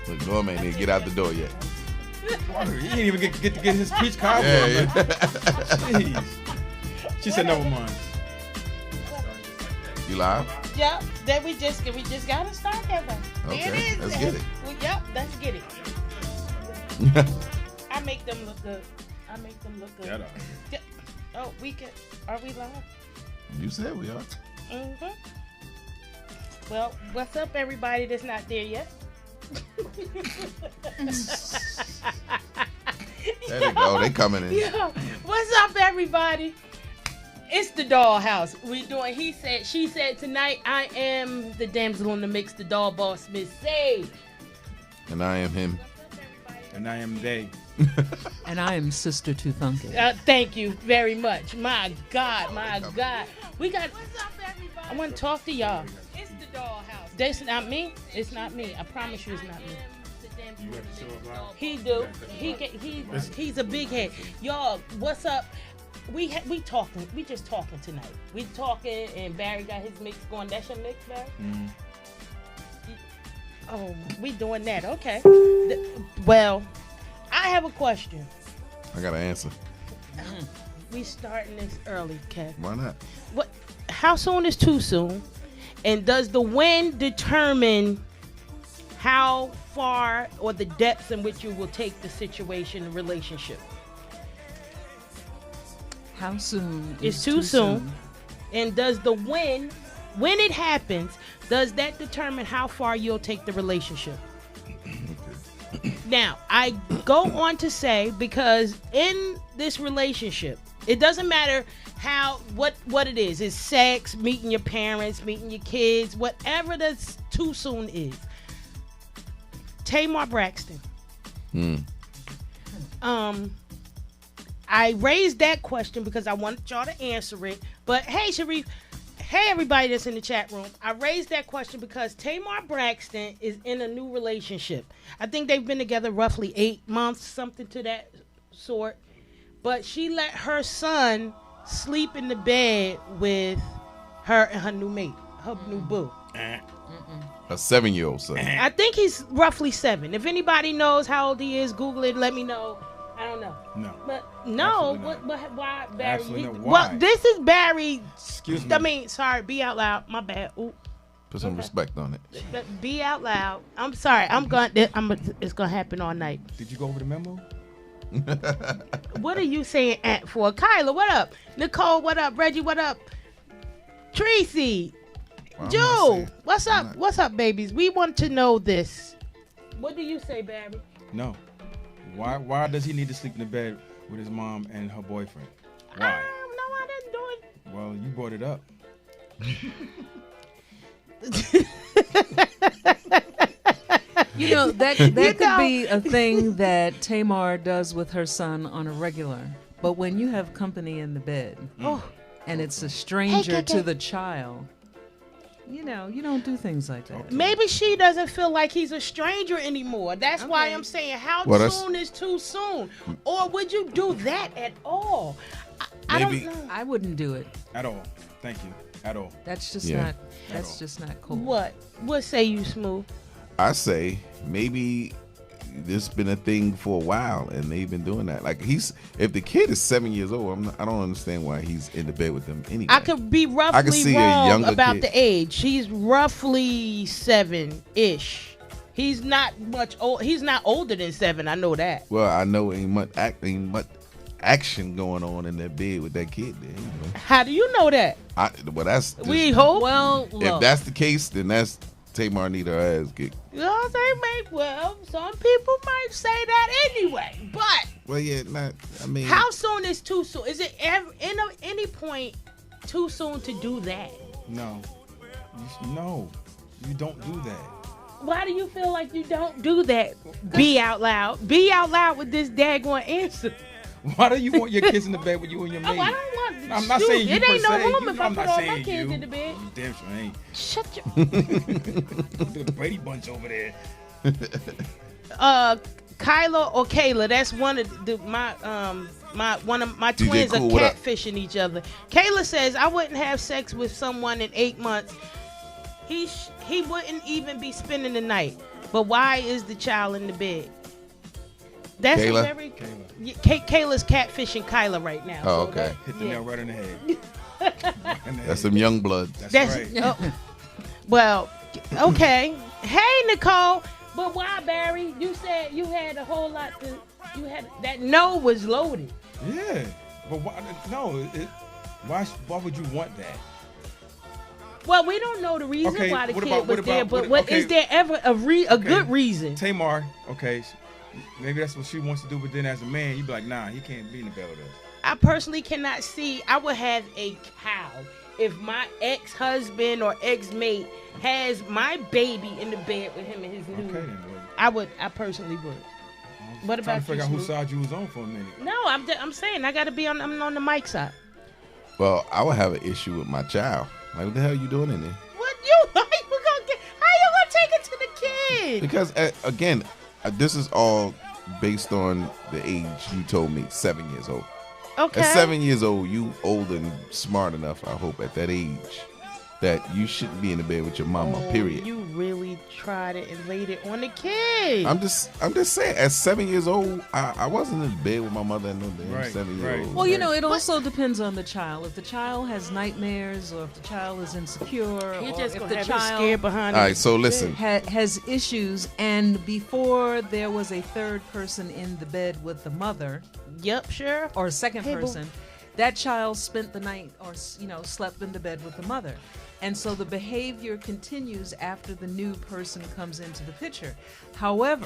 Look, Norm ain't even get out the door yet. He didn't even get to get his peach cobbler. Yeah. Jeez. She said never mind. You live? Yep. Then we just gotta start that way. Okay, There it is. let's get it. Well, yep, let's get it. I make them look good. Shut up. Yeah. Oh, we can. Are we live? You said we are. Mm-hmm. Well, what's up, everybody that's not there yet? There they go. They coming in. Yeah. What's up, everybody? It's the DollHouse. We doing he said, she said tonight. I am the damsel in the mix, the DollBoss Mz. And I am him. And I am they. And I am Sister Tuthunke. Thank you very much. My God. We got. What's up, everybody? I want to talk to y'all. It's the DollHouse. That's not me. It's not me. I promise you, it's not me. He do. He's a big head. Y'all, what's up? We talking. We just talking tonight. We talking, and Barry got his mix going. That's your mix, Barry? Mm. Oh, we doing that. Okay. Well, I have a question. I got an answer. We starting this early, Kev. Why not? What? How soon is too soon? And does the when determine how far or the depths in which you will take the situation, the relationship? How soon It's is too soon. And does the when it happens, does that determine how far you'll take the relationship? Now, I go on to say, because in this relationship, it doesn't matter what it is. It's sex, meeting your parents, meeting your kids, whatever that's too soon is. Tamar Braxton. I raised that question because I wanted y'all to answer it. But hey, Sharif, hey, everybody that's in the chat room. I raised that question because Tamar Braxton is in a new relationship. I think they've been together roughly 8 months, something to that sort. But she let her son sleep in the bed with her and her new mate, her new boo. A 7-year-old son. I think he's roughly 7. If anybody knows how old he is, Google it, let me know. I don't know. No. But no, Absolutely not. why Barry? Absolutely not. Why? Well, this is Barry. Excuse me. I mean, sorry, be out loud. My bad. Ooh. Put some respect on it. Be out loud. I'm sorry. It's gonna happen all night. Did you go over the memo? What are you saying at for? Kyla, what up? Nicole, what up? Reggie, what up? Tracy, Well, I'm Joe, not saying- what's I'm up? not- What's up, babies? We want to know this. What do you say, Barry? No. Why does he need to sleep in the bed with his mom and her boyfriend? Why? No, I didn't do it. Well, you brought it up. You know, that could be a thing that Tamar does with her son on a regular. But when you have company in the bed and it's a stranger to the child, you know, you don't do things like that. Maybe she doesn't feel like he's a stranger anymore. That's why I'm saying, how soon is too soon? Or would you do that at all? I don't know. I wouldn't do it. At all. Thank you. At all. That's just Yeah. not. That's just not cool. What say you, Smooth? I say maybe this been a thing for a while, and they've been doing that. Like if the kid is 7 years old, I don't understand why he's in the bed with them anyway. I could be roughly see a wrong younger about kid. the age. He's roughly 7-ish. He's not much old. He's not older than 7. I know that. Well, I know ain't much action going on in that bed with that kid there. You know? How do you know that? That's just, We hope. Well, if look, that's the case, then that's Tamar need her ass kicked. You know what I'm saying? Well, some people might say that anyway. But Well, yeah, I mean, how soon is too soon? Is it ever any point too soon to do that? No. No. You don't do that. Why do you feel like you don't do that? Be out loud. Be out loud with this daggone answer. Why do you want your kids in the bed with you and your Oh, mate? I don't want. I'm not shoot, saying you it per ain't no se. room if I I'm put not all my saying kids you. in the bed. Damn sure ain't. Shut your. The Brady Bunch over there. Kyla or Kayla, that's one of one of my DJ twins Cool, are what up? catfishing each other. Kayla says, I wouldn't have sex with someone in 8 months he wouldn't even be spending the night. But why is the child in the bed? That's Kayla? very Kayla's catfishing Kyla right now. Oh, okay. Hit the nail right in the head. That's some young blood. That's right. Oh, well, okay. Hey, Nicole. But why, Barry? You said you had a whole lot to. You had that no was loaded. Yeah, but why? No, why would you want that? Well, we don't know the reason Okay, why the what kid about- was what there, about- but what- okay. is there ever a good reason? Tamar, okay, maybe that's what she wants to do, but then as a man, you'd be like, nah, he can't be in the bed with us. I personally cannot see. I would have a cow if my ex-husband or ex-mate has my baby in the bed with him and his new. Okay, then, boy. I personally would. What Trying about to figure you, out whose Snoop? side you was on for a minute. No, I'm saying I got to be on. I'm on the mic side. Well, I would have an issue with my child. Like, what the hell are you doing in there? What you? How you gonna take it to the kid? Because again, this is all based on the age you told me, 7 years old. Okay. At 7 years old, you old and smart enough, I hope, at that age, that you shouldn't be in the bed with your mama. Period. You really tried it and laid it on the kid. I'm just saying. At 7 years old, I wasn't in bed with my mother at no damn Right, 7 year old. right. Well, you know, it also depends on the child. If the child has nightmares, or if the child is insecure, You're or just if gonna the have him child scared behind. All right, so listen. has issues, and before there was a third person in the bed with the mother, Yep, sure. or a second Hey, boo. person, that child spent the night, or slept in the bed with the mother. And so the behavior continues after the new person comes into the picture. However,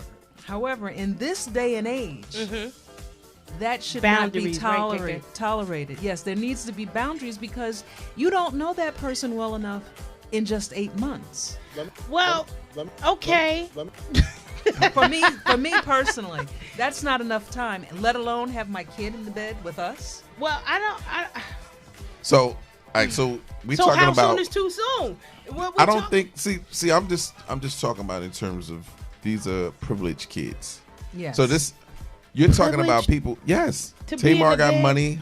in this day and age, that should Boundaries, right, not be Kiki? tolerated. Yes, there needs to be boundaries, because you don't know that person well enough in just 8 months. Well, okay. For me personally, that's not enough time, let alone have my kid in the bed with us. Well, So, all right, so we so talking how about. soon is too soon? I don't think. See, I'm just talking about in terms of these are privileged kids. Yes. So you're talking about Privileged people. Yes, to be in Tamar the got bed? money,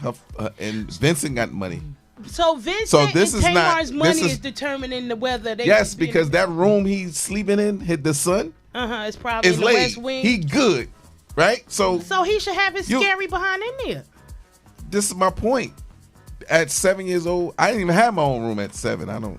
and Vincent got money. So Vincent So this and is not- Tamar's money this is, is- determining the whether they. Yes, should be in because the- that room he's sleeping in, the son, it's probably is in the laid. West Wing. He good, right? So so he should have his You- scary behind in there. this is my point. At 7 years old, I didn't even have my own room at 7. I don't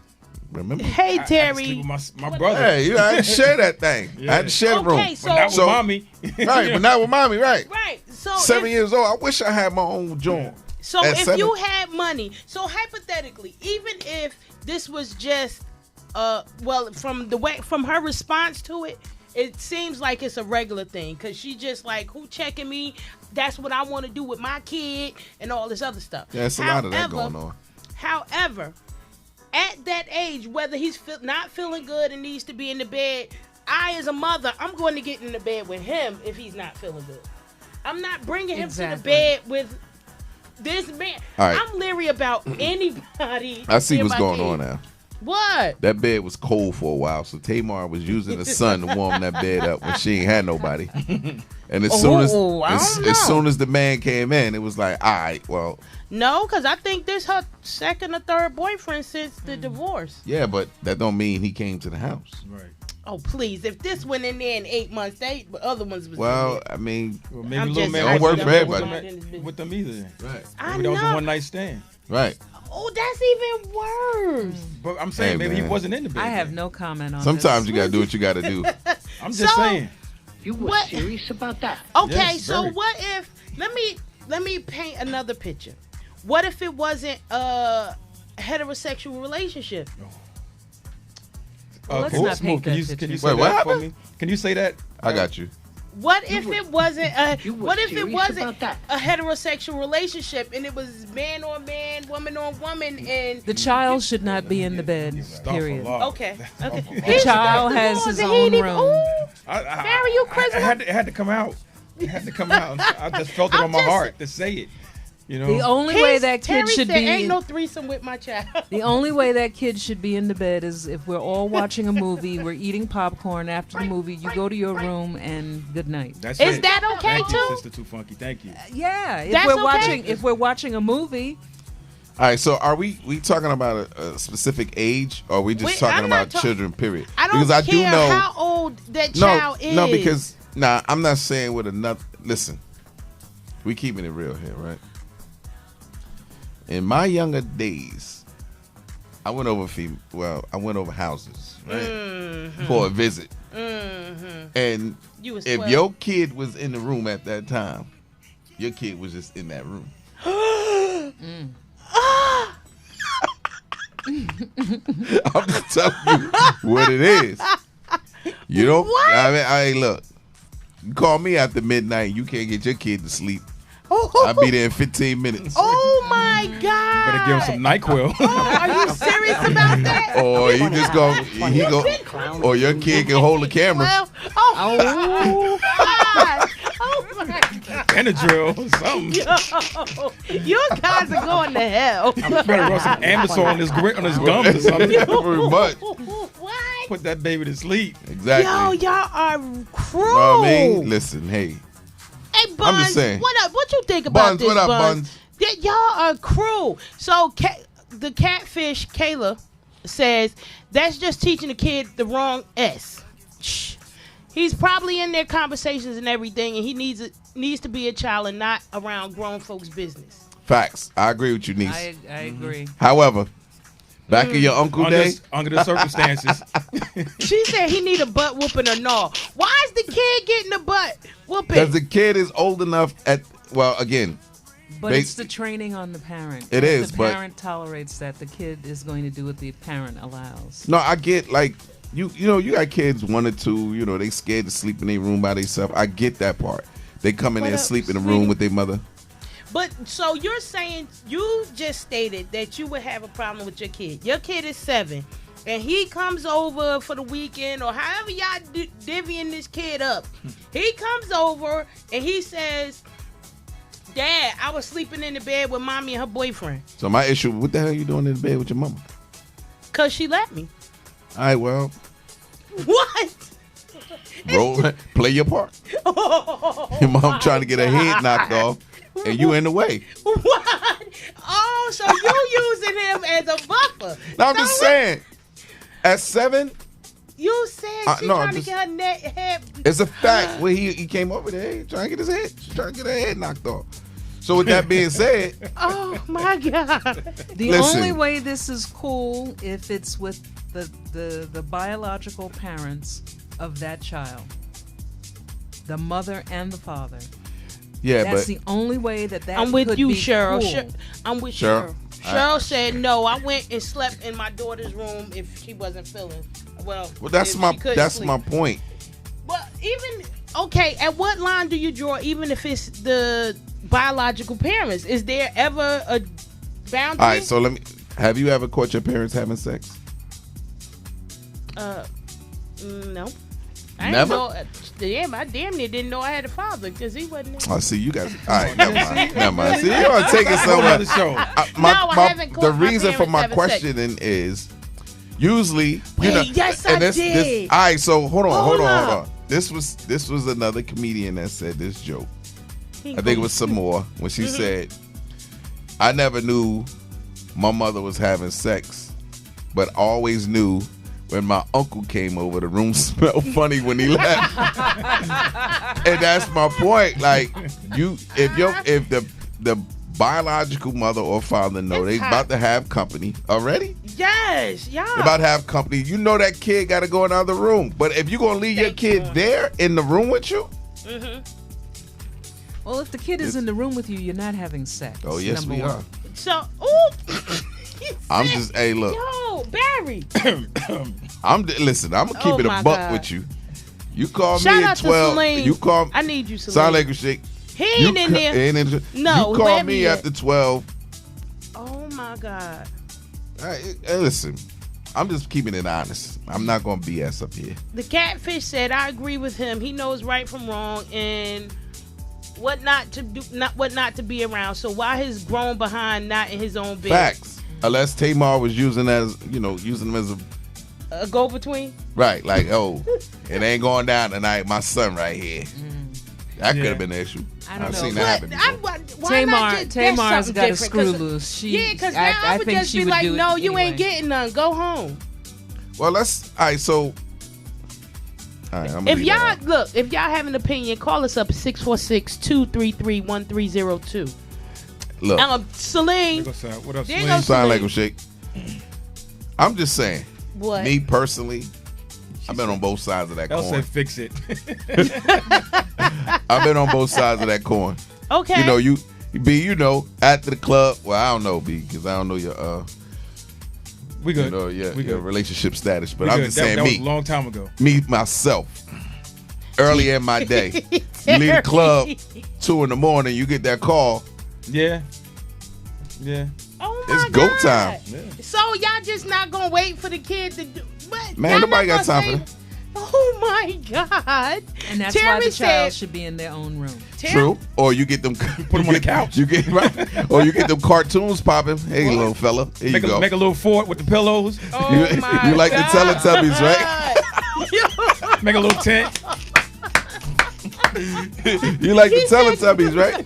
remember. Hey I had to Terry. sleep with my brother. Hey, I had to share that thing. I had to share the room. Okay, so But not with So- mommy. Right, but not with mommy, right? right. So 7 years old. I wish I had my own joint. So At if 7. you had money, so hypothetically, even if this was just from her response to it, it seems like it's a regular thing, because she just like, who checking me? That's what I want to do with my kid and all this other stuff. Yeah, it's a lot of that going on. However, at that age, whether he's not feeling good and needs to be in the bed, I as a mother, I'm going to get in the bed with him if he's not feeling good. I'm not bringing him to the Exactly. bed with this man. All right. I'm leery about anybody. I see near what's my going kid. on now. What? That bed was cold for a while, so Tamar was using the sun to warm that bed up when she ain't had nobody. And as soon as as soon as the man came in, it was like, all right, well, No, because I think this her second or third boyfriend since the divorce. yeah, but that don't mean he came to the house. Right. Oh, please. If this went in there in 8 months, the other ones was Well, in there. I mean, Well, maybe I'm little just- man Don't work wasn't for everybody. with them either. Then. right, I Maybe that was a know. one night stand. right. Oh, that's even worse. But I'm saying Hey, maybe he man. wasn't in the bed. I have then. no comment on Sometimes this. you gotta do what you gotta do. I'm just So- saying. You were What? serious about that? Okay, Yes, so very. what if let me paint another picture. What if it wasn't a heterosexual relationship? Let's Can- not Smooth, paint can that you picture. say Wait, what that for happened? me? Can you say that? I got you. What if it wasn't you were what if it serious wasn't about that? a heterosexual relationship and it was man on man, woman on woman, and The child should not be in the bed, period. okay, okay. The child has his own room. Barry, you crazy? It had to come out. It had to come out. I just felt it on my heart to say it. You know. The only way that kid Terry should said, be ain't no threesome with my child. the only way that kid should be in the bed is if we're all watching a movie, we're eating popcorn after the movie, you go to your room and good night. That's Is it. that okay Thank too? you, Sister Too Funky. Thank you. Yeah, That's okay. if we're watching a movie, All right, so are we talking about a specific age, or are we just talking about children? Period. I don't because care I do know how old that child is. No, because I'm not saying with another. Listen, we keeping it real here, right? In my younger days, I went over houses, right, for a visit, and if your kid was in the room at that time, your kid was just in that room. I'm just telling you what it is. You don't. What? I mean, look. You call me after midnight. You can't get your kid to sleep. I'll be there in 15 minutes. Oh my God! Better give him some NyQuil. Are you serious about that? Or you just or your kid can hold the camera. Well, oh God! Oh my God! Benadryl or something. Yo, you guys are going to hell. I better run some Amazon on his gums or something. Very much. What? Put that baby to sleep. Exactly. Yo, y'all are cruel. You know what I mean? Listen, hey. Hey, Buns, I'm just saying. what up? What you think about Buns, this, what up, Buns? Buns? Y'all are cruel. So the catfish, Kayla, says that's just teaching the kid the wrong S. Shh. He's probably in their conversations and everything, and he needs to be a child and not around grown folks' business. Facts. I agree with you, niece. I agree. However, back in your uncle day, under the circumstances, she said he need a butt whooping or no. Why is the kid getting a butt whooping? because the kid is old enough again. But it's the training on the parent. It is, the but parent tolerates that, the kid is going to do what the parent allows. No, I get like you got kids 1 or 2, they scared to sleep in their room by themselves. I get that part. They come in there and sleep in the room with their mother. But so you're saying you just stated that you would have a problem with your kid. Your kid is 7, and he comes over for the weekend or however y'all divvying this kid up. He comes over and he says, "Dad, I was sleeping in the bed with mommy and her boyfriend." So my issue, what the hell are you doing in the bed with your mama? Cause she let me. All right, well, What? play your part. Your mom trying to get her head knocked off, and you in the way. What? Oh, so you using him as a buffer? No, I'm just saying. At 7, You said she trying to get her head. it's a fact. When he came over there, trying to get her head knocked off. So with that being said, Oh my God. The Listen. only way this is cool if it's with the biological parents of that child, the mother and the father. yeah, That's but the only way that I'm with could you, be Cheryl. cool. I'm with Cheryl. Cheryl. Cheryl said no. I went and slept in my daughter's room if she wasn't feeling well. that's if my she couldn't that's sleep. my point. But even okay, at what line do you draw? Even if it's the biological parents, is there ever a boundary? All right, so have you ever caught your parents having sex? No. I Never? Didn't know, I damn near didn't know I had a father because he wasn't. Oh, see, you guys. All right, never mind. See, you are taking somewhere. the show. I haven't caught The my reason for parents my having questioning is usually, yes, I did. All right, so hold Hold on. This was another comedian that said this joke. I think it was Samoa when she said, "I never knew my mother was having sex, but always knew." When my uncle came over, the room smelled funny when he left, and that's my point. Like if the biological mother or father know they about to have company already, Yes, yeah. they about to have company. You know that kid got to go in another room. But if you gonna leave your kid there in the room with you, Well, if the kid is in the room with you, you're not having sex. oh yes number we one. are. So, I'm just look. Yo, Barry. Listen. I'm gonna keep Oh it my a buck God. with you. You call Shout me out at to 12. Saleem. You call. I need you, Saleem. Sound like a shit. He ain't in there. No, you call where me he at? after 12. Oh my God. Hey, listen, I'm just keeping it honest. I'm not gonna BS up here. The catfish said, "I agree with him. He knows right from wrong and what not to do, what not to be around. So why his grown behind not in his own bed? Facts. Unless Tamar was using him as A go between. right, like it ain't going down tonight. My son right here. That could have been the issue. I've seen that happen before. Tamar's got a screw loose. Because now I would just be like, no, you ain't getting none. Go home. Well, all right, so... All right, if y'all have an opinion, call us up 646-233-1302. Look. Saleem. What up, There Saleem? goes Sound like a shake. I'm just saying. What? Me personally, I've been on both sides of that coin. said fix it. I've been on both sides of that coin. Okay. You know, you after the club. Well, I don't know, B, because I don't know your we good. You know, your relationship status. But We I'm good. just saying, that me, was a long time ago. me myself, early in my day, you leave the club 2 a.m. You get that call. Yeah. Oh my It's go God. time. Yeah. So y'all just not gonna wait for the kid to do what? Man, Y'all nobody not got time gonna for say- Oh my God. And that's Terry why the child said- should be in their own room. True. Or you get them Put them on the couch. You get or you get them cartoons popping. Hey, little fella, here you go. Make a little fort with the pillows. Oh you, my you like God. the Teletubbies, right? Make a little tent. You like the He said- Teletubbies, right?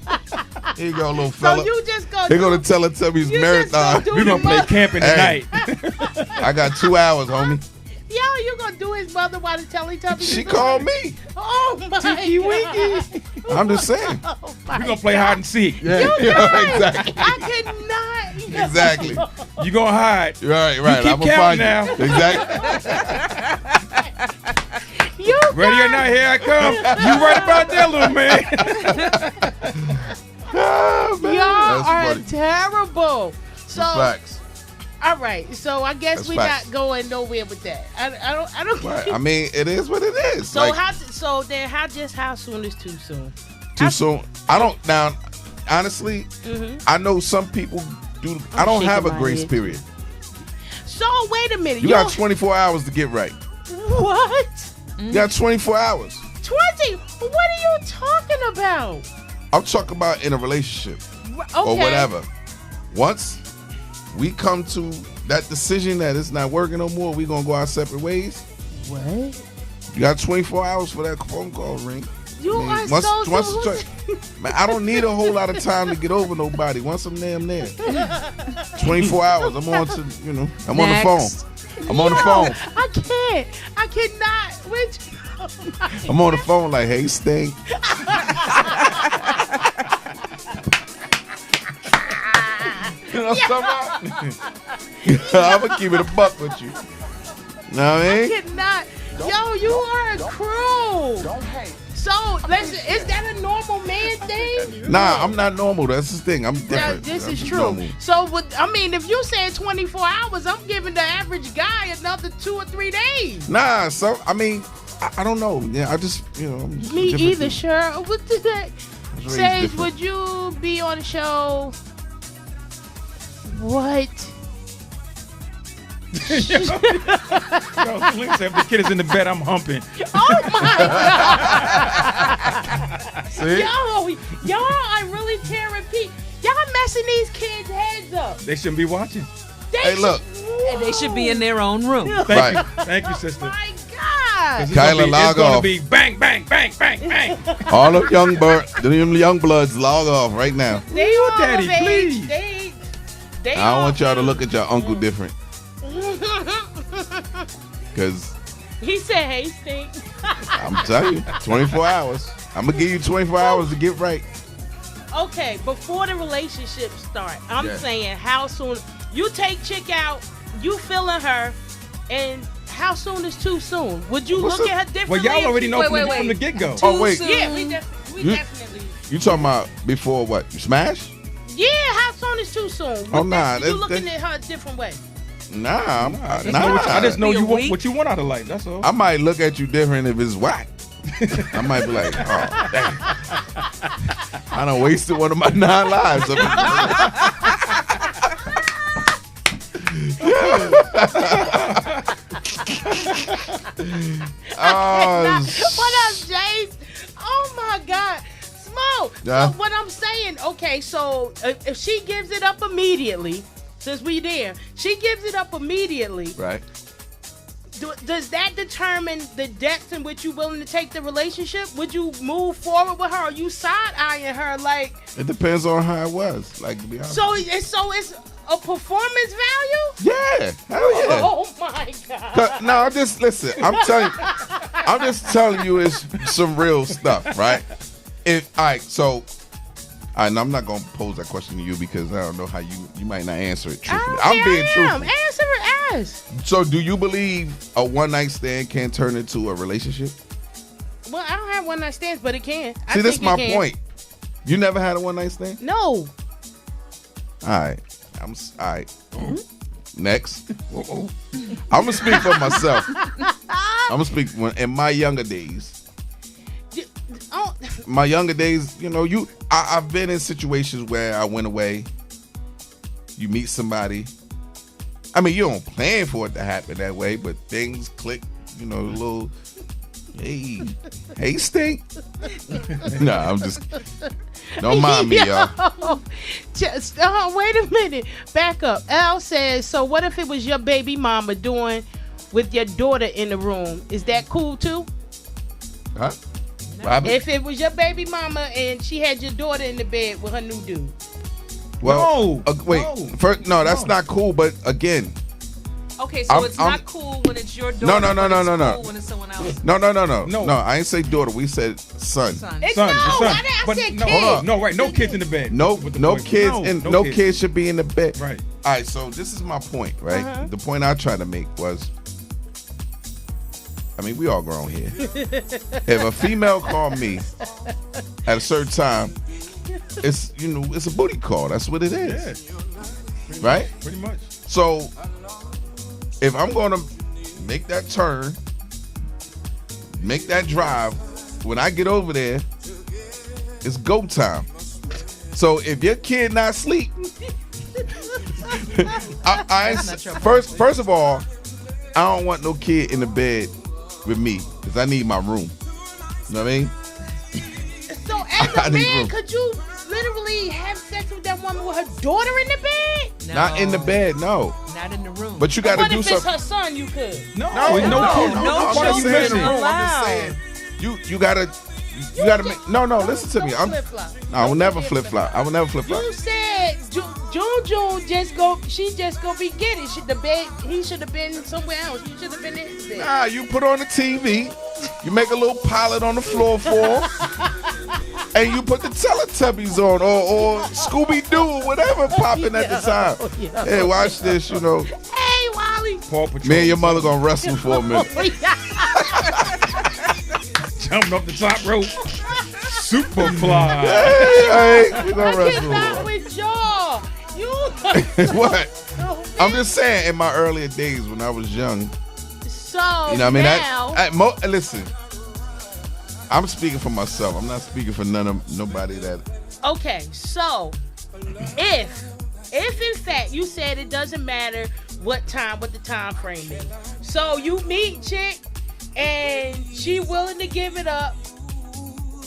Here you go, little fella. So you just go. Here go the Teletubbies You marathon. just go We're going to play Hey. camping tonight. I got 2 hours, homie. Yo, you gonna do his mother while the Teletubbies? She is called on? me. Oh my Tiki God. Winky. I'm just saying. Oh my We're going to play hide and seek. Yeah, exactly. I could not. Exactly. You going to hide. Right. keep I'm gonna find counting you. Exactly. You Ready or not, here I come. You right about that, little man. Oh, man. Y'all That's are funny. terrible. So, Facts. all right. So I guess That's we're facts. not going nowhere with that. I don't. Right. I mean, it is what it is. So Like, how soon is too soon? too soon? I don't. Now, honestly, I know some people do. I don't have a shaking my grace head. period. So wait a minute. You got 24 hours to get right. What? You got 24 hours. 20? What are you talking about? I'm talking about in a relationship Okay. or whatever. Once we come to that decision that it's not working no more, we gonna go our separate ways. What? You got 24 hours for that phone call ring. You I mean, are so man, I don't need a whole lot of time to get over nobody. Once I'm there, I'm there. 24 hours. I'm on to, I'm on the phone. I'm on the phone. I cannot. Which? I'm on the phone like, hey, Sting. You know what I'm talking about? I'm going to keep it a buck with you. Know what I mean? Cannot. Yo, you are a crew. Don't hate. So, is that a normal man thing? Nah, I'm not normal. That's the thing. I'm Now, different. this I'm is true. normal. So, if you said 24 hours, I'm giving the average guy another 2 or 3 days. Nah, so, I mean, I don't know. Yeah, I just, I'm just Me different either, too. sure. What did that? raised Sage, different. would you be on the show? What? Yo, Slim said if the kid is in the bed, I'm humping. Oh my God! See? Y'all are really tearing people. Y'all messing these kids' heads up. They shouldn't be watching. Hey, look. And they should be in their own room. Thank Right. you. Thank you, sister. My God! 'Cause it's gonna Kyla, be- log It's going to off. be bang, bang, bang, bang, bang. All them young bloods log off right now. They Ooh, all Daddy, of age. please. They I don't want y'all to look at your uncle different. Because He said, "Hey, Stink." I'm telling you, 24 hours. I'm going to give you 24 hours to get right. Okay, before the relationship start, I'm Yeah. saying how soon you take chick out, you feeling her, and how soon is too soon? Would you What's look up? at her Well, differently? y'all already know Wait, from, wait, the, from the wait. get-go. Oh, wait. Yeah, we You- definitely. You talking about before what? You smash? Yeah, how soon is too soon? Oh, nah, You looking at her a different way? Nah, I just know Be a you want week? what you want out of life. That's all. I might look at you different if it's whack. I might be like, oh, damn. I done wasted one of my 9 lives. What up, Jace? Oh my God, Smoke. Yeah. So what I'm saying, okay, so if she gives it up immediately, since we there, she gives it up immediately. Right. does that determine the depth in which you're willing to take the relationship? Would you move forward with her? Or are you side-eyeing her like? It depends on how it was. Like, to be honest. So it's a performance value? Yeah, hell yeah. Oh my God. No, I'm just telling you it's some real stuff, right? And I'm not gonna pose that question to you because I don't know how you might not answer it truthfully. I'm being truthful. Answer it, ask. So, do you believe a one-night stand can turn into a relationship? Well, I don't have one-night stands, but it can. See, this is my point. You never had a one-night stand? No. All right. All right. Next. I'm gonna speak for myself. I'm gonna speak in my younger days. My younger days, I've been in situations where I went away. You meet somebody. I mean, you don't plan for it to happen that way, but things click. A little. Hey, stink. No, I'm just. Don't mind me, y'all. Just wait a minute. Back up. Al says, so what if it was your baby mama doing with your daughter in the room? Is that cool too? Huh? If it was your baby mama and she had your daughter in the bed with her new dude. Well, wait. First, no, that's not cool. But again. Okay, so it's not cool when it's your daughter. No. Cool when it's someone else. No. I ain't say daughter. We said son. It's son. I said kid. No, right. No kids in the bed. No kids. No kids should be in the bed. Right. All right. So this is my point. Right. Uh-huh. The point I tried to make was. I mean, we all grown here. If a female called me at a certain time, it's it's a booty call. That's what it is. Yeah. Right? Pretty much. So if I'm gonna make that turn, make that drive, when I get over there, it's go time. So if your kid not asleep, first of all, I don't want no kid in the bed with me because I need my room. You know what I mean? So as a man, could you literally have sex with that woman with her daughter in the bed? No. Not in the bed, no. Not in the room. But you got to do something. What if it's her son? You could. No children allowed. I'm just saying, you gotta make. No. Listen to me. I will never flip flop. You said June just go. She just go be getting. He should have been somewhere else. You should have been in his bed. Nah, you put on the TV. You make a little pilot on the floor for her, and you put the Teletubbies on or Scooby Doo or whatever popping at the time. Hey, watch this. Hey, Wally. Paw Patrol. Me and your mother gonna wrestle for a minute. Jumping off the top rope. Superfly. Hey, we gonna wrestle. Not with y'all. What? I'm just saying, in my earlier days when I was young. So now, listen. I'm speaking for myself. I'm not speaking for nobody that. Okay, so if in fact you said it doesn't matter what the time frame is. So you meet chick and she willing to give it up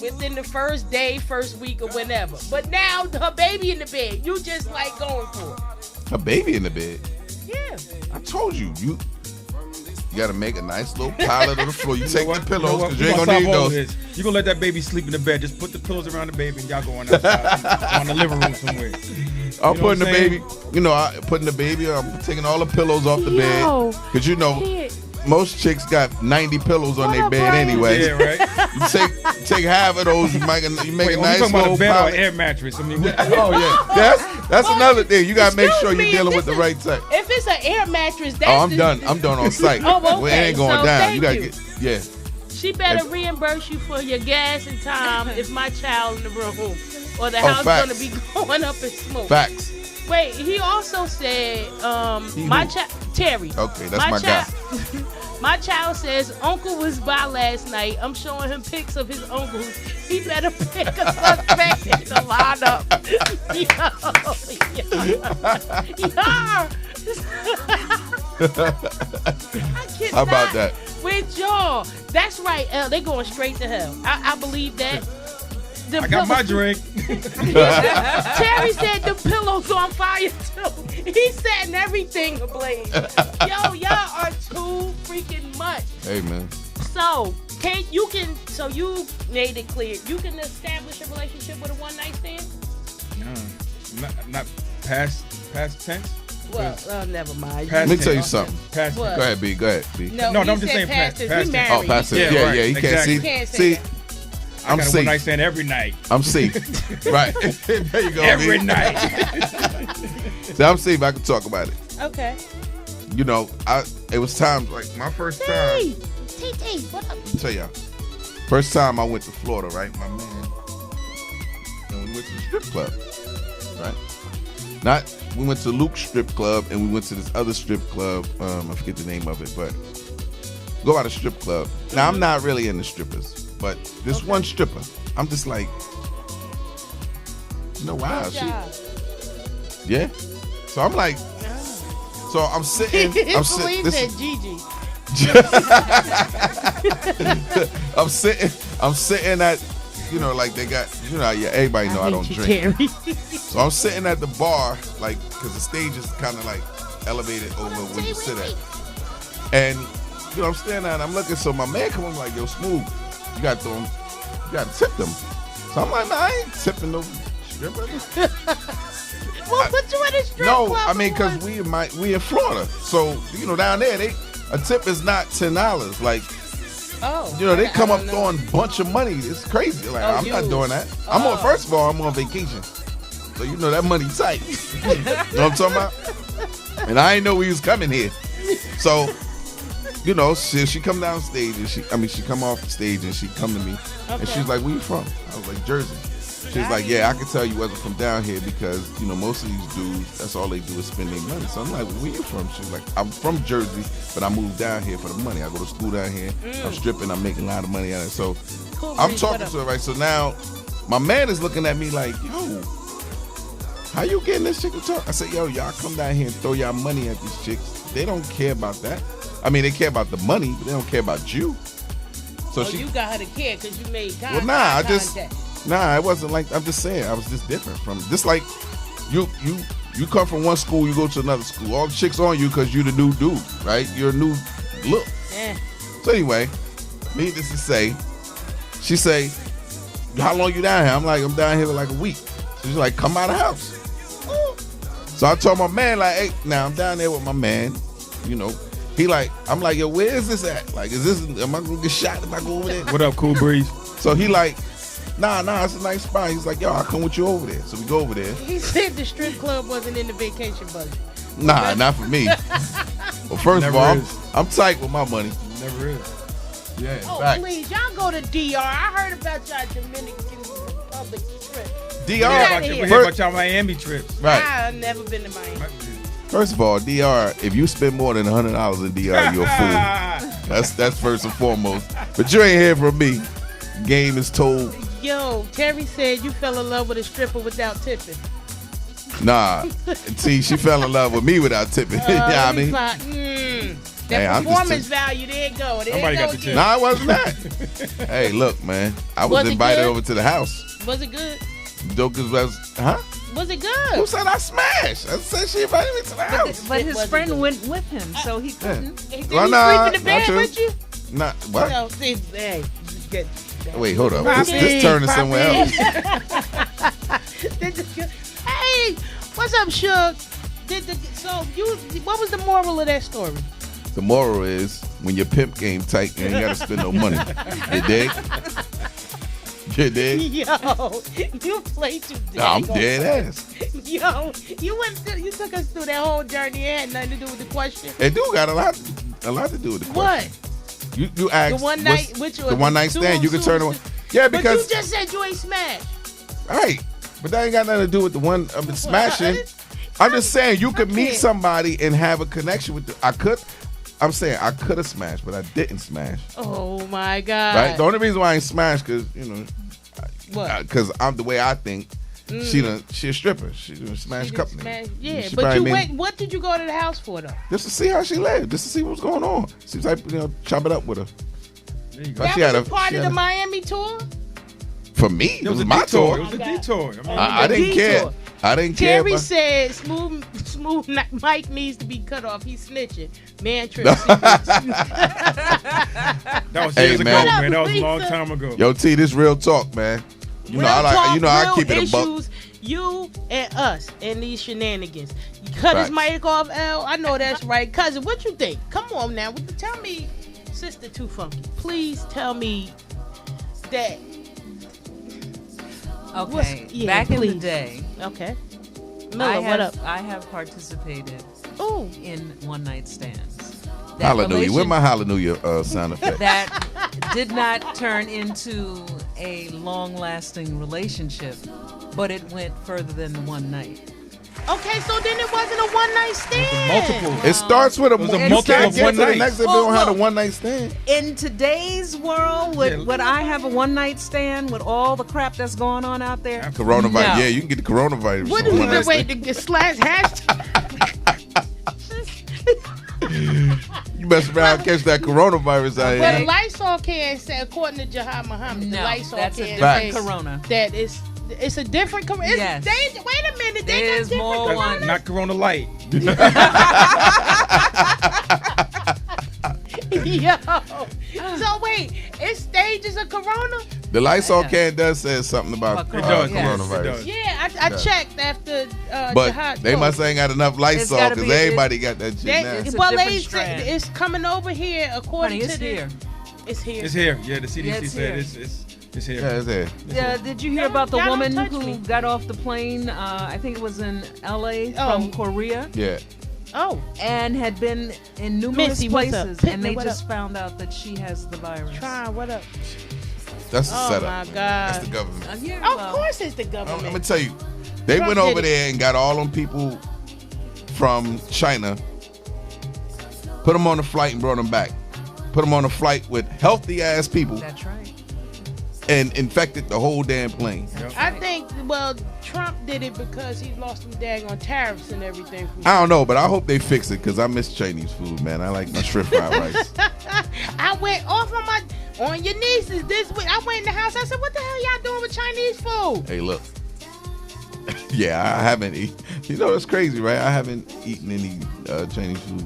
within the first day, first week, or whenever. But now her baby in the bed, you just like going for it. Her baby in the bed? Yeah. I told you. You got to make a nice little pilot on the floor. You take the pillows because you ain't going to need those. You're going to let that baby sleep in the bed. Just put the pillows around the baby and y'all go on outside on the living room somewhere. I'm putting the baby, I'm taking all the pillows off the bed. Because most chicks got 90 pillows on their bed anyway. Yeah, right. You take half of those, you make a nice little little bed pilot. or air mattress. I mean, that's another thing. You gotta make sure you're dealing with the right type. If it's an air mattress, that's I'm done on site. Okay. It ain't going down. You gotta get She better reimburse you for your gas and time if my child in the room or the house gonna be going up in smoke. Facts. Wait, he also said, Terry. Okay, that's my guy. My child says Uncle was by last night. I'm showing him pics of his uncles. He better pick a suspect in the lineup. How about that? With y'all. That's right. They going straight to hell. I believe that. I got my drink. Terry said the pillow's on fire too. He's setting everything ablaze. Yo, y'all are too freaking much. Hey, man. So you made it clear you can establish a relationship with a one night stand. No, not past tense. Well, never mind. Let me tell you something. Past Go ahead, B. Go ahead, B. No, I'm just saying past tense. Oh, past tense. Yeah, right. You can't Exactly. see. I'm I got a safe. one night stand every night. I'm safe. Right. There you go. Every B. night. So I'm safe. I can talk about it. Okay. You know, it was times like my first time. TT, what up? Let me tell y'all. First time I went to Florida, right? My man. And we went to the strip club, right? We went to Luke's strip club and we went to this other strip club. I forget the name of it, but go out a strip club. Now I'm not really into strippers, but this one stripper, I'm just like, you know, wow, yeah. So I'm like, so I'm sitting. Saleem said Gigi. I'm sitting at, you know, like they got, you know, yeah, everybody know I don't drink. So I'm sitting at the bar, like, because the stage is kind of like elevated over where you sit at. And, you know, I'm standing there and I'm looking, so my man come on like, yo, Smooth, you got to tip them. So I'm like, man, I ain't tipping no stripper. Well, put you in a strip No, club. I mean, because we in Florida. So, you know, down there, a tip is not $10. Like, you know, they come up throwing a bunch of money. It's crazy. Like, I'm not doing that. First of all, I'm on vacation. So, you know, that money tight. You know what I'm talking about? And I didn't know we was coming here. So, you know, she come down stage and she come off the stage and she come to me and she's like, where you from? I was like, Jersey. She's like, yeah, I can tell you wasn't from down here because, you know, most of these dudes, that's all they do is spend their money. So I'm like, well, where you from? She's like, I'm from Jersey, but I moved down here for the money. I go to school down here. I'm stripping. I'm making a lot of money out of it. So I'm talking to her, right? So now my man is looking at me like, yo, how you getting this chick to talk? I said, yo, y'all come down here and throw y'all money at these chicks. They don't care about that. I mean, they care about the money, but they don't care about you. So you got her to care because you made contact. Well, nah, it wasn't like, I'm just saying, I was just different from, just like you come from one school, you go to another school. All the chicks on you because you're the new dude, right? You're a new look. Yeah. So anyway, needless to say, she say, how long you down here? I'm like, I'm down here for like a week. So she's like, come out of the house. So I told my man, like, hey, now I'm down there with my man, you know. He like, I'm like, yo, where is this at? Like, am I gonna get shot if I go over there? What up, Cool Breeze? So he like, nah, it's a nice spot. He's like, yo, I'll come with you over there. So we go over there. He said the strip club wasn't in the vacation budget. Nah, not for me. Well, first of all, I'm tight with my money. Never is. Yeah. Oh, facts. please, y'all go to DR. I heard about y'all Dominican Republic trip. DR. We hear about y'all Miami trips. Right. I've never been to Miami. First of all, DR, if you spend more than $100 in DR, you're a fool. That's first and foremost. But you ain't hearing from me. Game is told. Yo, Terry said you fell in love with a stripper without tipping. Nah. See, she fell in love with me without tipping. You know what I mean? That performance value, there it go. Somebody got the tip. Nah, it wasn't that. Hey, look, man. I was invited over to the house. Was it good? Huh? Was it good? Who said I smashed? I said she invited me to the house. But his friend went with him, so he couldn't. Did he sleep in the bed with you? Nah, what? No, see, hey, get wait, hold up. This turning somewhere else. Hey, what's up, Suge? What was the moral of that story? The moral is, when your pimp game tight, you ain't got to spend no money. You dig? You dig? Yo, you play too dead. I'm dead ass. Yo, you took us through that whole journey. It had nothing to do with the question. It do got a lot to do with the question. What? You asked the one night, the one night stand. You can turn away. Yeah, because but you just said you ain't smashed. Right, but that ain't got nothing to do with the one smashing. I'm just saying you could meet somebody and have a connection with. I'm saying I could have smashed, but I didn't smash. Oh my God! Right. The only reason why I ain't smashed because because I'm the way I think. She a stripper. She a smash company. Yeah, but what did you go to the house for though? Just to see how she lived. Just to see what's going on. Seems like chop it up with her. That was part of the Miami tour. For me, it was my tour. It was a detour. I didn't care. I didn't care. Terry said Smooth Mike needs to be cut off. He's snitching. Man trip. That was years ago, man. That was a long time ago. Yo, T, this real talk, man. I keep it a buck. You and us and these shenanigans. You cut his mic off, L. I know that's right. Cousin, what you think? Come on now. Tell me, Sister Too Funky. Please tell me that. Okay. Back in the day. Okay. Miller, what up? I have participated in one night stands. Hallelujah. Where's my hallelujah sound effect? That did not turn into a long-lasting relationship, but it went further than one night. Okay, so then it wasn't a one night stand. Multiple. It starts with a multiple of one night. Next, if you don't have a one night stand. In today's world, would I have a one night stand with all the crap that's going on out there? Coronavirus. No. Yeah, you can get the coronavirus. What is the way to get slash hashtag? You mess around, catch that coronavirus out here. Well, the Lysol can say, according to Jahad Muhammad, the Lysol that's can a say corona. that it's a different corona. Yes. Wait a minute, There's they got more different one. corona. Not Corona Light. Yo. So wait, it's stages of corona? The Lysol can does say something about coronavirus. It does. Yeah, I checked after But Jahad they told must ain't got enough Lysol because everybody got that shit now. It's a well, different strand. it's coming over here according Honey, to here. It's here. It's here. Yeah, the CDC it's said here. it's here. Yeah, it's here. Yeah, did you hear about the Y'all don't woman touch who me. got off the plane? I think it was in L.A. from Korea. Yeah. Oh, And had been in numerous Missy, what's up? places, Pitney, and they what just up? found out that she has the virus. try what up? That's the Oh setup. my God. That's the government. Yeah, Of course, it's the I'm government. gonna tell you, they Trump went over did it. there and got all them people from China, put them on a flight and brought them back. Put them on a flight with healthy ass people That's right. and infected the whole damn plane. I think, Trump did it because he lost some daggone tariffs and everything. I don't know, but I hope they fix it because I miss Chinese food, man. I like my shrimp fried rice. I went off on your nieces this week. I went in the house. I said, "What the hell y'all doing with Chinese food?" Hey, look. Yeah, I haven't eaten. You know, it's crazy, right? I haven't eaten any Chinese food.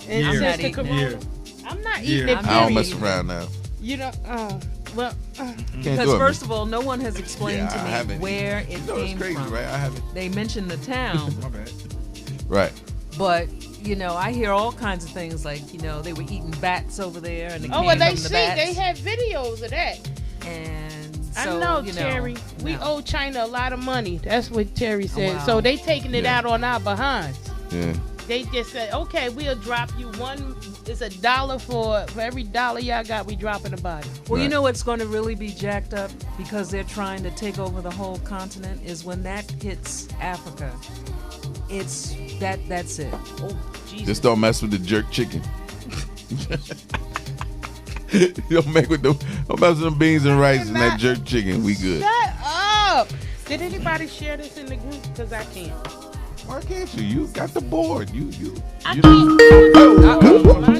And Years. since the Not eating corona- it. I'm not Years. eating it. I don't period. mess around now. You know, Can't Because do it. first of all, no one has explained Yeah, to I me haven't where eaten. it You know, it's came crazy, from. right? I haven't. They mentioned the town, My bad. Right. but I hear all kinds of things like they were eating bats over there, and it Oh, came well, they from the see, bats. they had videos of that. And I so, know, Terry. We no. owe China a lot of money. That's what Terry said. wow. So they taking it Yeah. out on our behinds. Yeah. They just said, okay, we'll drop you one. It's $1 for every dollar y'all got. We dropping a body. Well, you Right. know what's going to really be jacked up because they're trying to take over the whole continent is when that hits Africa. It's that's it. Oh, Jesus. Just don't mess with the jerk chicken. Don't mess with them beans and rice and that jerk chicken. We good. Shut up. Did anybody share this in the group? Because I can't. Why can't you? You got the board. You. I you can't. Oh, my God. I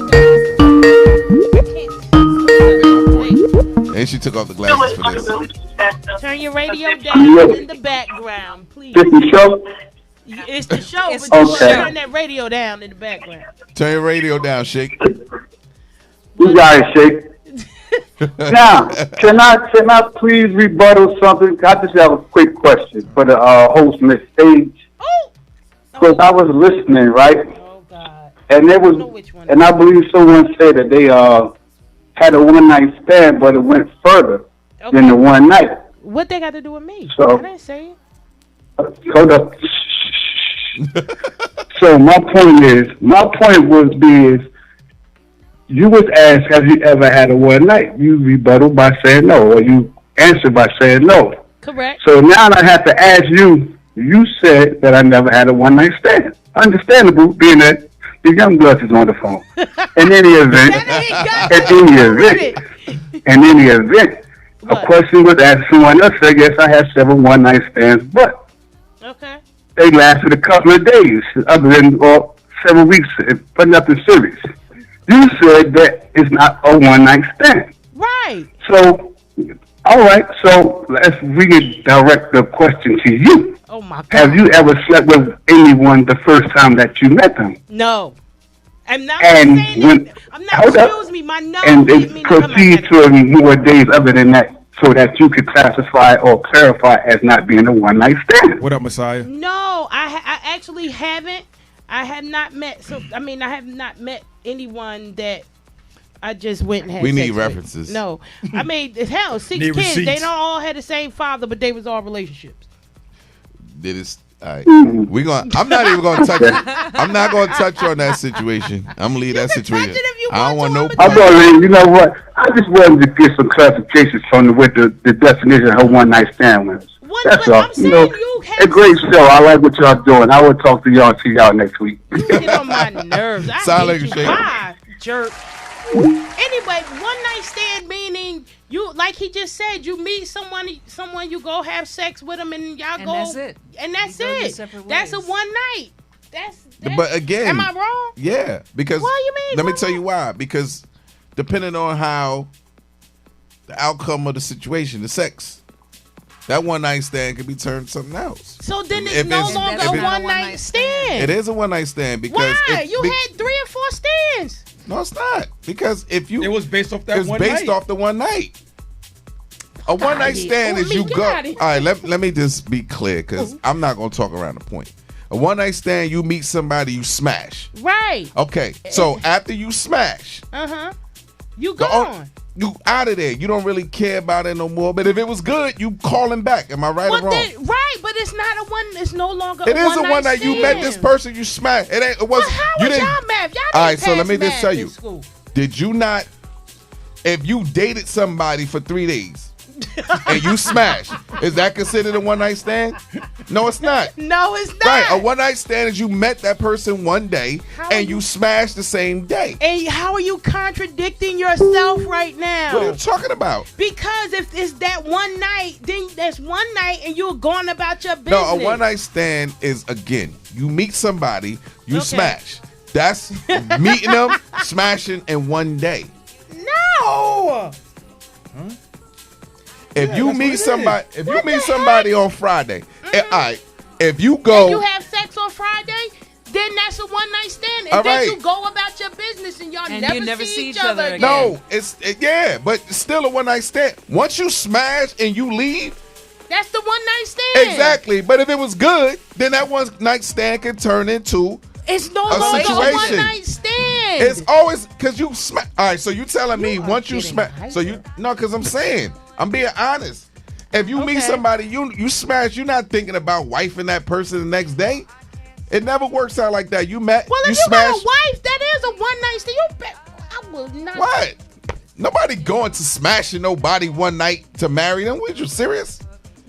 can't. And she took off the glasses for this. Turn your radio down in the background, please. This the show? It's the show, It's but you the want show. to turn that radio down in the background. Turn your radio down, Shake. You got it, Shake. Now, can I please rebuttal something? I just have a quick question for the host, Miss Sage. Oh! Because I was listening, right? Oh, God. And there I know was, which one. and I believe someone said that they had a one night stand, but it went further than the one night. What they got to do with me? So- I didn't say it. Hold up. So my point was you was asked, have you ever had a one night? You rebutted by saying no, or you answered by saying no. Correct. So now I have to ask you. You said that I never had a one night stand. Understandable, being that the young blood is on the phone. In any event, a What? question was asked. Someone else said, yes, I had several one night stands, but Okay. they lasted a couple of days, other than several weeks, but nothing serious. You said that it's not a one night stand. Right. So All right, so let's redirect the question to you. Oh my God. Have you ever slept with anyone the first time that you met them? No. I'm not And saying when, that. I'm not. Excuse me. My nose. and hit it me in the stomach. proceed to more days other than that, so that you could classify or clarify as not being a one night stand. What up, Messiah? No, I actually haven't. I have not met. So I mean, I have not met anyone that I just went and had. We sex need with. references. No, I mean, hell, 6 Need kids. They receipts. don't all had the same father, but they was all relationships. Did it? All right. I'm not even gonna touch it. I'm not gonna touch on that situation. I'm gonna leave that can touch situation. it if you I don't want want no. to, I'm going to, you know what? I just wanted to get some clarifications from what the definition of her one night stand was. That's all. I'm saying you have a great show. I like what y'all doing. I will talk to y'all. See y'all next week. You get on my nerves. I Sound hate like a you. shame. Bye, jerk. Anyway, one night stand meaning you, like he just said, you meet someone, you go have sex with them, and y'all And go. that's it. And that's You go your it. separate That's a ways. one night. That's But again, am I wrong? Yeah, because What do you mean? let me Why tell not? you why. Because depending on how the outcome of the situation, the sex, that one night stand could be turned something else. So then If it's no it's- longer That's a not a one one-night night stand. It is a one night stand because Why? if- You be- had 3 or 4 stands. no, it's not because if you It was based off that it's one based night. off the one night. A one night here. stand Oh, is me, you get go. All outta here. right, let me just be clear because I'm not gonna talk around the point. A one night stand, you meet somebody, you smash. Right. Okay, so after you smash, You the gone. you out of there. You don't really care about it no more. But if it was good, you call him back. Am I right or wrong? Right, but it's not a one. It's no longer. It a is a one one night. You met this person, you smash. It ain't. It was. Well, how you was didn't. y'all math? Y'all All right, didn't so let pass me just math tell in you. school. Did you not? If you dated somebody for 3 days and you smash, is that considered a one night stand? No, it's not. No, it's not. Right, a one night stand is you met that person one day How and you- you smashed the same day. And how are you contradicting yourself right now? What are you talking about? Because if it's that one night, then that's one night and you're going about your business. No, a one night stand is again, you meet somebody, you Okay. smash. That's meeting them, smashing in one day. No. If you that's meet what it somebody, is. if you What meet the somebody on Friday, all right, if you go, And you have sex on Friday, then that's a one night stand. And All then right. you go about your business and y'all And never, you never see each other again. no, yeah, but it's still a one night stand. Once you smash and you leave, That's the one night stand. exactly. But if it was good, then that one night stand can turn into. It's no A longer a situation. one night stand. It's always because you smash. All right, so you telling me You are once you getting smash, so you hyper. no, because I'm saying I'm being honest. If you meet Okay. somebody, you smash, you're not thinking about wifing that person the next day. It never works out like that. You met, Well, you if you smash. got a wife, that is a one night stand. You bet. I will not. What? Nobody going to smashing nobody one night to marry them. Was you serious?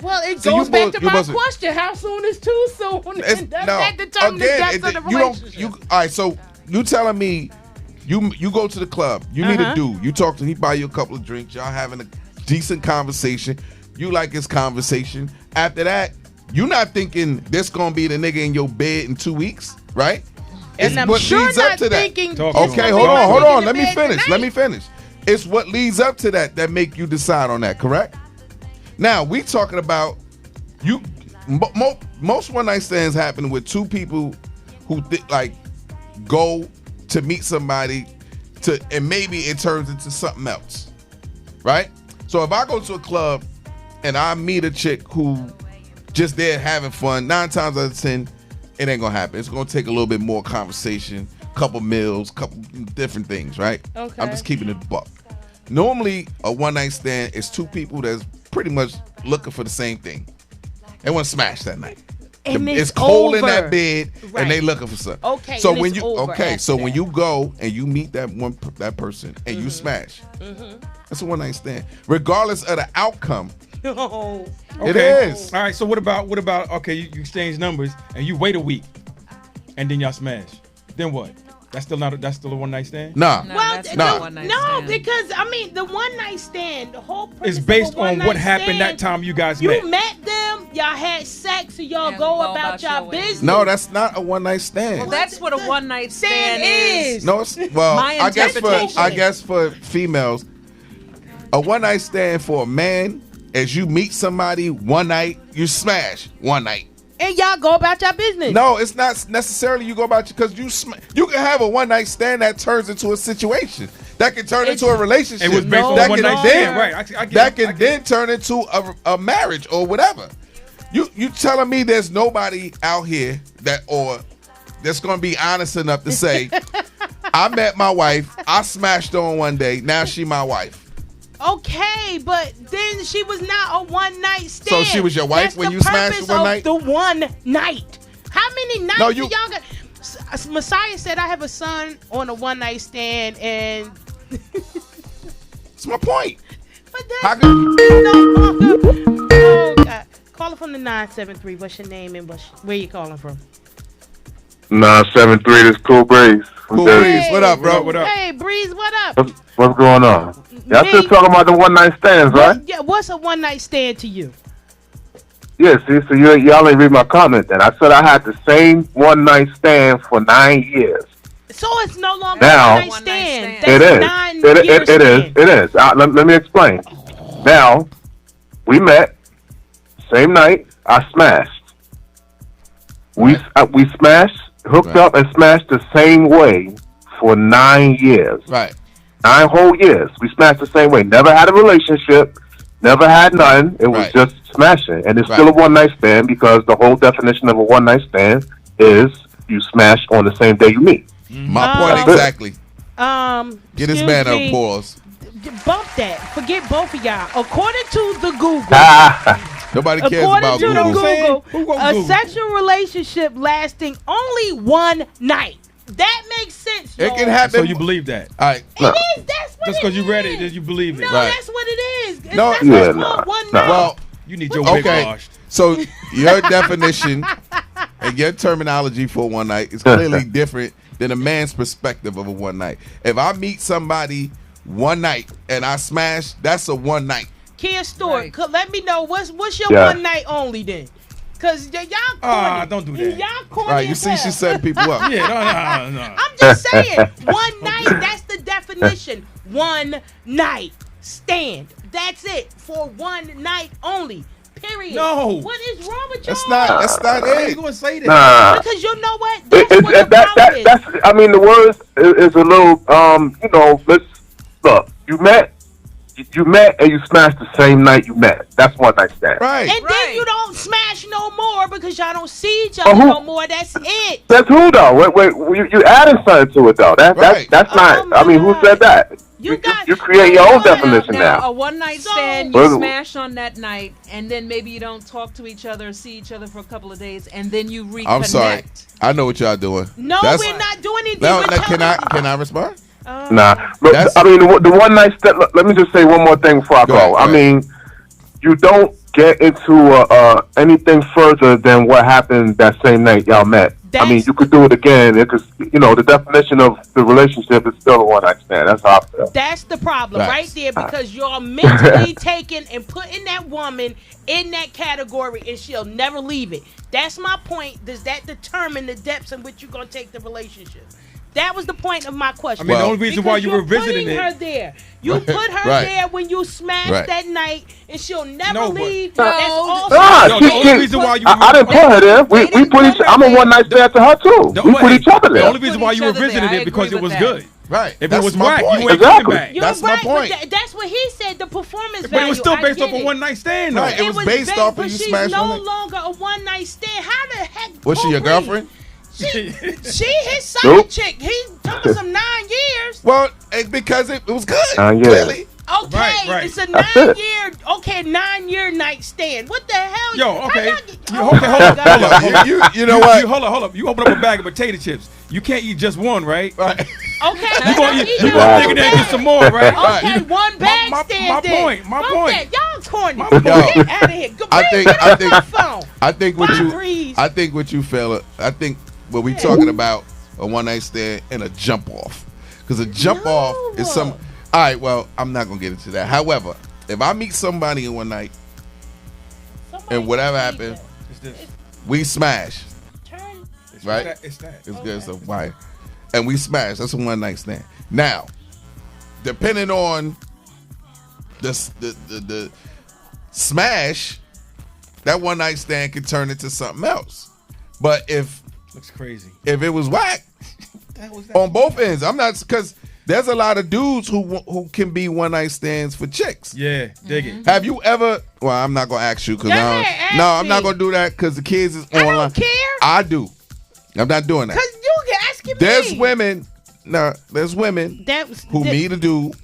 Well, it So you goes back both- to you my both- question: how soon is too soon? It's, And does no. that determine the depth of the you relationship? don't. All right, so you telling me you go to the club, you meet a dude, you talk to him, he buy you a couple of drinks, y'all having a decent conversation, you like his conversation. After that, you not thinking this gonna be the nigga in your bed in 2 weeks, right? And It's I'm what sure leads up not to that. thinking. Talk it's to Okay, him. gonna hold be on. my Let nigga me in bed finish. Let me tonight. finish. It's what leads up to that make you decide on that, correct? Now, we talking about you. Most one night stands happen with two people who go to meet somebody and maybe it turns into something else, right? So if I go to a club and I meet a chick who just there having fun, 9 times out of 10, it ain't gonna happen. It's gonna take a little bit more conversation, couple meals, couple different things, right? Okay. I'm just keeping it a buck. Normally, a one night stand is two people that's pretty much looking for the same thing. They want to smash that night. And It's it's cold in that over. bed, Right. and they looking for something. Okay, So and when it's you over after so when that. you go and you meet that person and you smash, that's a one night stand, regardless of the outcome. No. It is. All right. So what about okay? You exchange numbers and you wait a week, and then y'all smash. Then what? That's still a one night stand. Nah. No, Well, that's no, not a one-night no, stand. because I mean, the one night stand, the whole It's premise of based a one on night what happened that stand, time you guys You met. met them, y'all had sex, and y'all And go go about about your your way. business. No, that's not a one night stand. Well, that's what a one night stand stand is. No, it's well. My interpretation. I guess for females, a one night stand for a man is you meet somebody one night, you smash one night. And y'all go about your business. No, it's not necessarily you go about you because you can have a one night stand that turns into a situation. That can turn into a relationship. It was based on one night stand, right? That can then turn into a marriage or whatever. You telling me there's nobody out here that's gonna be honest enough to say, I met my wife, I smashed on one day, now she my wife. Okay, but then she was not a one night stand. So she was your wife when you smashed one night? The one night. How many nights do y'all got? Messiah said I have a son on a one night stand, and that's my point. But that's oh God. Caller from the 973. What's your name and where you calling from? 973. This Cool Breeze. Cool Breeze. What up, bro? What up? Hey, Breeze. What up? What's going on? Y'all still talking about the one night stands, right? Yeah. What's a one night stand to you? Yeah. See, so y'all ain't read my comment. Then I said I had the same one night stand for 9 years. So it's no longer now, a one night stand. It is. It is. Let me explain. Now, we met. Same night, I smashed. We smashed, hooked up, and smashed the same way for 9 years. Right. 9 whole years. We smashed the same way. Never had a relationship. Never had none. It was just smashing. And it's still a one-night stand because the whole definition of a one-night stand is you smash on the same day you meet. My point exactly. Get this man a pause. Bump that. Forget both of y'all. According to the Google. Nobody cares about Google. According to the Google, a sexual relationship lasting only one night. That makes sense. It can happen. So you believe that? All right. It is. That's what just because you read it, you believe it. No, right. that's what it is. No, that's one night. Well, you need your wig washed. So your definition and your terminology for one night is clearly different than a man's perspective of a one night. If I meet somebody one night and I smash, that's a one night. Kia Stewart, let me know what's your one night only then. Cause y'all corny. Don't do that. Y'all corny. Right, you see she's setting people up. Yeah, no. I'm just saying, one night, that's the definition. One night stand. That's it. For one night only. Period. No. What is wrong with y'all? That's not How it. you gonna say that? Nah. Because you know what? That's what the problem is. That's, I mean, the words is a little, look, you met and you smashed the same night you met. That's one night stand. Right. And then you don't smash no more because y'all don't see each other no more. That's it. That's who though? Wait, you added something to it though. That's not. I mean, who said that? You create your own definition now. A one night stand, you smash on that night, and then maybe you don't talk to each other, see each other for a couple of days, and then you reconnect. I'm sorry. I know what y'all doing. No, we're not doing anything. Can I respond? Nah, but I mean the one night stand. Let me just say one more thing before I go. I mean, you don't get into anything further than what happened that same night y'all met. I mean, you could do it again because the definition of the relationship is still a one night stand. That's how I feel. That's the problem right there because you're mentally taking and putting that woman in that category and she'll never leave it. That's my point. Does that determine the depths in which you're gonna take the relationship? That was the point of my question. I mean, the only reason why you were visiting her there. You put her there when you smashed that night, and she'll never leave. That's also the only reason why you. I didn't put her there. We put each. I'm a one night stand to her too. We put each other there. The only reason why you were visiting it because it was good. Right. If it was whack, you ain't coming back. That's my point. That's what he said. The performance value. But it was still based off a one night stand. Right. It was based off of you smashed on it. She's no longer a one night stand. How the heck? Was she your girlfriend? She his side chick. He took her some 9 years. Well, because it was good. Clearly. Okay, it's a 9 year nightstand. What the hell? Yo, okay. Hold up. You know what? Hold up. You open up a bag of potato chips. You can't eat just one, right? Okay. You gonna dig in there and get some more, right? Okay, one bag stand. My point. Y'all corny. Get out of here. I think what you feel. I think what we talking about a one night stand and a jump off, because a jump off is some. All right, well, I'm not gonna get into that. However, if I meet somebody in one night and whatever happened, we smash. Right? It's that. It's good. So why? And we smash. That's a one night stand. Now, depending on the smash, that one night stand could turn into something else. But if looks crazy, if it was whack on both ends, I'm not, because there's a lot of dudes who can be one night stands for chicks. Yeah, dig it. Have you ever? Well, I'm not gonna ask you because I'm not gonna do that because the kids is online. I don't care. I do. I'm not doing that. Cause you asking me. There's women. No, there's women who meet a dude.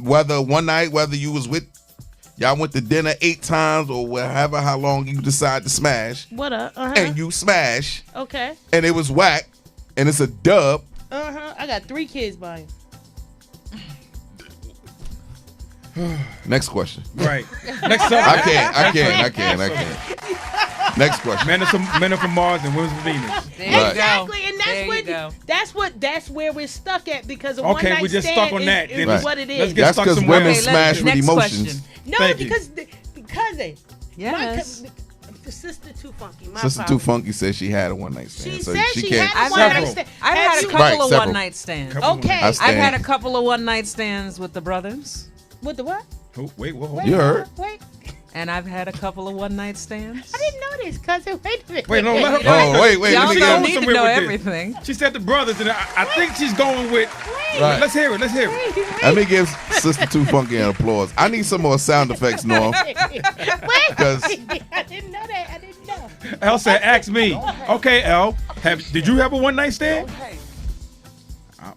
Whether one night, whether you was with, y'all went to dinner 8 times or whatever, how long you decide to smash. What up? And you smash. Okay. And it was whack, and it's a dub. I got 3 kids by him. Next question. Right. Next subject. I can't. Next question. Men are from Mars and women from Venus. Exactly, and that's where we're stuck at because of one night we're just stand stuck on that. Is what it is. Let's get that's stuck because somewhere women else. smash with emotions. Question. No, Thank because Yes. the sister too funky. Sister Too Funky said she had a one night stand. She so said she she can't. had a one night stand. I've had a couple of one night stands. Okay. I've had a couple of one night stands with the brothers. With the what? Oh, wait, you heard? Wait. And I've had a couple of one night stands. I didn't know this, cousin. Wait a minute. Wait, no, let her. Oh, wait. Y'all Let me don't go. need to know everything. She said the brothers, and I think she's going with. Right. Let's hear it. Let me give Sister Too Funky an applause. I need some more sound effects, Norm. Wait. Because I didn't know that. I didn't know. Elle said, "Ask me." Okay, Elle. Did you have a one night stand? Okay.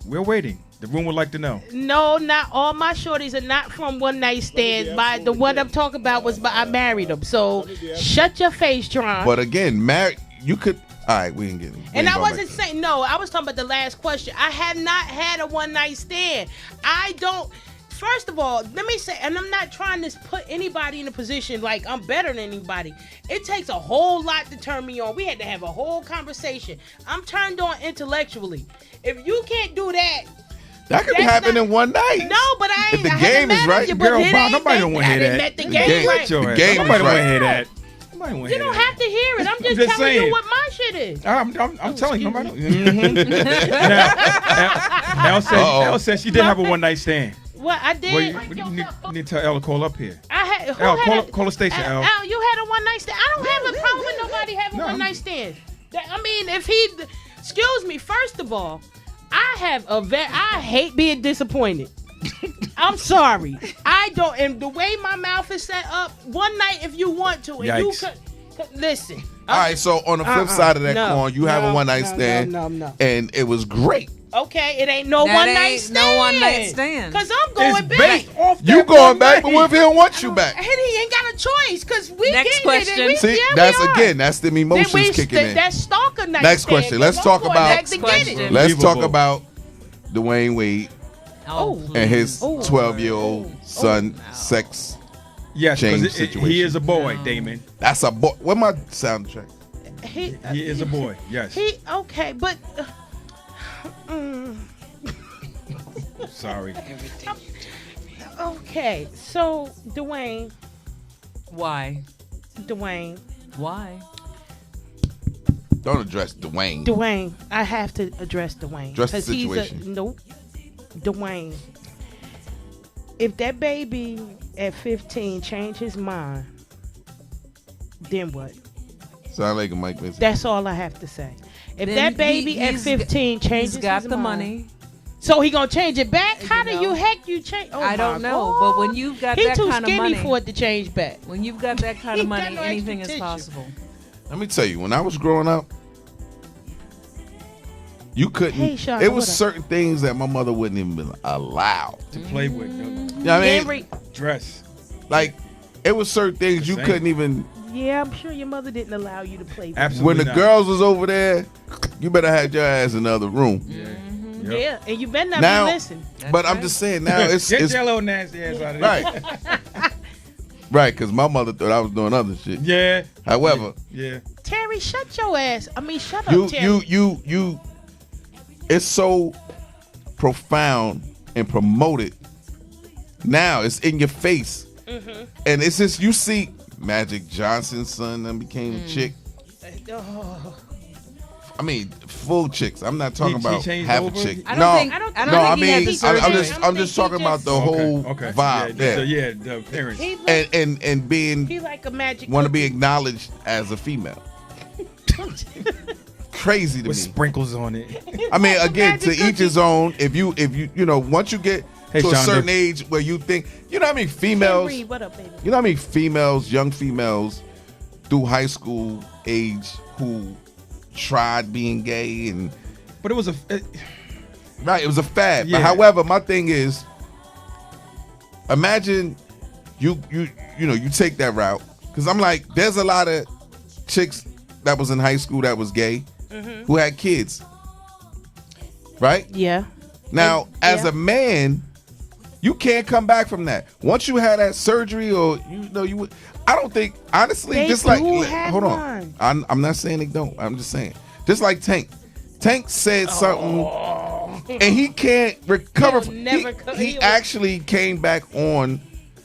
We're waiting. The room would like to know. No, not all my shorties are not from one night stands. The one I'm talking about was I married them. So shut your face, Tron. But again, married, you could. All right, we can get it. And I wasn't saying, no, I was talking about the last question. I have not had a one night stand. I don't. First of all, let me say, and I'm not trying to put anybody in a position like I'm better than anybody. It takes a whole lot to turn me on. We had to have a whole conversation. I'm turned on intellectually. If you can't do that, that could happen in one night. No, but I ain't. If the game is right, girl, nobody don't want to hear that. The game right. The game nobody is want to right. hear that. You don't have to hear it. I'm just telling saying. you what my shit is. I'm telling you. Now, Elle said she did have a one night stand. Well, I did. Well, you need to tell Elle to call up here. I had. Call the station, Elle. Elle, you had a one night stand. I don't have a problem with nobody having one night stand. I mean, if he, excuse me. First of all, I hate being disappointed. I'm sorry. I don't. And the way my mouth is set up, one night if you want to, and Yikes. you could listen. All right, so on the flip side of that coin, you have a one night stand, and it was great. Okay, it ain't no one night stand. No one night stand. Cause I'm going back. You going back, but what if he don't want you back? And he ain't got a choice, cause we Next getting it. question. See, that's them emotions kicking in. That's stalker night. Next question. Let's talk about. Let's talk about Dwayne Wade and his 12-year-old son sex. Yes, change because he is a boy, Damon. That's a boy. What my soundtrack? He is a boy. Yes. Okay, but. Sorry. Okay, so Dwayne. Why? Dwayne. Why? Don't address Dwayne. Dwayne, I have to address Dwayne. Address the situation. Dwayne. If that baby at 15 changed his mind, then what? Sound like a Mike Vincent. That's all I have to say. If Then that baby at 15 changes he's got his the mind, money. so he gonna change it back? How do you change? Oh, I don't know, God. but when you've got he that too kind of money, skinny for it to change back. when you've got that kind of He got money, no anything is extra possible. Let me tell you, when I was growing up, you couldn't. Hey, Sean, it was what up? certain things that my mother wouldn't even allow To play with. You know what I mean? Dress. Like, it was certain things you Same. couldn't even. Yeah, I'm sure your mother didn't allow you to play with. Absolutely When the not. girls was over there, you better have your ass in the other room. Yeah. Yeah, and you better not Now, be listening. but I'm just saying now it's Get your little nasty ass out of there. right, right, because my mother thought I was doing other shit. Yeah. However, Yeah. Terry, shut your ass. I mean, shut you up, Terry. you it's so profound and promoted now. It's in your face, and it's just you see Magic Johnson's son that became a chick. Oh. I mean, full chicks. I'm not talking about changed half a over? chick. I don't think he had the surgery. I'm just talking about the whole vibe. Yeah, the appearance. And being He like a magic. want to be acknowledged as a female. Crazy to With me. sprinkles on it. I mean, again, to each his own. If you once you get to a Shonda. certain age where you think, you know how many females, Henry, what up, baby? you know how many females, young females, through high school age who tried being gay and But it was a. right, it was a fad. Yeah. But however, my thing is, imagine you take that route, because I'm like, there's a lot of chicks that was in high school that was gay who had kids, right? Yeah. Now, as a man, you can't come back from that. Once you had that surgery, or you would. I don't think, honestly, They just like, do have hold one. on, I'm not saying they don't. I'm just saying, just like Tank said something, and he can't recover. He'll never He actually came back on.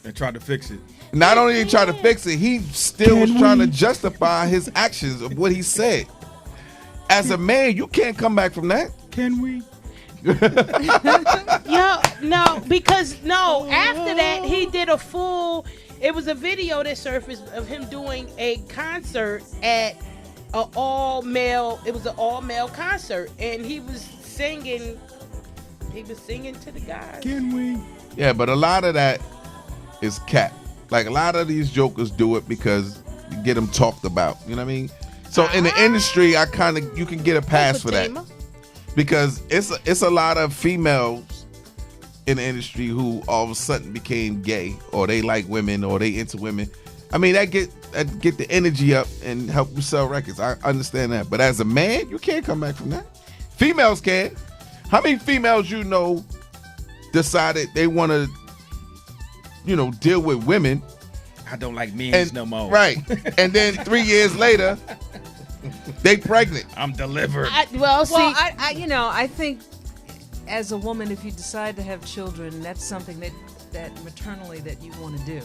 And tried to fix it. Not only did he try to fix it, he still was trying to justify his actions of what he said. As a man, you can't come back from that. Can we? No, because after that he did a full. It was a video that surfaced of him doing a concert at an all male. It was an all male concert, and he was singing. He was singing to the guys. Can we? Yeah, but a lot of that is cap. Like, a lot of these jokers do it because you get them talked about. You know what I mean? So in the industry, you can get a pass for that, because it's a lot of females in the industry who all of a sudden became gay, or they like women, or they into women. I mean, that get the energy up and help you sell records. I understand that, but as a man, you can't come back from that. Females can. How many females you know decided they want to, deal with women? I don't like men no more. Right. And then 3 years later, they pregnant. I'm delivered. I think as a woman, if you decide to have children, that's something that maternally that you want to do.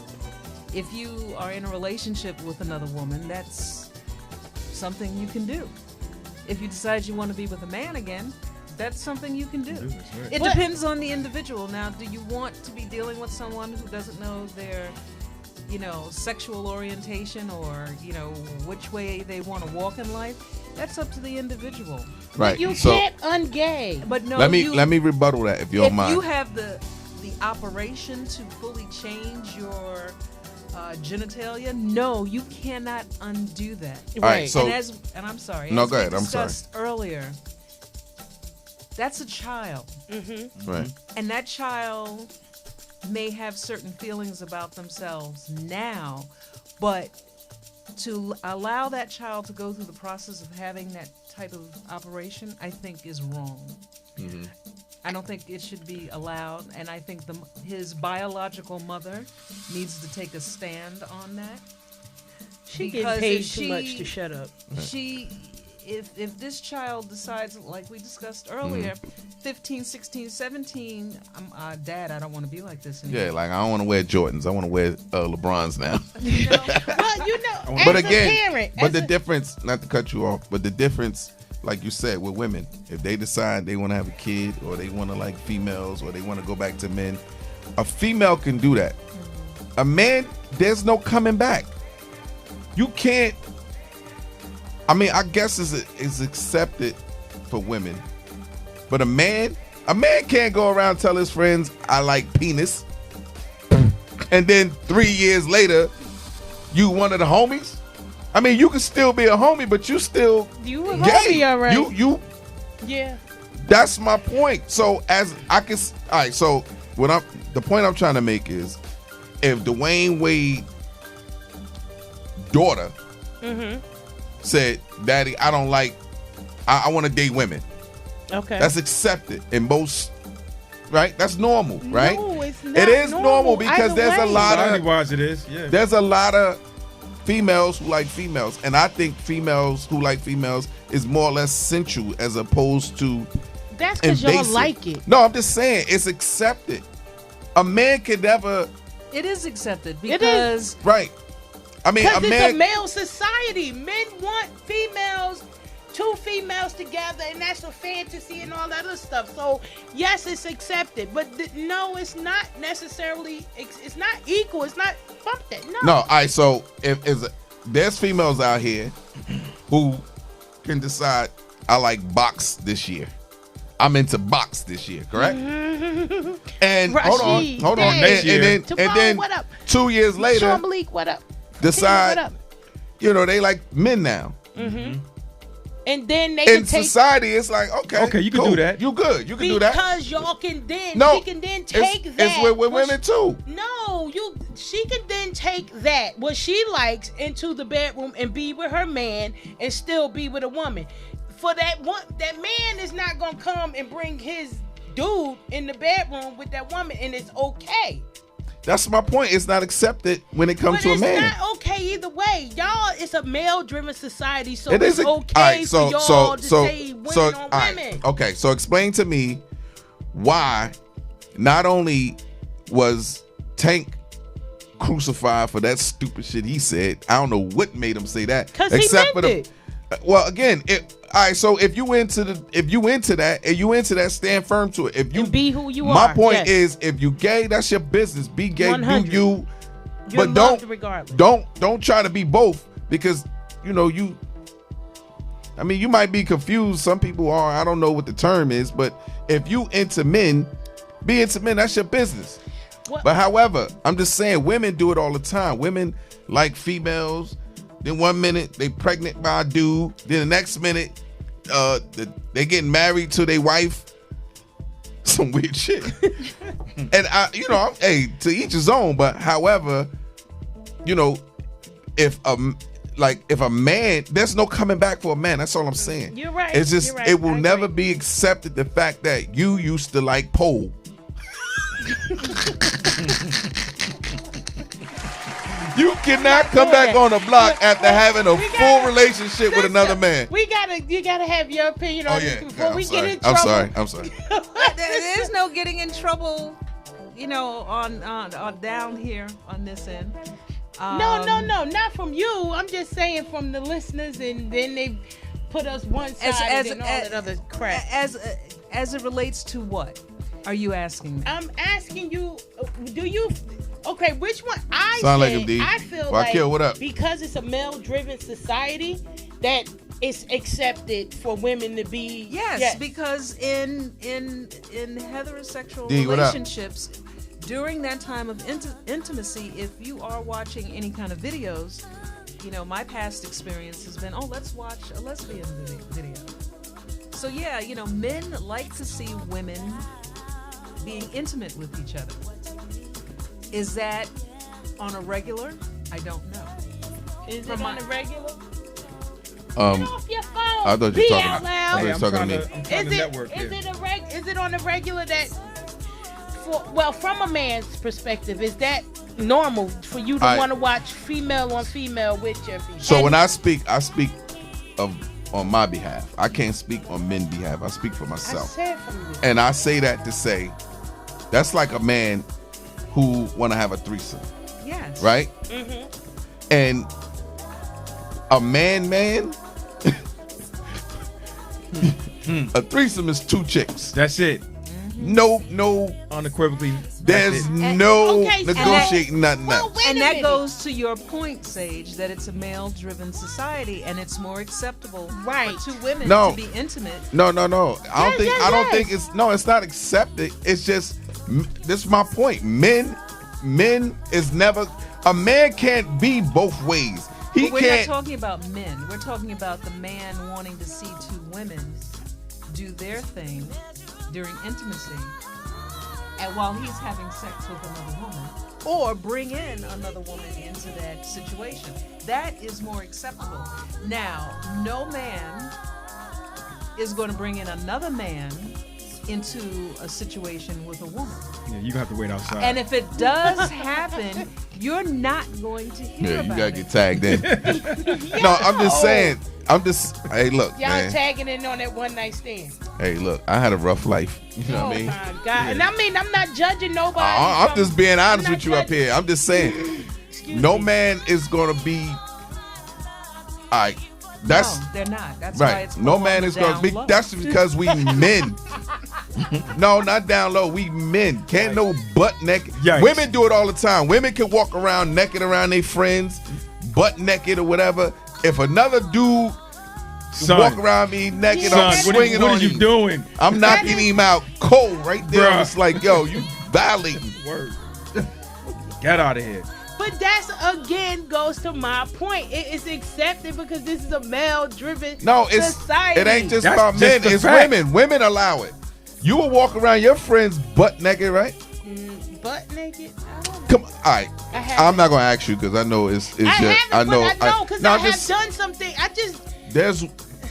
If you are in a relationship with another woman, that's something you can do. If you decide you want to be with a man again, that's something you can do. Right. It depends on the individual. Now, do you want to be dealing with someone who doesn't know their sexual orientation, or which way they want to walk in life? That's up to the individual. Right. But you can't ungay. But no, let me rebuttal that, if you don't mind. If you have the operation to fully change your genitalia, no, you cannot undo that. All right. So, and I'm sorry. No, as go ahead. we I'm sorry. discussed earlier, that's a child. Mm-hmm. Right. And that child may have certain feelings about themselves now, but to allow that child to go through the process of having that type of operation, I think is wrong. Mm-hmm. I don't think it should be allowed, and I think his biological mother needs to take a stand on that. She gets paid too much to shut up. If this child decides, like we discussed earlier, 15, 16, 17, Dad, I don't want to be like this anymore. Yeah, like, I don't want to wear Jordans. I want to wear LeBrons now. Well, but as again, a parent, but the difference, not to cut you off, but the difference, like you said, with women, if they decide they want to have a kid, or they want to like females, or they want to go back to men, a female can do that. A man, there's no coming back. You can't. I mean, I guess it's accepted for women, but a man can't go around tell his friends, I like penis, and then 3 years later, you one of the homies. I mean, you can still be a homie, but you still you a gay. homie, all right? You. Yeah. That's my point. So as I can, all right. So the point I'm trying to make is, if Dwayne Wade's daughter said, Daddy, I don't like, I want to date women. Okay. That's accepted in most, right? That's normal, right? No, it's not. It is normal because Either there's a way. lot of, Society-wise, it is. Yeah. there's a lot of females who like females, and I think females who like females is more or less sensual as opposed to That's because y'all invasive. like it. No, I'm just saying it's accepted. A man can never, It is accepted It because is. right? I mean, Because a it's man. a male society. Men want females two females together, and that's a fantasy and all that other stuff. So yes, it's accepted, but no, it's not necessarily. It's not equal. It's not bump that. No. No. All right. So if there's females out here who can decide, I like box this year. I'm into box this year, correct? Mm-hmm. And hold on. Hey. And then what up? 2 years later, Sean Malik, what up? decide, What up? they like men now. Mm-hmm. And then they In can take society, it's like, okay, you can cool. do that. You good. You can do that. because y'all can then No, she can then take that. It's with women too. No, she can then take that what she likes into the bedroom and be with her man and still be with a woman. For that man is not gonna come and bring his dude in the bedroom with that woman, and it's okay. That's my point. It's not accepted when it comes to a man. It's not okay either way. Y'all, it's a male-driven society, so It it's is okay all right, for y'all to say women on all right, women. okay, so explain to me why not only was Tank crucified for that stupid shit he said. I don't know what made him say that. Because he meant it. Well, again, all right. So if you into that, stand firm to it. If you And be who you my are. point Yes. is, if you gay, that's your business. Be gay, 100. do you. You're But loved regardless. don't try to be both, because you. I mean, you might be confused. Some people are. I don't know what the term is, but if you into men, be into men. That's your business. What? But however, I'm just saying, women do it all the time. Women like females. Then 1 minute they pregnant by a dude. Then the next minute, they getting married to their wife. Some weird shit. And hey, to each his own. But however, if a man, there's no coming back for a man. That's all I'm saying. You're right. It's just You're right. it will I never agree. be accepted the fact that you used to like pole. You cannot come back on the block after having a full relationship with another man. You gotta have your opinion on this before we get in I'm trouble. I'm sorry. There's no getting in trouble, on down here on this end. No, not from you. I'm just saying from the listeners, and then they put us one side and all that other crap. As it relates to what are you asking me? I'm asking you, do you? Okay, which one? Sound like him, D. I feel Why like kill, what up? Because it's a male-driven society that it's accepted for women to be. Yes, because in heterosexual D, what up? relationships, during that time of intimacy, if you are watching any kind of videos, my past experience has been, let's watch a lesbian video. So yeah, men like to see women being intimate with each other. Is that on a regular? I don't know. Is it on a regular? Get Um, off your phone. I thought you Be were talking. out I loud. thought you were talking to me. I'm trying to network here. Is it on a regular that? From a man's perspective, is that normal for you to want to watch female on female with your female? So when I speak on my behalf. I can't speak on men's behalf. I speak for myself. I said from you. And I say that to say that's like a man who want to have a threesome. Yes. Right? Mm-hmm. And a man, a threesome is two chicks. That's it. No, unequivocally. There's And- no okay, negotiating nothing well, else. wait And a that minute. goes to your point, Sage, that it's a male-driven society, and it's more acceptable Right. for two women No. to be intimate. No. I don't think. yes, I don't yes. think it's not accepted. It's just this is my point. Men is never. A man can't be both ways. He But we're can't. not talking about men. We're talking about the man wanting to see two women do their thing during intimacy, and while he's having sex with another woman, or bring in another woman into that situation. That is more acceptable. Now, no man is going to bring in another man into a situation with a woman. Yeah, you have to wait outside. And if it does happen, you're not going to hear Yeah, you about gotta it. get tagged in. No, I'm just saying. Hey, look, Y'all man. tagging in on that one night stand. Hey, look. I had a rough life. You know what I mean? My God. And I mean, I'm not judging nobody. I'm from- just being honest I'm with not you up judging- here. I'm just saying. Excuse No me. man is gonna be. All right. That's no, they're not. That's why right. it's No called man is down going. low. That's because we men. No, not down low. We men can't no butt naked. Yikes. Women do it all the time. Women can walk around naked around their friends, butt naked or whatever. If another dude Son. walk around me naked, Son, I'm swinging what on are you him. doing? I'm knocking him out cold right there. Bruh. It's like, yo, you violating. Word. Get out of here. But that's again goes to my point. It is accepted because this is a male-driven society. It ain't just That's about just men. the It's fact. women. Women allow it. You will walk around your friends butt naked, right? Butt naked. I don't know. Come on. All right. I haven't. I'm not gonna ask you because I know it's I just haven't, I know but I know because no, I have just- done something. There's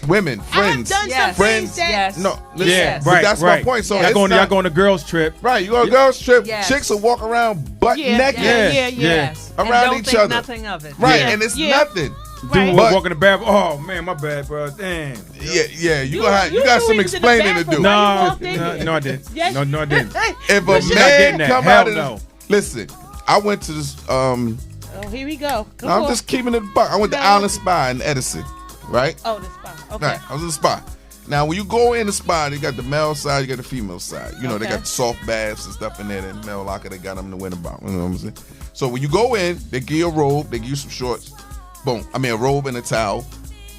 women, friends. I have done Yes. some Friends. things that. Yes. No, listen, Yeah, but right. that's right. my point. So y'all it's going, not, y'all going on a girls trip. right. You go on a girls trip. Yes. Chicks will walk around butt Yeah, naked. yeah. Yes. Around and don't each think other. nothing of it. Right, Yeah. and it's Yeah. nothing. Right. Dude But- walking the bathroom. Oh man, my bad, bro. Damn. Yeah. You You got knew some he was in the explaining to bathroom. do. No. you No, walked in here. no, I didn't. Yes. No, I didn't. If But a you're not getting man that. come Hell out of no. listen, I went to this. Oh, here we go. Come I'm on. just keeping it buck. I went to No. Island Spa in Edison, right? Oh, the spot. Okay. Right. I was in the spa. Now, when you go in the spa, they got the male side, you got the female side. You know, they Okay. got the soft baths and stuff in there. And male locker, they got them in the winter bomb. You know what I'm saying? So when you go in, they give you a robe, they give you some shorts. Boom. I mean, a robe and a towel.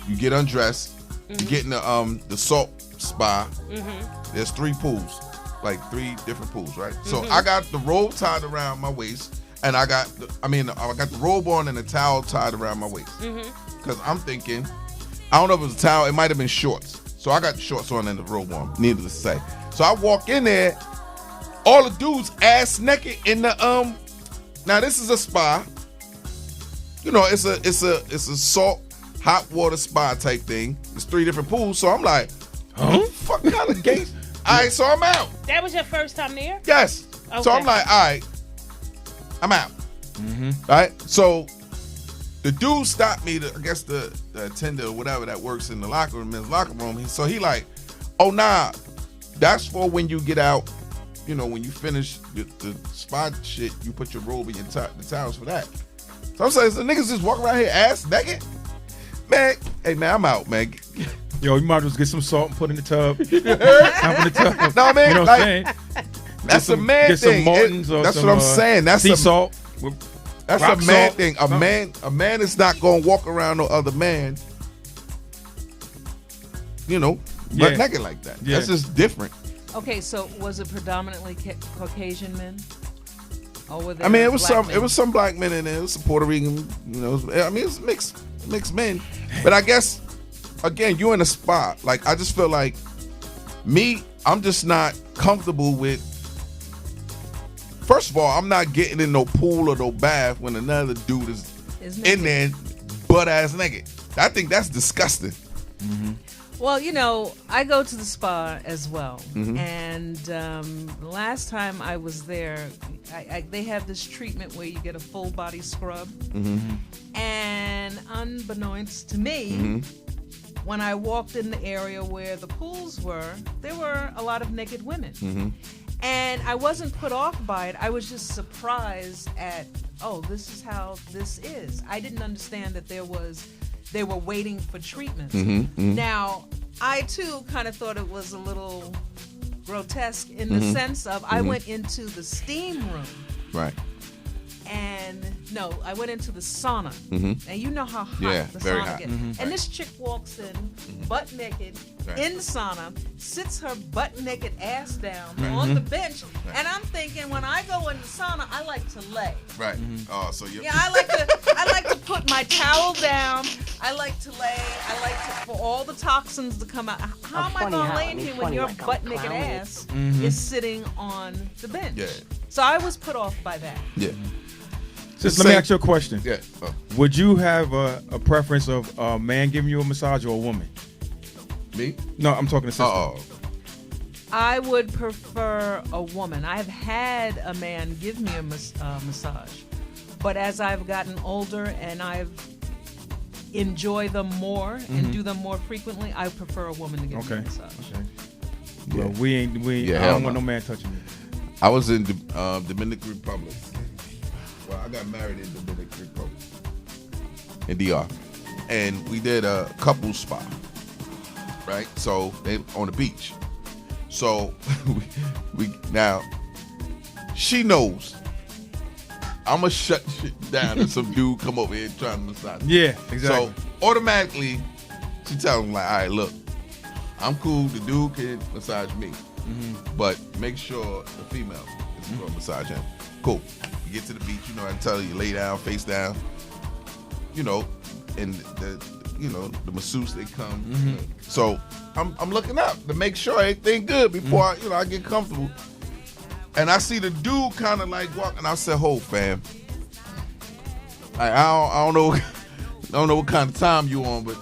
You get undressed. You get in the salt spa. There's 3 pools, like 3 different pools, right? So I got the robe tied around my waist, and I got the robe on and the towel tied around my waist. Because I'm thinking, I don't know if it was a towel, it might have been shorts. So I got the shorts on and the robe on, needless to say. So I walk in there, all the dudes ass naked in the now this is a spa. You know, it's a salt, hot water spa type thing. It's 3 different pools. So I'm like, fuck kind of gay. All right, so I'm out. That was your first time there? Yes. So Okay. I'm like, all right, I'm out. All right. So the dude stopped me. I guess the attendant or whatever that works in the locker room, men's locker room. So he like, oh nah, that's for when you get out. You know, when you finish the spa shit, you put your robe and the towels for that. So I'm saying, the niggas just walk around here ass naked. Man, hey man, I'm out, man. Yo, you might as well get some salt and put in the tub. Hop in the tub. No, man, You know what like, I'm saying? That's Get a man get thing. some Mortons or That's some, what I'm saying. That's sea a salt. That's rock a man salt. thing. A man is not gonna walk around no other man, you know, butt Yeah. naked like that. Yeah. That's just different. Okay, so was it predominantly Caucasian men? Or were there I mean, it was black men? some black men in there. It was some Puerto Rican, you know. I mean, it's mixed men. But I guess again, you in a spot. Like I just feel like I'm just not comfortable with. First of all, I'm not getting in no pool or no bath when another dude is in there butt ass naked. I think that's disgusting. Well, you know, I go to the spa as well, and last time I was there, they have this treatment where you get a full body scrub, and unbeknownst to me, when I walked in the area where the pools were, there were a lot of naked women. And I wasn't put off by it. I was just surprised at, oh, this is how this is. I didn't understand that they were waiting for treatment. Now, I too kind of thought it was a little grotesque in the sense of I went into the steam room. Right. And no, I went into the sauna. And you know how hot Yeah, the very sauna hot. gets. And this chick walks in, butt naked, in the sauna, sits her butt naked ass down on the bench. And I'm thinking, when I go in the sauna, I like to lay. Right. Oh, so you. Yeah, I like to put my towel down. I like to lay. I like for all the toxins to come out. How am I gonna lay in here when your butt naked ass is sitting on the bench? Yeah. So I was put off by that. Yeah. Just let me ask you a question. Yeah. Oh. Would you have a preference of a man giving you a massage or a woman? Me? No, I'm talking to sister. Oh. I would prefer a woman. I have had a man give me a massage, but as I've gotten older and I've enjoyed them more and do them more frequently, I prefer a woman to give me a massage. Okay. Yeah. Well, we ain't. Yeah, I hell don't want no. no man touching me. I was in Dominican Republic. Well, I got married in Dominican Republic. In DR. and we did a couples spa, right? So they on the beach. So we now she knows I'm gonna shut shit down if some dude come over here trying to massage me. Yeah, exactly. So automatically she tells him like, all right, look, I'm cool. The dude can massage me, but make sure the female is gonna massage him. Cool. You get to the beach, you know, I tell you lay down, face down, you know, and the masseuse they come. So I'm looking up to make sure everything good before I get comfortable. And I see the dude kind of like walking. I said, "Hold, fam. I don't know what kind of time you on, but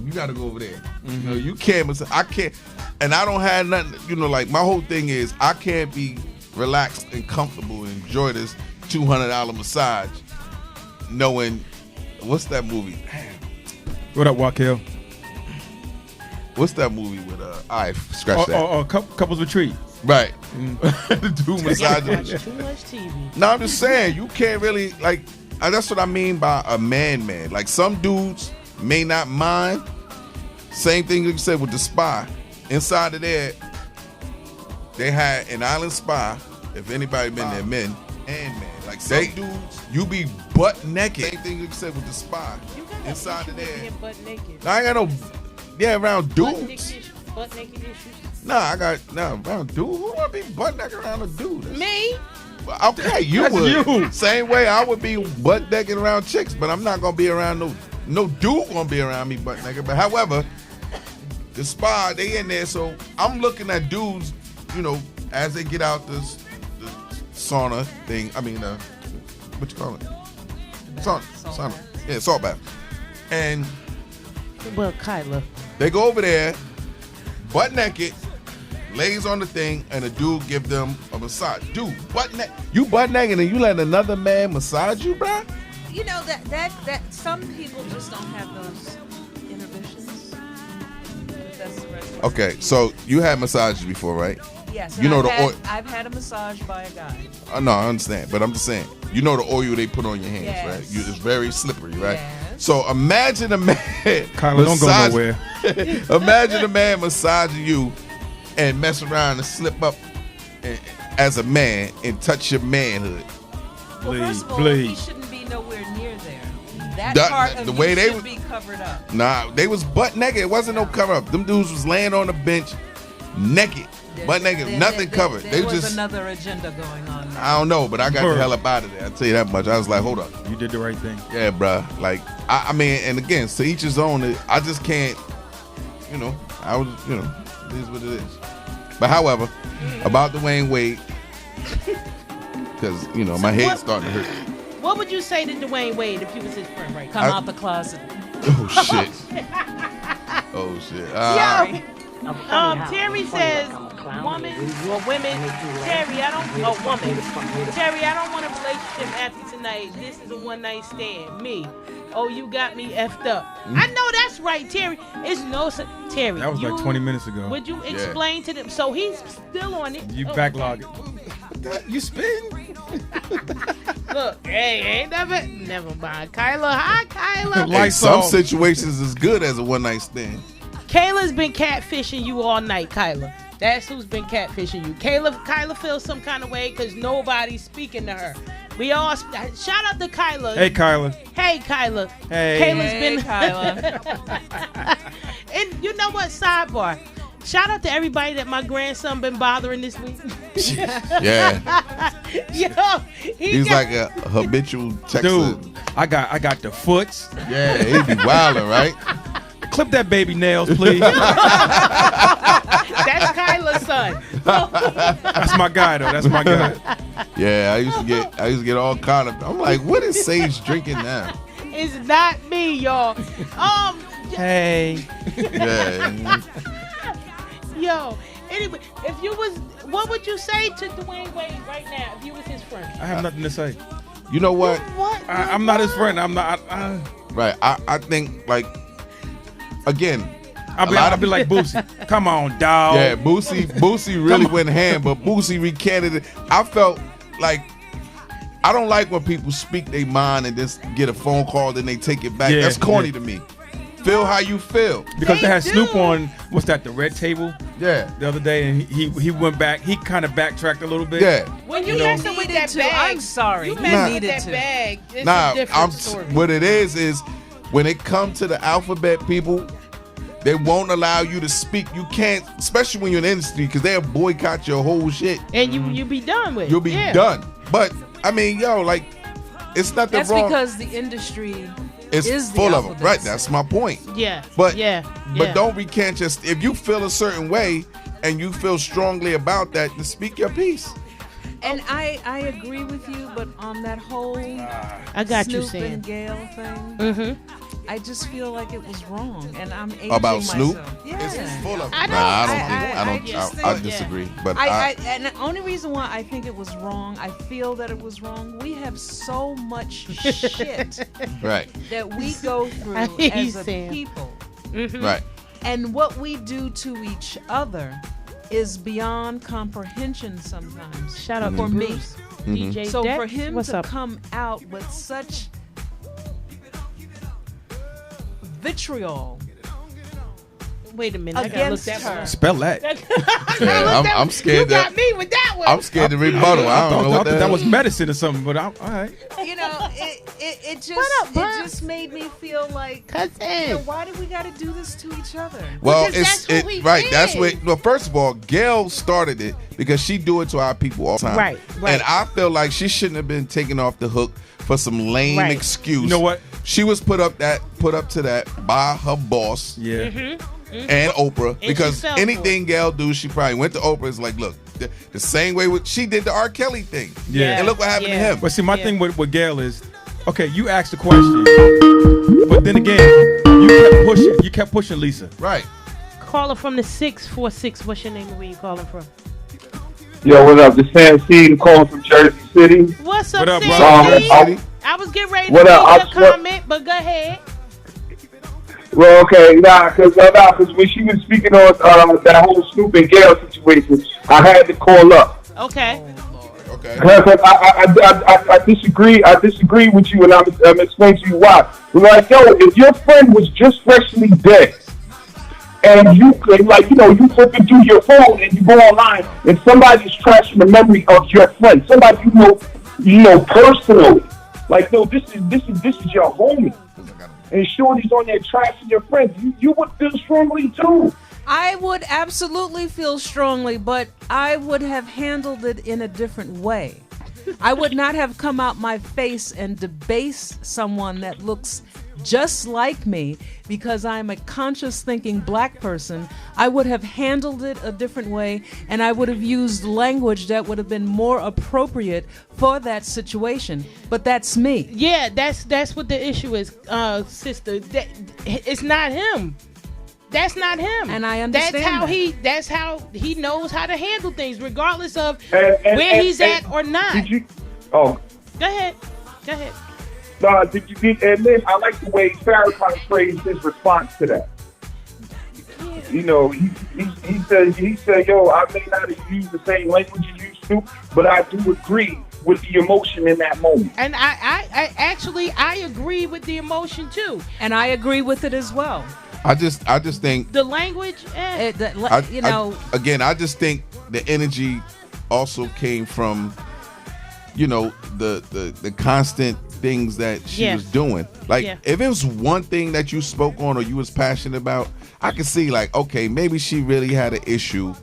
you got to go over there. You know, you can't. I can't, and I don't have nothing. You know, like my whole thing is I can't be relaxed and comfortable and enjoy this $200 massage, knowing what's that movie? What up, Wakil? What's that movie with scratch that? Couples Retreat. Right. The dude massaging. Watch too much TV. No, I'm just saying you can't really like. That's what I mean by a man. Like some dudes may not mind. Same thing you said with the spa. Inside of there, they had an island spa. If anybody been there, men and men. Like some dudes, you be butt naked. Same thing you said with the spa. Inside of there. Butt naked. I ain't got no around dudes. Butt naked issues. Nah, around dude. Who wanna be butt naked around a dude? Me? Okay, you That's would. you. Same way I would be butt naked around chicks, but I'm not gonna be around no dude gonna be around me butt naked. But however, the spa, they in there, so I'm looking at dudes, you know, as they get out the sauna thing. I mean, what you call it? Sauna. Yeah, salt bath. And Well, Kyla. they go over there, butt naked, lays on the thing, and a dude give them a massage. Dude, you butt naked and you let another man massage you, bruh? You know that some people just don't have those inhibitions. That's the rest of Okay, so you had massages before, right? Yes. You know I've had a massage by a guy. No, I understand, but I'm just saying. You know the oil they put on your hands, Yes. right? It's very slippery, right? Yes. So imagine a man. Kyla, don't go nowhere. Imagine a man massaging you and mess around and slip up as a man and touch your manhood. Well, first of all, he shouldn't be nowhere near there. That part of the way they should be covered up. Nah, they was butt naked. It wasn't no cover up. Them dudes was laying on the bench naked. Butt naked, nothing covered. There They was just another agenda going on there. I don't know, but I got the hell up out of there. I'll tell you that much. I was like, hold up. You did the right thing. Yeah, bruh. Like, I mean, and again, to each his own. I just can't, it is what it is. But however, about Dwayne Wade, because, my head's starting to hurt. What would you say to Dwayne Wade if you was his friend right now? Come out the closet. Oh, shit. Oh, shit. Yo, Terry says, woman or women, Terry, I don't want a relationship after tonight. This is a one-night stand. Me. Oh, you got me effed up. I know that's right, Terry. It's no, Terry. That was like 20 minutes ago. Would you explain to them? So he's still on it. You backlog it. You spin? Look, hey, never mind. Kyla, hi, Kyla. Hey, some situations is good as a one-night stand. Kayla's been catfishing you all night, Kyla. That's who's been catfishing you. Kyla feels some kind of way because nobody's speaking to her. We all shout out to Kyla. Hey, Kyla. Hey, Kyla. Hey. Kayla's Kyla. And you know what? Sidebar. Shout out to everybody that my grandson been bothering this week. Yeah. Yo, he's like a habitual texter. Dude, I got the foots. Yeah, he be wilding, right? Clip that baby nails, please. That's Kyla's son. That's my guy, though. That's my guy. Yeah, I used to get all caught up. I'm like, what is Sage drinking now? It's not me, y'all. Hey. Yeah. Yo. Anyway, what would you say to Dwayne Wade right now if you was his friend? I have nothing to say. You know what? I'm not his friend. I'm not. Right. I think, like, again, I'll be like Boosie. Come on, dog. Yeah, Boosie really went ham, but Boosie recanted it. I felt like I don't like when people speak their mind and just get a phone call, then they take it back. That's corny to me. Feel how you feel. Because they had Snoop on, what's that, the Red Table? Yeah. The other day, and he went back. He kind of backtracked a little bit. Yeah. When you messing with that bag, I'm sorry. You messing with that bag. It's a different story. What it is when it comes to the alphabet people, they won't allow you to speak. You can't, especially when you're in the industry, because they'll boycott your whole shit. And you be done with it. You'll be done. But, I mean, yo, like, it's nothing That's wrong. because the industry is is full the of them. Right, that's my point. Yeah. But we can't just, if you feel a certain way and you feel strongly about that, then speak your piece. And I agree with you, but on that whole I got Snoop you saying and Gayle thing, I just feel like it was wrong, and I'm aging about Snoop. myself. Yeah. It's full of. I I disagree. But and the only reason why I think it was wrong, I feel that it was wrong. We have so much shit that we go through as a people, right? And what we do to each other is beyond comprehension sometimes. Shout out for to me. Bruce. DJ So Dex, for him what's to up? come out with such vitriol. Wait a minute, I gotta look that one up. Spell that. I'm scared. You got me with that one. I'm scared to rebuttal. I don't know what that was medicine or something, but all right. You know, it just made me feel like, why do we got to do this to each other? Well, Because that's what we right. did. That's what. Well, first of all, Gayle started it because she do it to our people all the time. Right. And I feel like she shouldn't have been taken off the hook for some lame excuse. You know what? She was put up to that by her boss. Yeah. And Oprah, because fell anything Gayle do, she probably went to Oprah. It's like, look, the same way she did the R. Kelly thing. Yeah. And look what happened to him. But see, my thing with Gayle is, okay, you asked the question, but then again, you kept pushing Lisa. Right. Caller from the 646. What's your name and where you calling from? Yo, what up? This Sam C calling from Jersey City. What's up, What up, Sam? bro? I was getting ready to What read up? your comment, but go ahead. Well, okay, because when she was speaking on that whole Snoop and Gayle situation, I had to call up. Okay. Okay. Because I disagree. I disagree with you, and I'm explaining to you why. Like, yo, if your friend was just freshly dead, and you flipping through your phone and you go online, and somebody's trashing the memory of your friend, somebody you know personally, like, no, this is your homie. And Shorty's on there trashing your friends, you would feel strongly too. I would absolutely feel strongly, but I would have handled it in a different way. I would not have come out my face and debase someone that looks just like me because I'm a conscious thinking black person. I would have handled it a different way, and I would have used language that would have been more appropriate for that situation. But that's me. Yeah, that's what the issue is, sister. It's not him. That's not him. And I understand That's how he knows how to handle things, regardless of where he's at or not. Go ahead. And then I like the way Farrakhan phrased his response to that. Yeah. You know, he said, yo, I may not have used the same language you used to, but I do agree with the emotion in that moment. And I agree with the emotion too. And I agree with it as well. I just think the language, I just think the energy also came from, the constant things that she was doing. Like, if it was one thing that you spoke on or you was passionate about, I could see, like, okay, maybe she really had an issue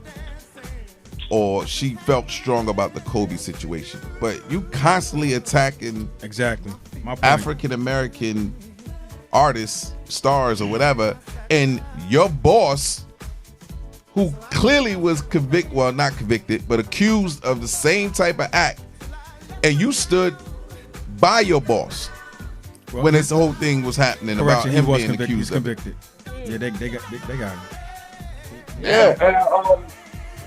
or she felt strong about the Kobe situation. But you constantly attacking African American artists, stars, or whatever, and your boss, who clearly was not convicted, but accused of the same type of act, and you stood by your boss when this whole thing was happening about him being accused of it. Yeah, they got him. Yeah,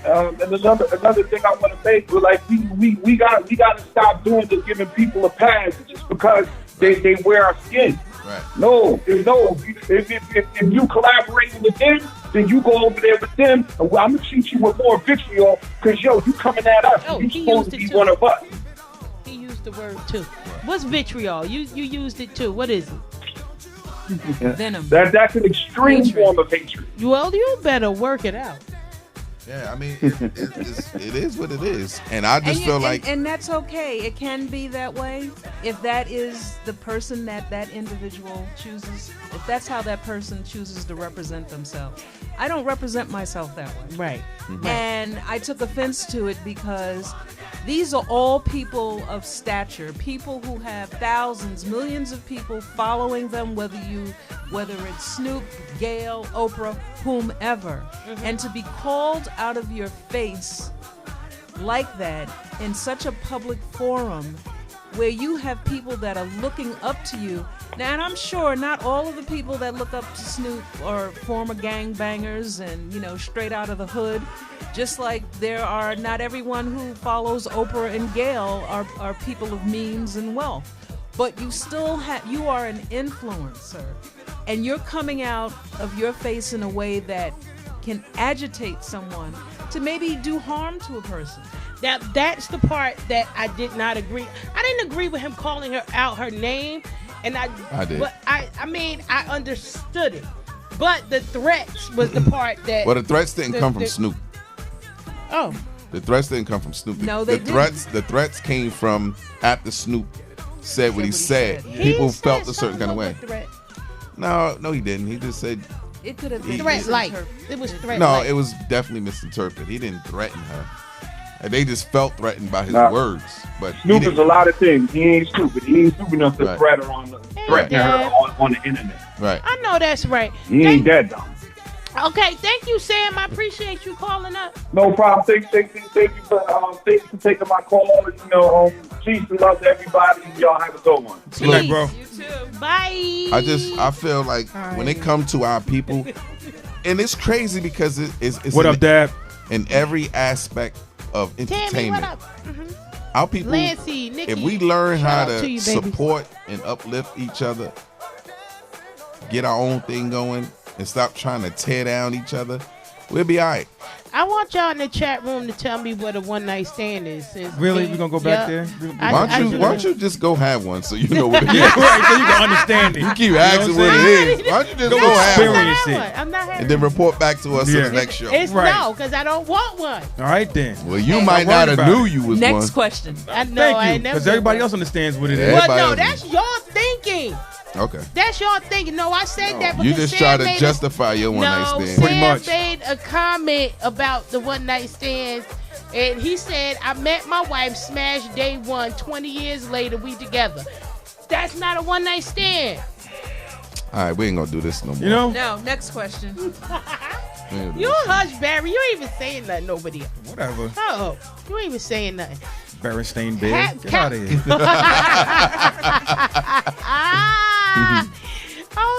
and another thing I want to make, like, we gotta stop doing this, giving people a pass just because they wear our skin. Right. No. If you collaborating with them, then you go over there with them, and I'm gonna treat you with more vitriol because you coming at us. Oh, You supposed to be one of us. He used used the word too. What's vitriol? You used it too. What is it? Venom. That's an extreme form of hatred. Well, you better work it out. Yeah, I mean, it is what it is, and I just feel like, and that's okay. It can be that way if that is the person that individual chooses. If that's how that person chooses to represent themselves. I don't represent myself that way. Right. Mm-hmm. And I took offense to it because these are all people of stature, people who have thousands, millions of people following them, whether it's Snoop, Gayle, Oprah, whomever. Mm-hmm. And to be called out of your face like that in such a public forum where you have people that are looking up to you. Now, and I'm sure not all of the people that look up to Snoop are former gangbangers and, straight out of the hood. Just like there are not everyone who follows Oprah and Gayle are people of means and wealth. But you are an influencer, and you're coming out of your face in a way that can agitate someone to maybe do harm to a person. Now, that's the part that I did not agree. I didn't agree with him calling her out her name, and I did. But I mean, I understood it. But the threats was the part that. Well, the threats didn't come from Snoop. Oh. The threats didn't come from Snoop. No, they didn't. The threats came from after Snoop said what he said. People felt a certain kind of way. No, he didn't. He just said. It could have been threat like. It was threat. No, like. It was definitely misinterpreted. He didn't threaten her. They just felt threatened by his words. But Snoop is a lot of things. He ain't stupid. He ain't stupid enough to threaten her on the internet. Right. I know that's right. He ain't that dumb. Okay, thank you, Sam. I appreciate you calling up. No problem. Thank you for taking my call. Peace and love to everybody. Y'all have a good one. Good night, bro. You too. Bye. I feel like when it comes to our people, and it's crazy because it's what up, Dad? In every aspect of entertainment. Tammy, what up? Mm-hmm. Our people, Lancy, Nikki, if we learn how to you, support and uplift each other, get our own thing going, and stop trying to tear down each other, we'll be all right. I want y'all in the chat room to tell me what a one night stand is. Really? We're going to go back there? Why don't you just go have one so you know what it is? Right, so you can understand it. You keep asking what it is. Why don't you just go have one? I'm not having and then report back to us in the next show. It's no, because I don't want one. All right, then. Well, you might not have knew you was one. Next question. I know. Thank you, because everybody else understands what it is. Well, no, that's your thinking. Okay. That's your thinking. No, I said that because you just try to justify your one night stand. Pretty much. Sam made a comment about the one night stands, and he said, I met my wife, smashed day one, 20 years later, we together. That's not a one night stand. All right, we ain't gonna do this no more. No, next question. You hush, Barry. You ain't even saying nothing over there. Whatever. Oh, you ain't even saying nothing. Berenstain Bear. Get out of here. Okay.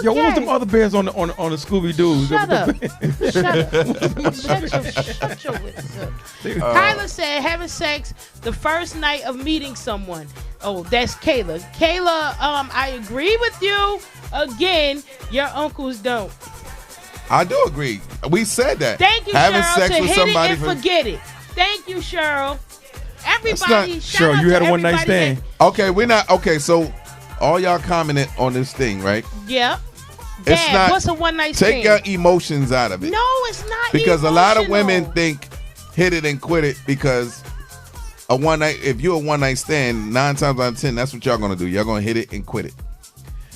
Yo, what was them other bears on the Scooby Doo? Shut up. Shut your lips up. Kyla said having sex the first night of meeting someone. Oh, that's Kayla. Kayla, I agree with you. Again, your uncles don't. I do agree. We said that. Thank you, having Cheryl. sex To with hit somebody it and forget it. Thank you, Cheryl. Everybody, Cheryl, you had a one night stand. Okay, we're not. Okay, so all y'all commented on this thing, right? Yeah. It's Dad, not. What's a one night stand? Take your emotions out of it. No, it's not. Because a lot of women think hit it and quit it because a one night. If you're a one night stand, 9 times out of 10, that's what y'all gonna do. Y'all gonna hit it and quit it.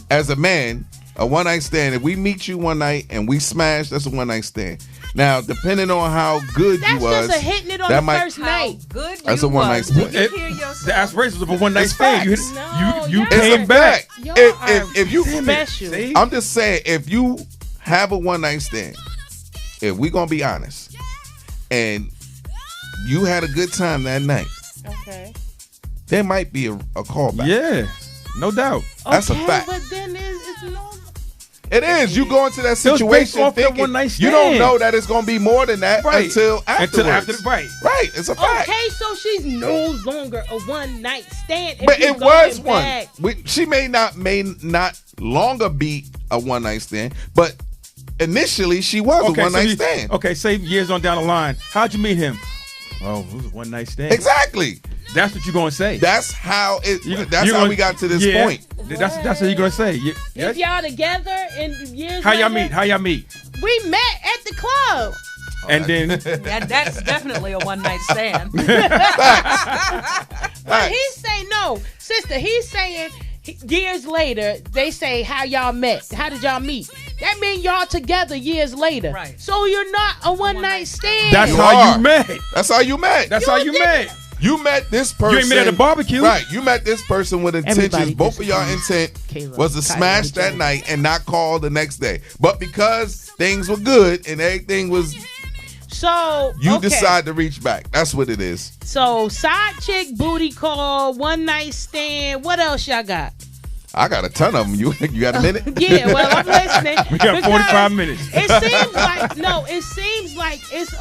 As a man, a one night stand. If we meet you one night and we smash, that's a one night stand. Now, depending on how good you was, that's just a hitting it on the first night. Good that's a one night stand. The aspirations of a one night stand. You it's came a back. If you special. I'm just saying, if you have a one night stand, if we gonna be honest, and you had a good time that night, okay, there might be a callback. Yeah, no doubt. That's a fact. But then it's no. It is. You go into that situation off thinking one night stand. You don't know that it's going to be more than that until afterwards. Right. It's a fact. Okay, so she's no longer a one night stand. But it was one. She may not longer be a one night stand, but initially she was a one night stand. Okay, say years on down the line. How'd you meet him? Oh, it was a one night stand. Exactly. That's what you're gonna say. That's how it. That's how we got to this point. That's what you're gonna say. If y'all together in years. How y'all meet? We met at the club. And then that's definitely a one night stand. But he's saying no, sister. He's saying years later. They say how y'all met. How did y'all meet? That means y'all together years later. Right. So you're not a one night stand. That's how you met. That's how you met. That's how you met. You met this person. You ain't met at a barbecue. Right. You met this person with intentions. Everybody Both of y'all intent was to smash that night and not call the next day. But because things were good and everything was... So you decide to reach back. That's what it is. So side chick, booty call, one night stand. What else y'all got? I got a ton of them. You got a minute? Yeah, well, I'm listening. We got 45 minutes. It seems like it's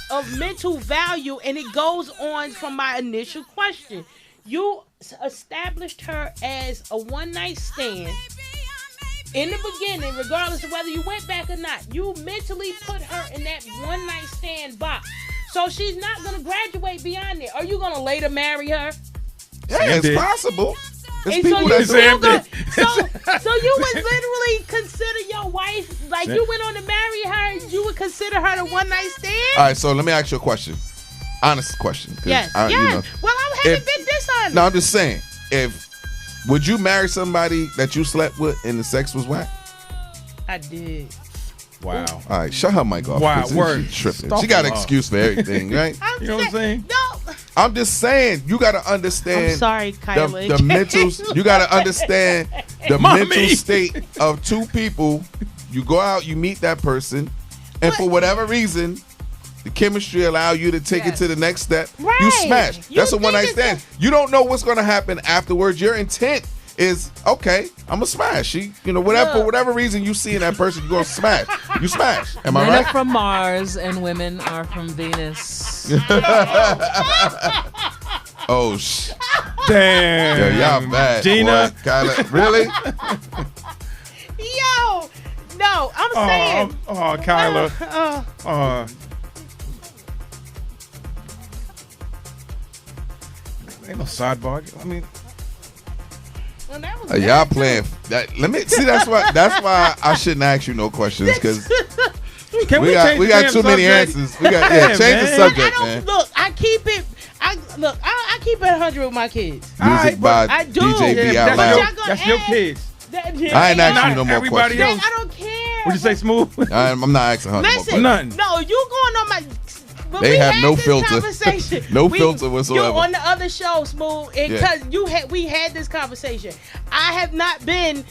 of mental value, and it goes on from my initial question. You established her as a one night stand in the beginning, regardless of whether you went back or not. You mentally put her in that one night stand box, so she's not gonna graduate beyond it. Are you gonna later marry her? Yeah, it's possible. And so you would literally consider your wife, like you went on to marry her, you would consider her the one night stand? All right, so let me ask you a question. Honest question. Yes. Well, I haven't been dishonest. No, I'm just saying, would you marry somebody that you slept with and the sex was whack? I did. Wow. All right, shut her mic off. Wow, word. She tripping. She got an excuse for everything, right? You know what I'm saying? No. I'm just saying, you got to understand. I'm sorry, Kylie. The mental. You got to understand the mental state of two people. You go out, you meet that person, and for whatever reason, the chemistry allow you to take it to the next step. Right. You smash. That's a one night stand. You don't know what's going to happen afterwards. Your intent is okay. I'm gonna smash. For whatever reason you see in that person, you're gonna smash. You smash. Am I Men right? are from Mars and women are from Venus. Oh damn. Yo, y'all bad. Gina. Boy. Really? Yo, no, I'm saying. Kyla. Ain't no sidebar. I mean. Well, that was y'all playing that. Let me see. That's why I shouldn't ask you no questions because we got too many answers. We got change the subject, man. Look, I keep it 100 with my kids. Music by I do. DJ B out loud. That's your kids. I ain't asking you no more everybody questions. else. I don't care. Would you say smooth? I'm not asking her no more Listen, questions. Nothing. no, you going on my. But They we have had no this filter. conversation. No filter whatsoever. You on the other show, Smooth, and because we had this conversation. I have not been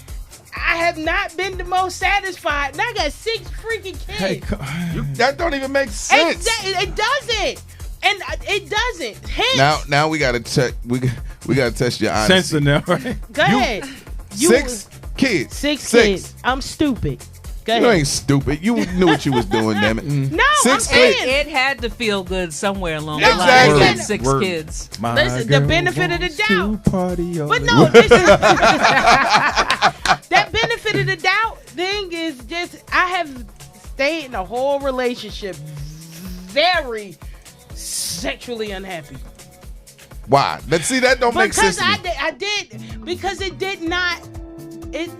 the most satisfied. And I got 6 freaking kids. That don't even make sense. It doesn't, and it doesn't. Hence, Now we gotta check. We gotta test your honesty. Censor now, right? go ahead. 6 kids. 6 kids. I'm stupid. Go You ahead. ain't stupid. You knew what you was doing, damn it. No, 6 I'm saying. It had to feel good somewhere along the Exactly. line. You had Word. 6 kids. Listen, the benefit of the doubt. But no, no, this is that benefit of the doubt thing is just I have stayed in a whole relationship very sexually unhappy. Why? Let's see. That don't make sense. Because it did not.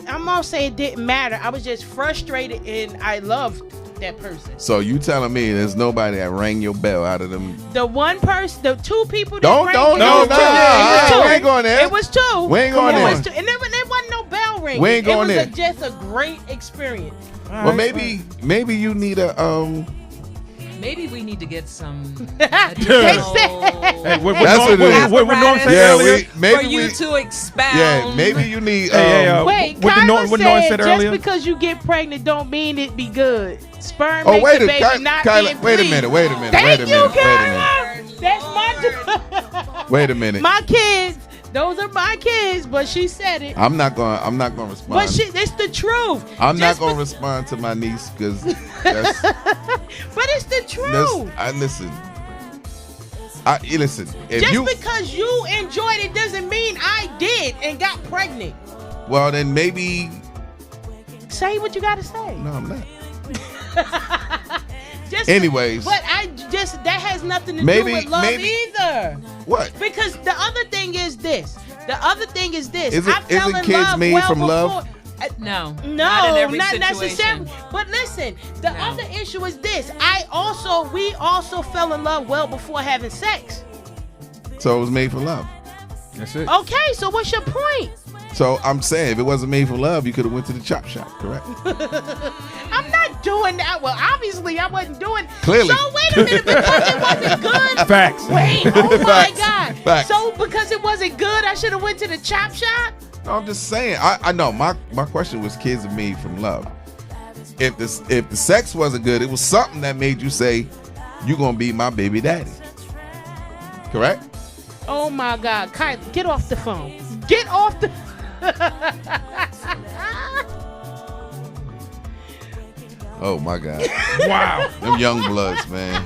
I'm gonna say it didn't matter. I was just frustrated and I loved that person. So you telling me there's nobody that rang your bell out of them? The one person, the 2 people that Don't. we ain't going there. It was 2. We ain't going there. And there wasn't no bell ring. We ain't going there. It was just a great experience. Well, maybe you need a Maybe we need to get some They additional Hey, what That's what it is. Norm said Yeah, earlier? maybe for you to expound. Yeah, maybe you need. Wait, what Kyla Norm said said just earlier? because you get pregnant don't mean it be good. Sperm Oh, makes wait the a baby minute, not Kyla. being Wait a pleased. minute. Wait a minute. Thank Wait a you, minute. Wait a minute. Kyla. That's my Wait a minute. my kids. Those are my kids, but she said it. I'm not gonna respond. But it's the truth. I'm not Just gonna respond to my niece because that's. But it's the truth. Listen. If Just you because you enjoyed it doesn't mean I did and got pregnant. well, then maybe. Say what you gotta say. No, I'm not. Just, Anyways. But I listen, that has nothing to Maybe- do with love maybe- either. What? Because the other thing is this. Isn't I fell in kids love made well from before. love? No, No, not in every not situation. necessarily. But listen, the No. other issue is this. We also fell in love well before having sex. So it was made for love. That's it. Okay, so what's your point? So I'm saying, if it wasn't made for love, you could have went to the chop shop, correct? I'm not doing that. Well, obviously, I wasn't doing. Clearly. So wait a minute, because it wasn't good. Facts. Wait, oh my Facts. God. Facts. So because it wasn't good, I should have went to the chop shop. No, I'm just saying. I know my question was kids are made from love. If the sex wasn't good, it was something that made you say, "You gonna be my baby daddy." Correct? Oh my God, Kai, get off the phone. Get off the. Oh my God. Wow. Them young bloods, man.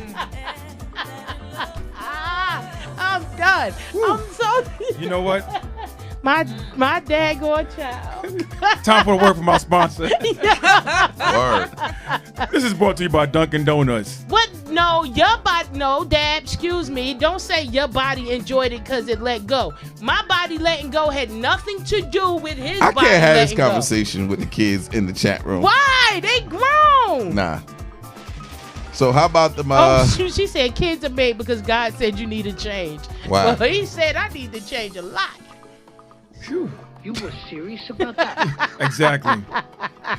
I'm done. I'm so. You know what? My daggone child. Time for a word from our sponsor. Word. This is brought to you by Dunkin' Donuts. What? No, your body. No, Dad. Excuse me. Don't say your body enjoyed it because it let go. My body letting go had nothing to do with his I body can't have this letting go. conversation with the kids in the chat room. Why? They grown. Nah. So how about them? She said kids are made because God said you need to change. Wow. Well, he said I need to change a lot. Phew. You were serious about that? Exactly.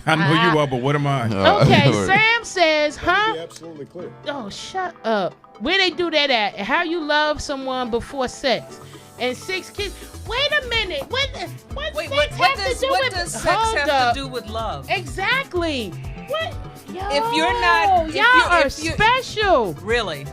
I know you are, but what am I? Okay, Lord. Sam says, huh? Absolutely clear. Oh, shut up. Where they do that at? How you love someone before sex? And 6 kids. Wait a minute. What sex What have to do with does sex Hold have up. to do with love? Exactly. What? Yo, If you're not- if y'all you- are if you- special. Really?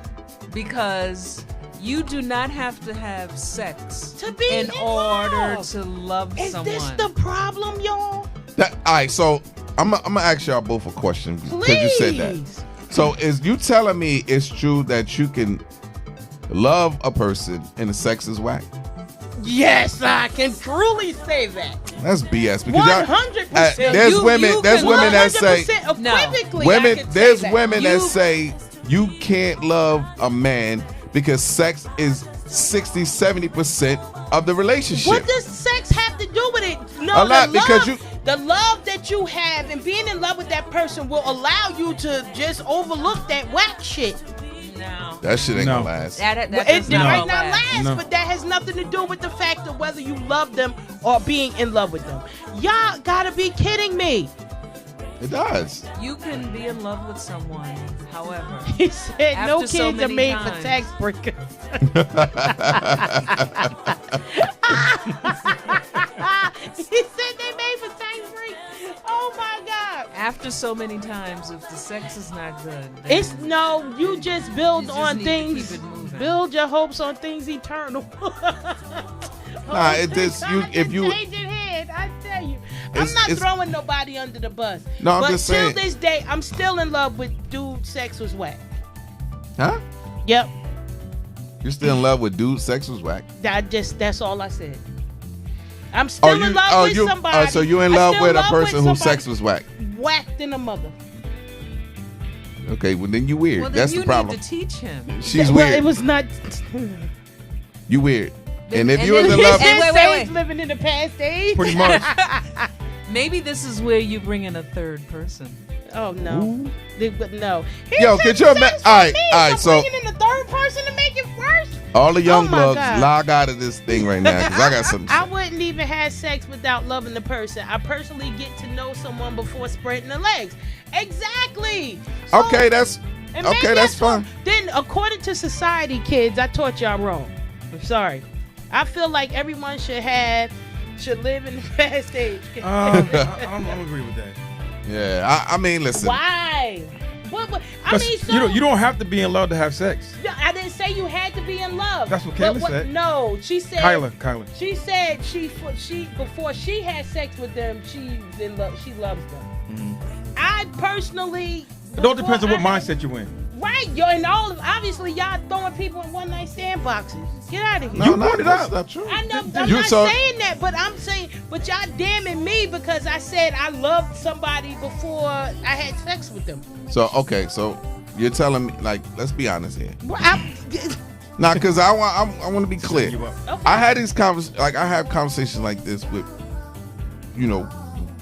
Because you do not have to have sex To be in order love. to love Is someone. this the problem, y'all? All right, so I'm gonna ask y'all both a question because Please. you said that. So is you telling me it's true that you can love a person and the sex is whack? Yes, I can truly say that. That's BS because y'all, 100%. there's You- women you there's can women that say 100% No. equivocally, I women can say there's that. women that You- say you can't love a man because sex is 60-70% of the relationship. What does sex have to do with it? No, A lot, the because love, the love that you have and being in love with that person will allow you to just overlook that whack shit. No. That shit ain't No. gonna last. That It does might not not last. last, No. but that has nothing to do with the fact of whether you love them or being in love with them. Y'all gotta be kidding me. It does. You can be in love with someone, however. He said no After so kids are many made for times. tax breakers. He said they made for tax breakers. Oh my God. After so many times, if the sex is not good, then It's no, you just build You just on need to things. keep it moving. Build your hopes on things eternal. Nah, it just if you changing head, I tell you. I'm It's- not it's- throwing nobody under the bus. No, I'm but just till saying. this day, I'm still in love with dude. Sex was whack. huh? Yep. You're still in love with dude? Sex was whack. That's all I said. I'm still in love with somebody. So you in I love still with a person whose somebody sex was whack? whacked in a mother. Okay, well then you weird. well, then That's you the problem. need to teach him. She's Well, weird. it was not. You weird. And if and you was then in he love, said- wait. living in the past age. Pretty much. Maybe this is where you bring in a third person. Oh no, no. Yo, could you imagine? All right, so bringing in the third person to make it worse. all the young Oh my bloods God. log out of this thing right now because I got something. I wouldn't even have sex without loving the person. I personally get to know someone before spreading the legs. Exactly. So- Okay, that's and maybe okay. That's what- fine. Then, according to society, kids, I taught y'all wrong. I'm sorry. I feel like everyone should live in the fast age. I don't agree with that. Yeah, I mean, listen. Why? What, I 'Cause mean, so, you don't have to be in love to have sex. I didn't say you had to be in love. That's what But Kayla said. No, she said. Kyla. She said she before she had sex with them, she loves them. I personally. It all depends on what before I- mindset you in. Right, yo, and obviously y'all throwing people in one night stand boxes. Get out of here. No, brought it that's up. not true. I know. I'm You not saw- saying that, but I'm saying, but y'all damning me because I said I loved somebody before I had sex with them. So okay, so you're telling me, like, let's be honest here. Well, Nah, because I want to be clear. Okay. I had these I have conversations like this with,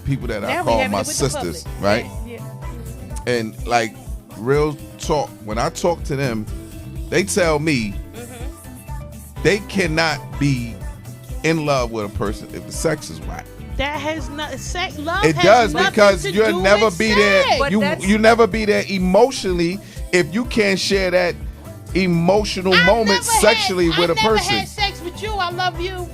people that I call my sisters, right? Yeah. And like real talk, when I talk to them, they tell me they cannot be in love with a person if the sex is whack. That has not sex. Love. It has does because to you'll do never with be sex. there. You never be there emotionally if you can't share that emotional moment sexually with a I never person. had sex with you. I love you.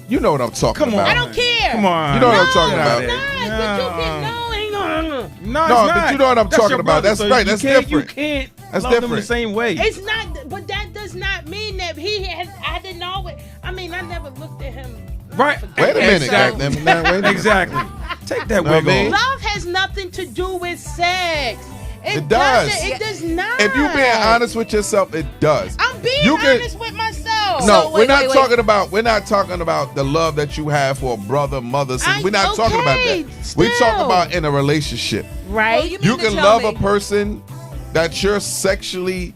You know what I'm talking about. I don't care. Come on. You know what I'm talking No, about. it's not. But you can No, No, it's but not. you know what I'm That's talking your about. brother, That's so right. you That's can't- different. You can't That's love them different. the same way. It's not. But that does not mean that he has. I didn't always. I mean, I never looked at him. Right. Wait a minute, Exactly. goddamn. Now, wait a minute. Exactly. Take that Know wig what I mean? off. Love has nothing to do with sex. It does. doesn't. It does not. If you're being honest with yourself, it does. I'm being You can- honest with myself. No, So, we're wait, not wait. talking about. We're not talking about the love that you have for a brother, mother. We're not talking about that. We're talking still. about in a relationship. Right. Well, You mean to can tell love me a person that you're sexually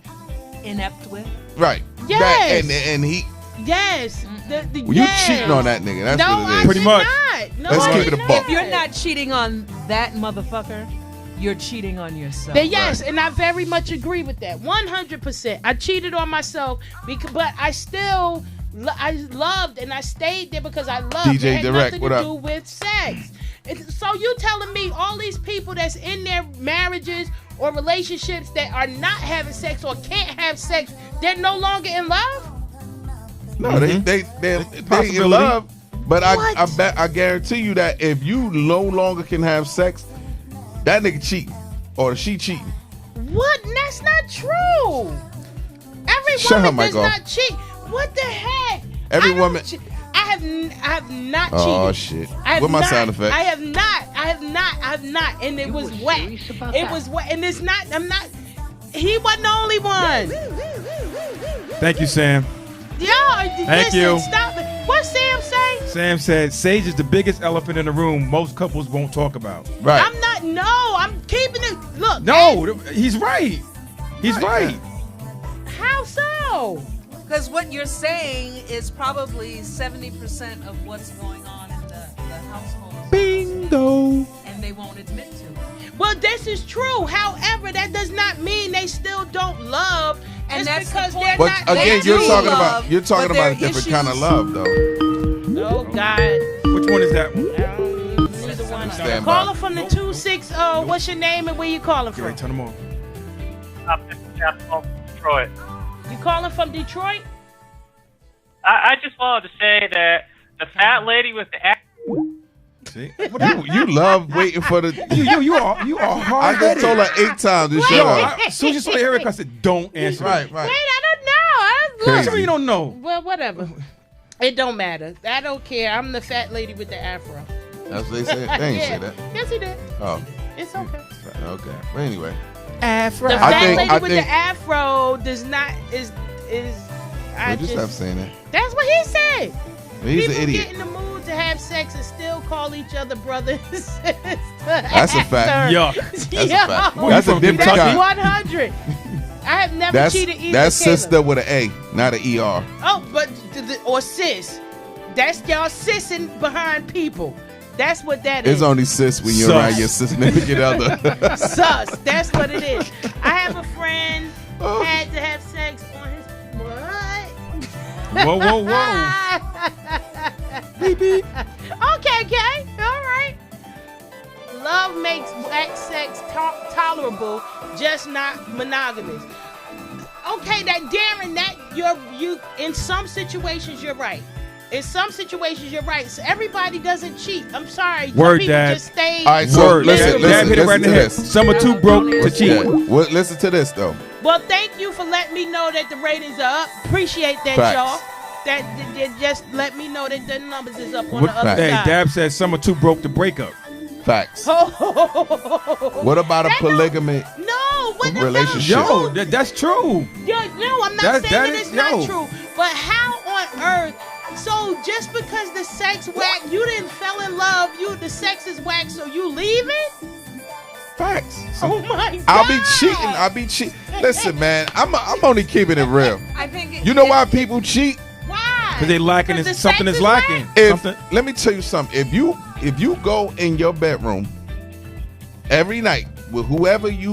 inept with. right. Yes. That, and he, yes. well, you cheating on that nigga. That's no, what it is. I Pretty did much. Not. No, Let's I keep did it a not. buck. If you're not cheating on that motherfucker, you're cheating on yourself. Then yes, and I very much agree with that. 100%. I cheated on myself, but I still I loved and I stayed there because I loved. DJ it had Direct, nothing what to up? do with sex. So you telling me all these people that's in their marriages or relationships that are not having sex or can't have sex, they're no longer in love? No, they in Possibility. love. But What? I guarantee you that if you no longer can have sex, that nigga cheating or she cheating. What? That's not true. Every Shut her woman mic does off. not cheat. What the heck? Every I don't woman- che- I have not cheated. Oh shit! I have With my not, sound effect. I have not, and it was were wet. serious about It that? was wet, and it's not. I'm not. He wasn't the only one. Thank you, Sam. Yo, Thank listen, you. stop it. What Sam say? Sam said, Sage is the biggest elephant in the room most couples won't talk about. Right. I'm not. No, I'm keeping it. Look. No, he's right. He's right. How so? Because what you're saying is probably 70% of what's going on in the household. Bingo. And they won't admit to it. Well, this is true. However, that does not mean they still don't love. And just that's the because point. they're But not. again, They you're do talking love, about but a there are different kind of issues. love though. Oh God. Which one is that one? Neither one. Stand by. Caller from the 260. What's your name and where you calling Get ready, from? turn them on. I'm just from Detroit. You calling from Detroit? I just wanted to say that the fat lady with the See? You love waiting for the. You are I hard just told her 8 times to shut Yo, up. as soon as you saw the haircut, I said, don't answer. Right, Wait, right. I don't know. That's what you don't know. Well, whatever. It don't matter. I don't care. I'm the fat lady with the afro. That's what they said. They ain't say that. Yes, he did. Oh, It's okay. okay. But anyway, The I fat think- lady I with think- the afro does not is. I you just stop just. saying that. That's what he said. He's People an idiot. get in the mood to have sex and still call each other brother and sister. That's a fact. Yuck. That's a fact. Yo, That's a different That's kind. 100. I have never That's cheated either. that's Taylor. sister with an A, not an ER. Oh, but or sis. That's y'all sissing behind people. That's what that It's is. only sis when you're Sus. around your significant other. Sus. That's what it is. I have a friend had to have sex on his what? Whoa, whoa, whoa. Beep, beep. Okay. All right. Love makes black sex tolerable, just not monogamous. Okay, that Darren, that you in some situations you're right. In some situations you're right. So everybody doesn't cheat. I'm sorry. Some Word, people Dad. just stay. All right, so Word. listen, Dab hit it right in listen the to head. this. Summer too broke to cheat. Yeah. Well, listen to this though. Well, thank you for letting me know that the ratings are up. Appreciate that, Facts. y'all. That just let me know that the numbers is up on What, the other hey, side. Dab said Summer too broke to break up. Facts. What What about a polygamy? No, what Relationship. No, Yo, that's true. no, I'm not That- saying that that is- it's not yo. true. But how on earth? So just because the sex whack, you didn't fell in love, the sex is whack, so you leaving? Facts. Oh my God. I'll be cheating. Listen, man, I'm only keeping it real. I think You know why people cheat? Why? Because they lacking Because the something sex is is lacking. Let me tell you something. If you go in your bedroom every night with whoever, and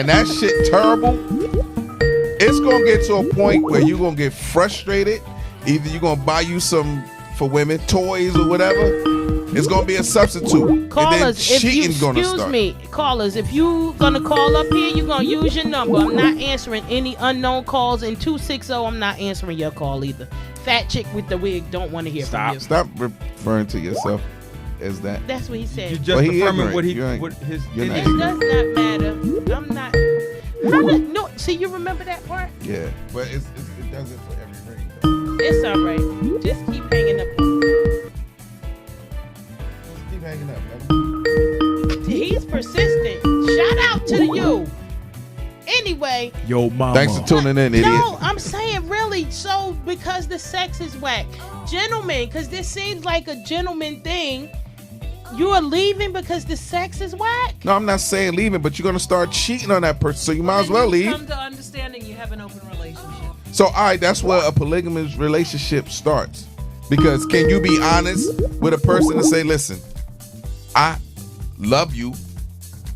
that shit terrible, it's gonna get to a point where you're gonna get frustrated. Either you're gonna buy you some, for women, toys or whatever. It's gonna be a substitute. Callers, and then cheating's gonna excuse start. me, callers, if you gonna call up here, you're gonna use your number. I'm not answering any unknown calls. In 260, I'm not answering your call either. Fat chick with the wig don't want to hear from you. Stop referring to yourself as that. That's what he said. You just affirming what ignorant. his You're not It ignorant. does not matter. I'm not. No, see, you remember that part? Yeah, but it does it for every ring. It's all right. Just keep hanging up. Just keep hanging up, brother. He's persistent. Shout out to you. Anyway. Yo, mama. Thanks for tuning in, idiot. No, I'm saying really. So because the sex is whack, gentlemen, because this seems like a gentleman thing. You are leaving because the sex is whack. No, I'm not saying leaving, but you're gonna start cheating on that person, so you might as well leave. Come to understanding you have an open relationship. So, all right, that's where a polygamous relationship starts. Because can you be honest with a person and say, listen, I love you,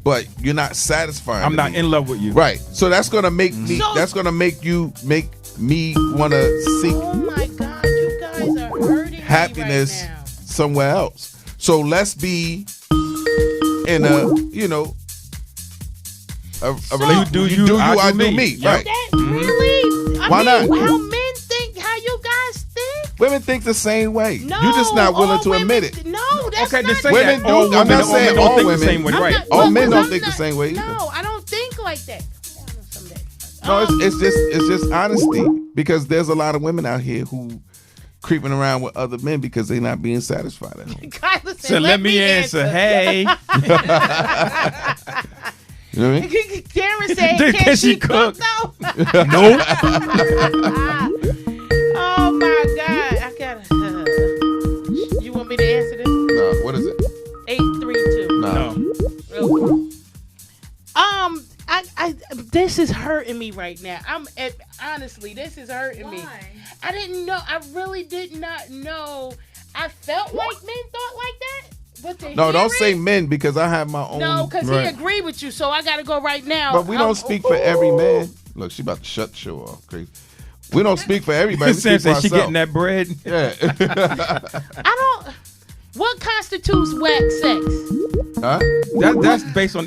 but you're not satisfying. I'm not in love with you. Right. So that's gonna make me. That's gonna make me want to seek. Oh my God, you guys are hurting happiness me right now. somewhere else. So let's be in a relationship. Do you, I do me. Right. That really? Why not? How men think? How you guys think? Women think the same way. No, You're just not willing all to women- admit it. No, that's Okay, not. just say Women that. do. All I'm women, not all saying men don't all think women. the same way, I'm right? not- All look, men don't I'm think the not- same way either. No, I don't think like that. No, it's just honesty, because there's a lot of women out here who creeping around with other men because they're not being satisfied at home. Kyla said, So let me answer. Hey. You know what I mean? Karen said, Can can she she cook cook? though? Nope. Oh my God, I gotta. You want me to answer this? No, what is it? 832. No. I this is hurting me right now. Honestly, this is hurting me. I didn't know. I really did not know. I felt like men thought like that. But Don't say men, because I have my own. No, because he agreed with you, so I gotta go right now. But we don't speak for every man. Look, she about to shut the show off. Crazy. We don't speak for everybody. We Sam speak for said she ourselves. getting that bread. Yeah. I don't. What constitutes whack sex? Huh?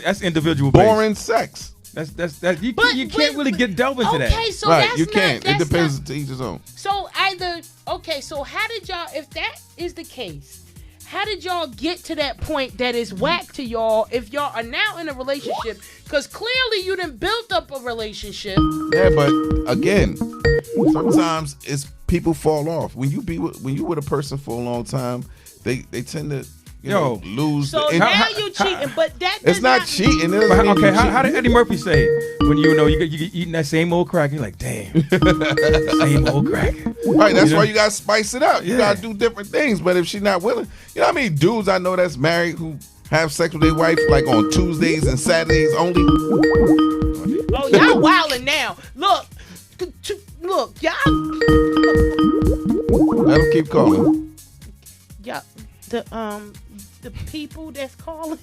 That's individual based. Boring sex. That's you can't really get delve into that. Okay, so Right, that's you not, can't. It that's depends not- to each his own. So either so how did y'all? If that is the case, how did y'all get to that point that is whack to y'all? If y'all are now in a relationship, because clearly you done built up a relationship. Yeah, but again, sometimes it's people fall off. When you with a person for a long time, they tend to lose. So the now you cheating, but that does it's not cheating. It doesn't But mean okay, you how cheating. did Eddie Murphy say it? When you eating that same old crack, you're like, damn, same old crack. Right, that's You why know? you gotta spice it up. You Yeah. gotta do different things. But if she's not willing, you know how many dudes I know that's married who have sex with their wife like on Tuesdays and Saturdays only? Oh, y'all wilding now. Look, y'all. Let them keep calling. Yeah, the people that's calling.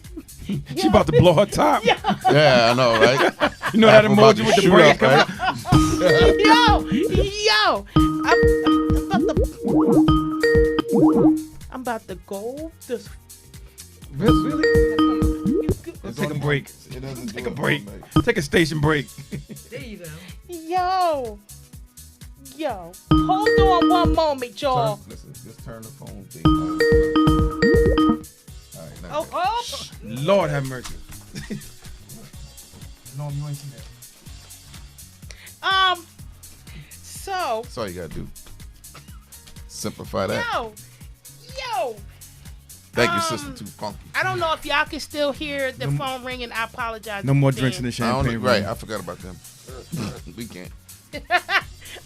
She about to blow her top. Yeah. Yeah, I know, right? You know that I'm about emoji to with the shoot brain up, coming right? I'm about to go. Really? Let's take a break. It doesn't Take do a it break. all night. Take a station break. There you go. Yo, hold on one moment, y'all. Listen, just turn the phone thing on. All right, now Oh. Lord have mercy. No, you ain't seen that. So. That's all you gotta do. Simplify that. Yo. Thank you, Sister Too Funky. I don't know if y'all can still hear the phone ringing. I apologize. No more Dan. drinks in the champagne. Right, room. I forgot about them. We can't.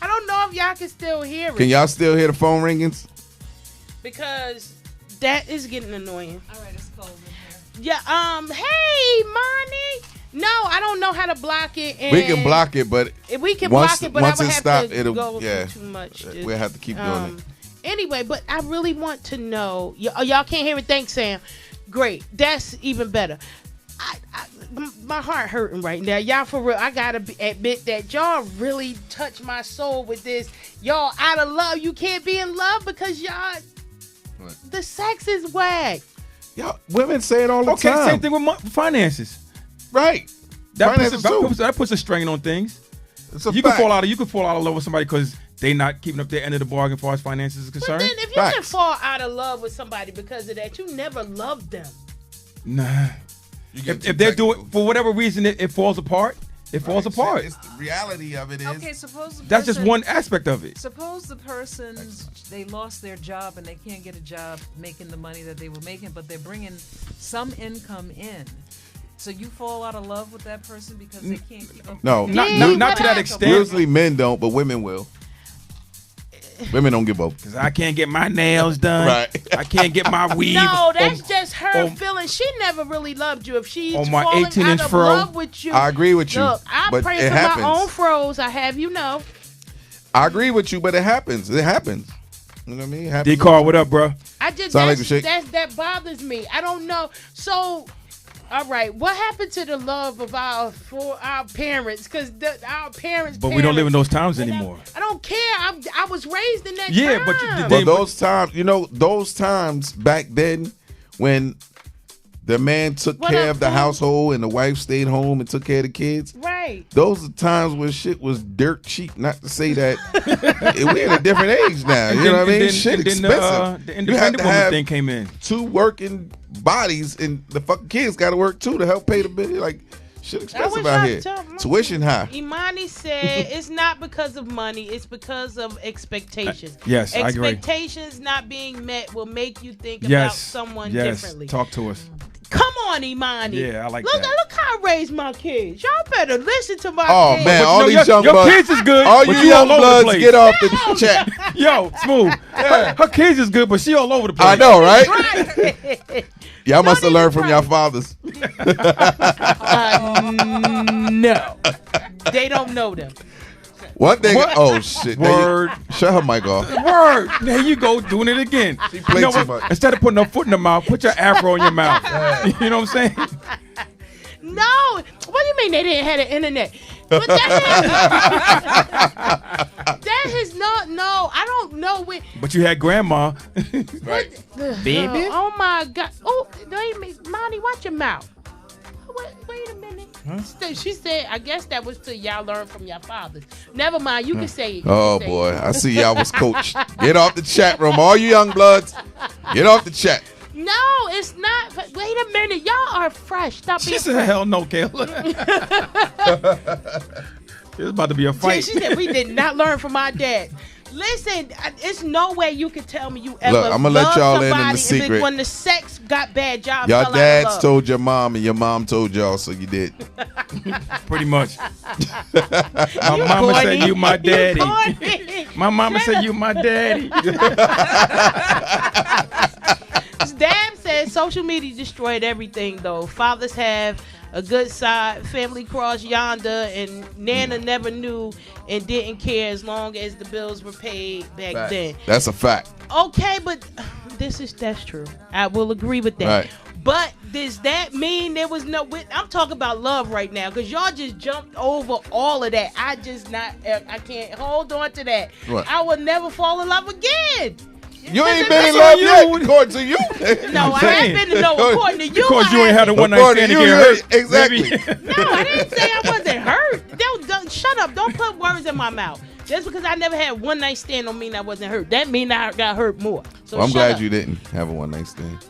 I don't know if y'all can still hear it. Can y'all still hear the phone ringings? Because that is getting annoying. All right, it's cold in here. Yeah. Hey, Monty. No, I don't know how to block it. And we can block it, but we can once, block it, but once I would it have stop, to it'll go yeah. too much. We'll have to keep doing it. Anyway, but I really want to know. Y'all can't hear me. Thanks, Sam. Great. That's even better. My heart hurting right now. Y'all, for real, I gotta admit that y'all really touched my soul with this. Y'all out of love. You can't be in love because y'all, the sex is whack. Y'all, women say it all the Okay, time. same thing with finances. Right. That puts a strain on things. You can fall out of love with somebody because they not keeping up their end of the bargain as far as finances is concerned. But then if you can fall out of love with somebody because of that, you never loved them. Nah. If they're doing for whatever reason it falls apart, it falls apart. It's the reality of it is. Okay, suppose that's just one aspect of it. Suppose the person they lost their job and they can't get a job making the money that they were making, but they're bringing some income in. So you fall out of love with that person because they can't keep up. No, not to that extent. Usually men don't, but women will. Women don't give up. Because I can't get my nails done. Right. I can't get my weave. No, that's just her feeling. She never really loved you. If she's on my falling 18-inch out of fro, love with you. I agree with you. Look, I but pray it for happens. my own froze. I have you know. I agree with you, but it happens. It happens. You know what I mean? It happens. D-Car, what up, bro? I just Sound like a shit. that bothers me. I don't know. So, all right, what happened to the love of our parents? Because our parents. But we don't live in those times anymore. I don't care. I was raised in that time. Yeah, but those times, those times back then when the man took care of the household and the wife stayed home and took care of the kids. Right. Those are times when shit was dirt cheap. Not to say that we're in a different age now. You know what I mean? Shit expensive. The independent woman thing came in. 2 working bodies and the fucking kids got to work too to help pay the bill. Like shit expensive out here. Tuition high. Imani said it's not because of money, it's because of expectations. Yes, I agree. Expectations not being met will make you think about someone differently. Talk to us. Come on, Imani. Yeah, I like that. Look how I raised my kids. Y'all better listen to my kids. Oh man, all these young your bloods. Kids is good. All you young bloods, get off the chat. Yo, Smooth. Her kids is good, but she all over the place. I know, right? Y'all must have learned from your fathers. No, they don't know them. One thing. Oh shit. Word. Shut her mic off. Word. There you go, doing it again. She played too much. Instead of putting her foot in the mouth, put your afro in your mouth. You know what I'm saying? No. What do you mean they didn't have the internet? But that is not. No, I don't know when. But you had grandma. Right. Baby. Oh my God. Oh, wait a minute. Monty, watch your mouth. Wait a minute. Huh? She said, I guess that was to y'all learn from your fathers. Never mind. You can say it. Oh boy, I see y'all was coached. Get off the chat room, all you young bloods. Get off the chat. No, it's not. Wait a minute. Y'all are fresh. Stop being She said, hell no, Kayla. It's about to be a fight. She said, we did not learn from my dad. Listen, it's no way you can tell me you ever Look, I'm gonna let y'all in the secret. When the sex got bad, y'all Your fell dads out of love. told your mom and your mom told y'all, so you did. Pretty much. My mama said you my daddy. My mama said you my daddy. Dad said social media destroyed everything, though. Fathers have a good side, family crossed yonder, and Nana never knew and didn't care as long as the bills were paid back then. That's a fact. Okay, but that's true. I will agree with that. Right. But does that mean there was no? I'm talking about love right now because y'all just jumped over all of that. I can't hold on to that. What? I will never fall in love again. You ain't been in love yet, according to you. No, I ain't been in love according to you. Because you ain't had a one night stand to get hurt. Exactly. No, I didn't say I wasn't hurt. Don't shut up. Don't put words in my mouth. Just because I never had one night stand don't mean I wasn't hurt. That mean I got hurt more. So well, I'm glad up. you didn't have a one night stand.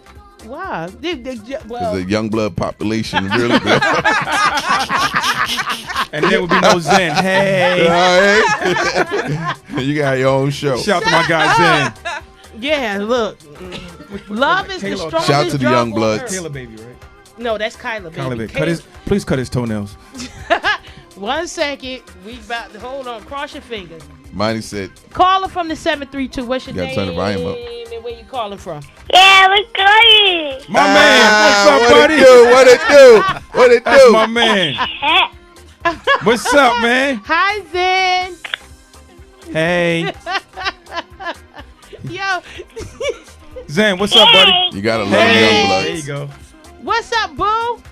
Why? Because the young blood population really good. And there would be no Zen. Hey. You got your own show. Shout out to my guy Zen. Yeah, look. Love is the strongest. Shout out to the young bloods. Kyla baby, right? No, that's Kyla baby. Please cut his toenails. 1 second. We about to hold on. Cross your fingers. Miney said. Caller from the 732. What's your name? Turn the volume up. And where you calling from? Yeah, we're good. My man, what's up, buddy. What it do? What it That's do? my man. What's up, man? Hi, Zen. Hey, Yo, Zen. What's up, buddy? You gotta love Hey, young there you bloods. go. what's up, boo?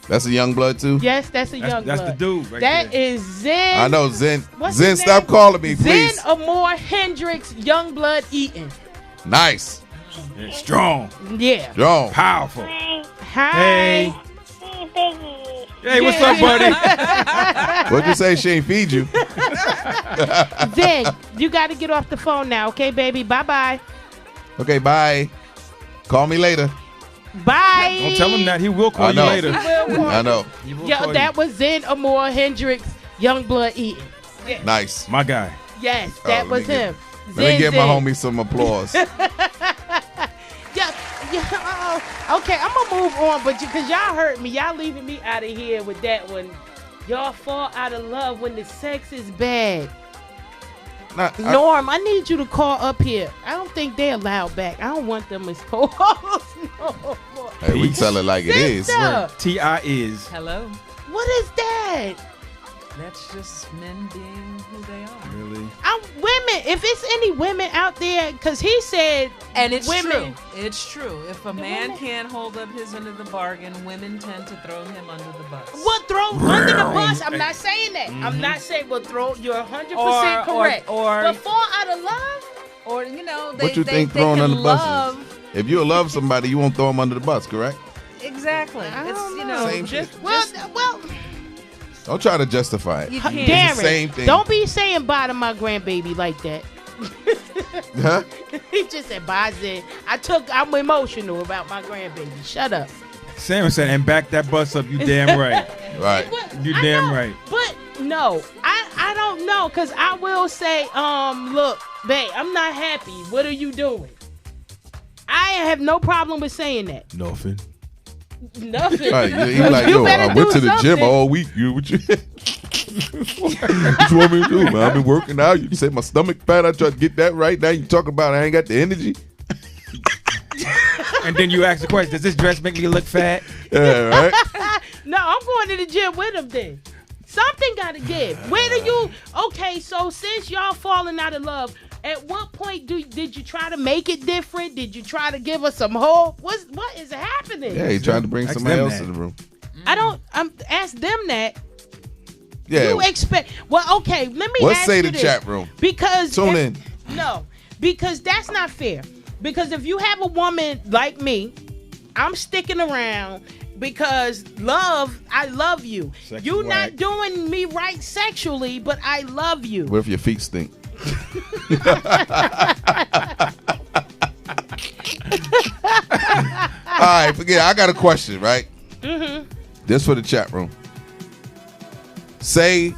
That's a young blood too. Yes, that's a young That's blood. the dude right That there. is Zen. I know Zen. What's Zen, his stop name? calling me, please. Zen Amore Hendrix, young blood eating. Nice. Yeah, strong, Yeah. John. powerful. Hi. Hey. Hey, what's up, buddy? What'd you say? She ain't feed you. Zen, you got to get off the phone now, okay, baby? Bye-bye. Okay, bye. Call me later. Bye. Don't tell him that. He will call I you know. later. I know. He will Yo, call that was Zen Amore Hendrix, young blood eating. Nice. you. My guy. Yes, Oh, that let was me get- him. Let me give my Zen. homie some applause. Okay, I'm gonna move on, but because y'all hurt me, y'all leaving me out of here with that one. Y'all fall out of love when the sex is bad. Norm, I need you to call up here. I don't think they allowed back. I don't want them as co-hosts no more. Hey, we tell it like it is. Sister, T.I. is. Hello. what is that? That's just men being who they are. Really? Women, if it's any women out there, because he said, And it's women. true. It's true. If a man women- can't hold up his end of the bargain, women tend to throw him under the bus. What throw under the bus? I'm not saying that. I'm not saying well throw. You're 100% correct. But fall out of love. Or, you know, they, What you they, think they throwing can under the bus love. If you love somebody, you won't throw them under the bus, correct? Exactly. I It's, don't you know. know, Same just, shit. Well, Don't try to justify it. you can't. Darren, the same thing. don't be saying bye to my grandbaby like that. Huh? He just said bye, Zen. I'm emotional about my grandbaby. Shut up. Sam said, and back that bus up. You damn right. Right. But You I damn know- right. But no, I don't know, because I will say, look, babe, I'm not happy. What are you doing? I have no problem with saying that. Nothing. Nothing. Right. He like, You yo, better I went do to the gym something. all week. You what you what you want me to do, man? I've been working out. You say my stomach fat. I try to get that right. Now you talking about I ain't got the energy. And then you ask the question, does this dress make me look fat? Yeah, right. No, I'm going to the gym with him then. Something got to give. Where do you? Okay, so since y'all falling out of love, at what point did you try to make it different? Did you try to give us some hope? What is happening? Yeah, he tried to bring Ask somebody them else that. in the room. Ask them that. Yeah. You expect? Well, okay. Let me. Let's ask say you the this. chat room. Because Tune in. No, because that's not fair. Because if you have a woman like me, I'm sticking around because I love you. Sex You is not whack. doing me right sexually, but I love you. What if your feet stink? All right, forget it. I got a question, right? Mm-hmm. This for the chat room. Say,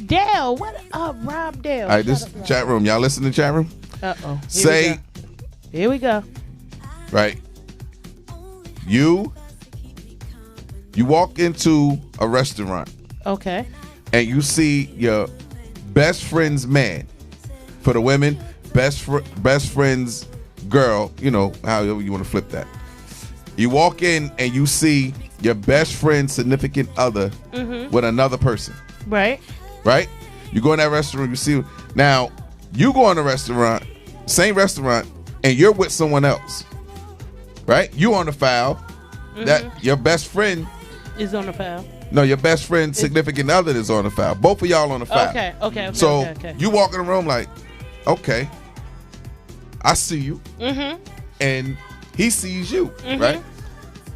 Dale, what up, Rob Dale? all right, this chat room. Y'all listen to the chat room? Uh-oh. Say, Here we go. right, you walk into a restaurant Okay. and you see your best friend's man. For the women, best friend's girl, you know, however you want to flip that. You walk in and you see your best friend's significant other with another person, Right. right? You go in that restaurant, you see, now you go in a restaurant, same restaurant, and you're with someone else, right? You on the foul, that your best friend, Is on the foul. no, your best friend's significant other is on the foul. Both of y'all on the foul. Okay. So okay. you walk in the room like, okay, I see you, and he sees you, right?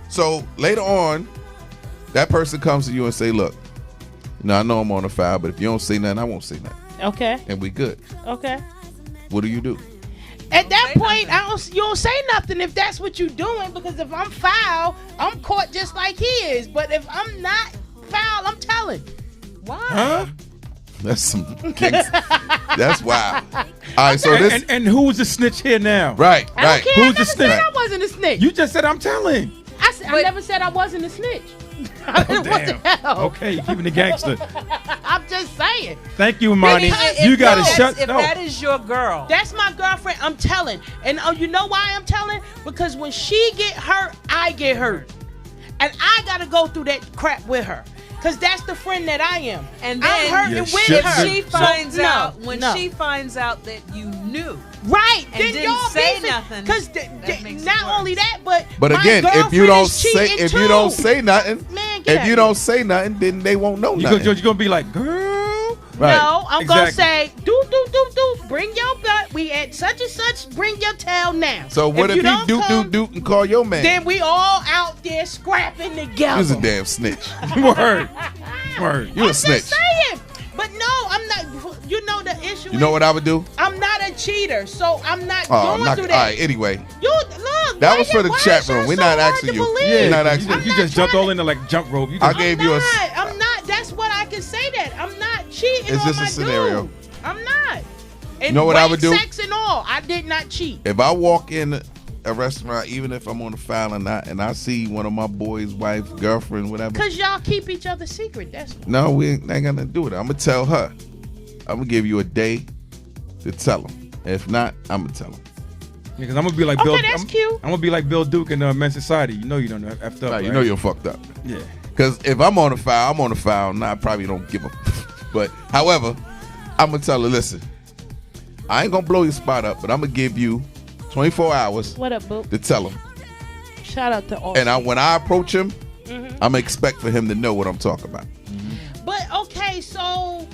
So later on, that person comes to you and say, look, I know I'm on the foul, but if you don't say nothing, I won't say nothing, Okay. and we good. Okay. What do you do? At that point, you don't say nothing if that's what you're doing, because if I'm foul, I'm caught just like he is. But if I'm not foul, I'm telling. Why? Huh? That's some kinks. That's wild. All right, so this And who's the snitch here now? right. I don't care. Who's I the never said snitch? I wasn't a snitch. You just said I'm telling. I never said I wasn't a snitch. What the hell? Okay, you keeping the gangster. I'm just saying. Thank you, Monty. Because You got to if shut If no. that is your girl, That's my girlfriend. I'm telling. And you know why I'm telling? Because when she get hurt, I get hurt. and I gotta go through that crap with her. Cause that's the friend that I am, And then I'm hurting with shit. her. she finds So, out no. she finds out that you knew. Right, And then didn't y'all say beefing. nothing. Cause That makes it not worse. only that, but But my again, if you girlfriend don't is say cheating if you don't too. say nothing, Man, get if you out don't of say nothing, then they won't know You're nothing. gonna be like, girl. Right. No, I'm gonna Exactly. say, do, bring your butt. We at such and such. Bring your tail now. So what if you he don't come, do and call your man? Then we all out there scrapping together. You's a damn snitch. Word. Word. You a I'm snitch. just saying. But no, I'm not. You know the issue. You know what I would do? I'm not a cheater, so I'm not Oh, going I'm not. through All that. right. Anyway, You look. that why was for you- the why chat is y'all room. We're so not hard asking to you. believe? We're Yeah, not you asking just, you. you just jumped all into like jump rope. You I just, gave you a. I'm not. That's what I can say. That I'm not cheating. It's on just a my scenario. Dude. I'm not. And You know what I would do? Sex and all. I did not cheat. If I walk in a restaurant, even if I'm on the foul or not, and I see one of my boys' wife, girlfriend, whatever. Cause y'all keep each other secret. That's No, we ain't gonna do it. I'm gonna tell her. I'm gonna give you a day to tell him. If not, I'm gonna tell him. because I'm gonna be like okay. Bill. That's cute. I'm gonna be like Bill Duke in Men's Society. You know you don't effed up. Right, you know you're fucked up. Yeah. Because if I'm on the foul, I'm on the foul. Nah, I probably don't give a. But however, I'm gonna tell her, listen, I ain't gonna blow your spot up, but I'm gonna give you 24 hours What up, boo? to tell him. Shout out to all. And when I approach him, I'm gonna expect for him to know what I'm talking about. But okay, so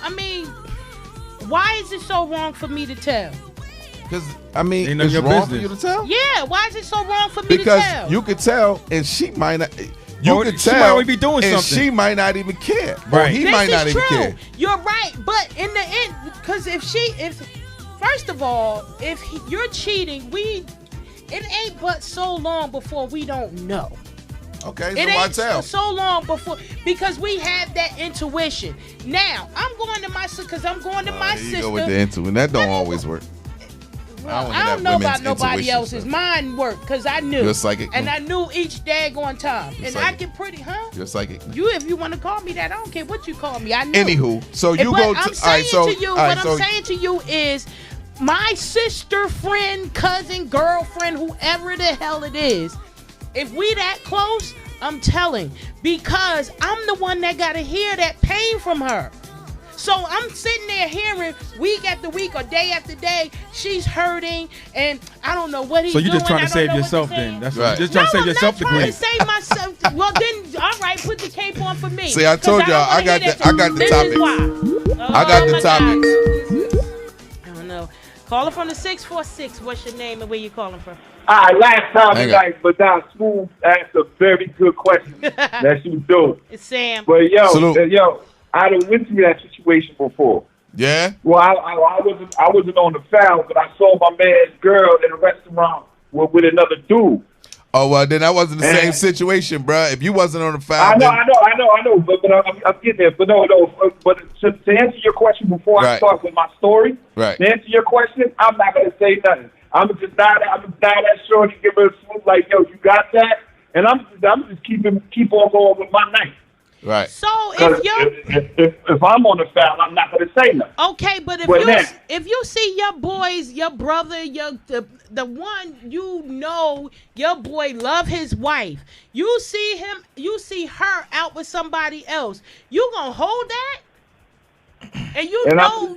I mean, why is it so wrong for me to tell? Because I mean, Ain't none it's of your wrong for business. you to tell. Yeah, why is it so wrong for me to Because tell? you could tell, and she might not. You Or could she might tell, already be doing and something. she might not even care. Or Right. he This might not is even true. care. You're right, but in the end, because first of all, if you're cheating, it ain't but so long before we don't know. Okay, It so I ain't tell. so long before because we have that intuition. Now I'm going to my sister because I'm going to my There you sister. go with the intuition. That don't always work. Well, I I don't don't know have about women's nobody intuition else's. stuff. Mine worked because I knew. You're a psychic, and no? I knew each daggone time. You're And psychic. I get pretty, huh? You're psychic. You, if you want to call me that, I don't care what you call me. I knew. Anywho, so you But go to. I'm all right, saying so to you, all right, what so I'm saying to you is, my sister, friend, cousin, girlfriend, whoever the hell it is, if we that close, I'm telling, because I'm the one that gotta hear that pain from her. So I'm sitting there hearing week after week or day after day, she's hurting, and I don't know what he's So doing. you're just trying I to don't save know what yourself to say. then. That's Right. what, just trying to save I'm yourself the not trying grief. to save myself. Well, then, all right, put the cape on for me. See, I told 'Cause y'all, don't wanna I got hear the- that I got the this topics. is why. I got the my topics. God. I don't know. Caller from the 646. What's your name and where you calling from? All right, last time Hang tonight, but now Smooth asked a very good question that she was doing. It's Sam. But Salute. I done went through that situation before. yeah. Well, I wasn't on the foul, but I saw my man's girl in a restaurant with another dude. Oh well, then that wasn't the And- same situation, bruh. If you wasn't on the foul, I know, then, but I'm getting there. But no, but to answer your question before I Right. start with my story, Right. to answer your question, I'm not gonna say nothing. I'm just not that shorty. Give her a swoop like, yo, you got that, and I'm just keep on going with my night. right. So Because if you if I'm on the foul, I'm not gonna say nothing. okay, but But then- if you see your boys, your brother, the one you know, your boy love his wife, you see her out with somebody else, you gonna hold that? And you And know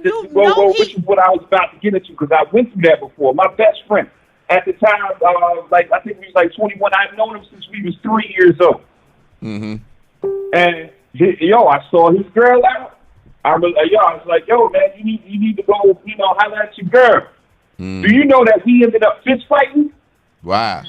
which is what I was about to get into because I went through that before. My best friend at the time, I think he was like 21. I've known him since we was 3 years old. Mm-hmm. And I saw his girl out. I was like, yo, man, you need to go, holler at your girl. Mm. Do you know that we ended up fist fighting? Wow.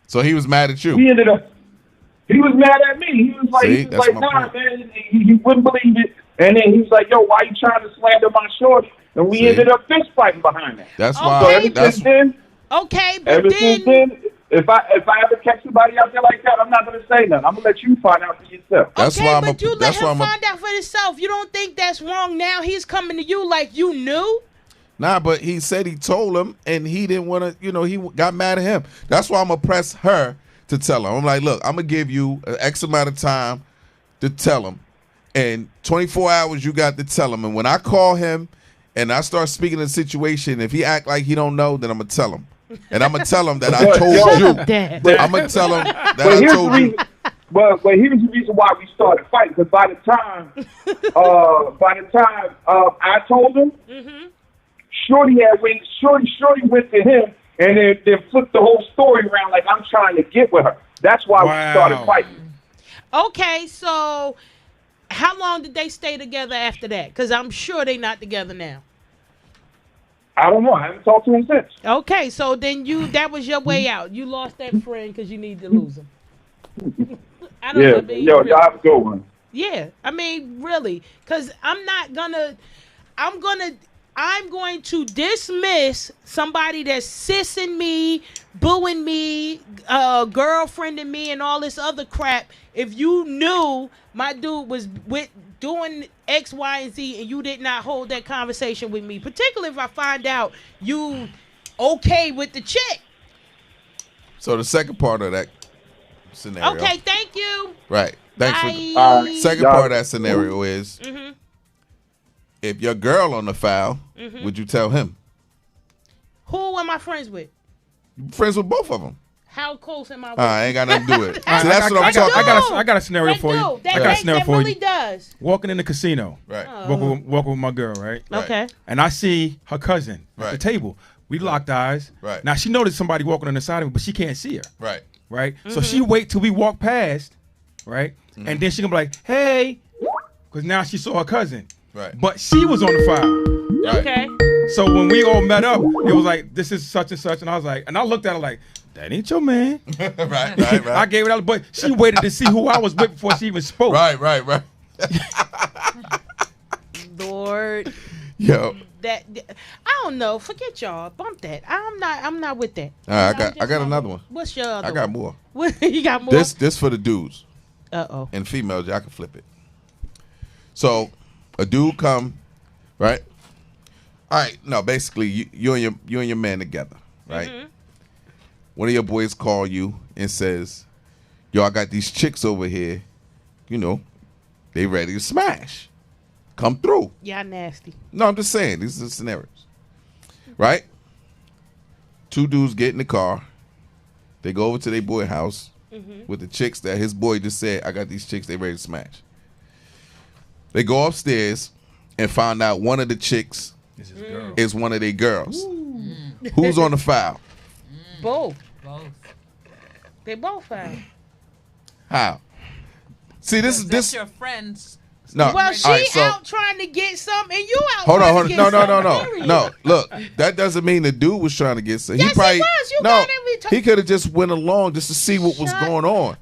So he was mad at you. He was mad at me. He was like, nah, point. man, he wouldn't believe it. And then he was like, yo, why you trying to slander my shorty? And we See? ended up fist fighting behind that. That's Okay. why. So ever That's since then, okay, but ever since then, if I ever catch somebody out there like that, I'm not gonna say nothing. I'm gonna let you find out for yourself. That's okay, why I'm but a- you let that's why him I'm a- find out for himself. You don't think that's wrong? Now he's coming to you like you knew. Nah, but he said he told him, and he didn't want to. He got mad at him. That's why I'm gonna press her to tell him. I'm like, look, I'm gonna give you an X amount of time to tell him, and 24 hours you got to tell him. And when I call him and I start speaking of the situation, if he act like he don't know, then I'm gonna tell him. and I'm gonna tell him that I told you. Dad. I'm gonna tell him that But I here's the told you. reason. But here's the reason why we started fighting. Because by the time I told him, Shorty went to him and then flipped the whole story around like I'm trying to get with her. That's why we started fighting. Okay, so how long did they stay together after that? Because I'm sure they're not together now. I don't know. I haven't talked to him since. Okay, so then that was your way out. You lost that friend because you need to lose him. I don't know. Yeah, Babe, y'all have a good one. Yeah, I mean, really, because I'm going to dismiss somebody that's sissing me, booing me, girlfriending me, and all this other crap. If you knew my dude was doing X, Y, and Z, and you did not hold that conversation with me, particularly if I find out you okay with the chick. So the second part of that scenario. Okay, thank you. Right. Thanks Bye. for second part of that scenario is if your girl on the foul, would you tell him? Who am I friends with? Friends with both of them. How close am I with? I ain't got nothing to do with it. I So that's what I'm talking about. I got a scenario for you. That, I got a scenario for really you. does. Walking in the casino. Right. Walking with my girl, right? Okay. And I see her cousin at the Right. table. We locked eyes. Right. Now she noticed somebody walking on the side of me, but she can't see her. Right. Right. So she wait till we walk past, right? And then she gonna be like, "Hey," because now she saw her cousin. Right. But she was on the file. Right. Okay. So when we all met up, it was like, "This is such and such," and I was like, and I looked at her like, "That ain't your man." right. I gave it out, but she waited to see who I was with before she even spoke. Right. Lord. Yo. That I don't know. Forget y'all. Bump that. I'm not with that. All right, I got another one. What's your other I got one? more. What, you got more? This for the dudes. Uh-oh. And females, y'all can flip it. So a dude come, right? All right, no, basically you and your man together, right? One of your boys call you and says, "Yo, I got these chicks over here, you know, they ready to smash. Come through." Y'all nasty. No, I'm just saying, these are the scenarios. Right? Two dudes get in the car. They go over to their boy house with the chicks that his boy just said, "I got these chicks, they ready to smash." They go upstairs and find out one of the chicks is one of their girls. Who's on the foul? Both. They both found. How? See, this That's your friends. no. Well, she all right, so, out trying to get some, and you out. Hold trying on. to No. get some, period. No, look, that doesn't mean the dude was trying to get some. Yes, he was. You no, got every time. he could have just went along just to see what was Shut going on.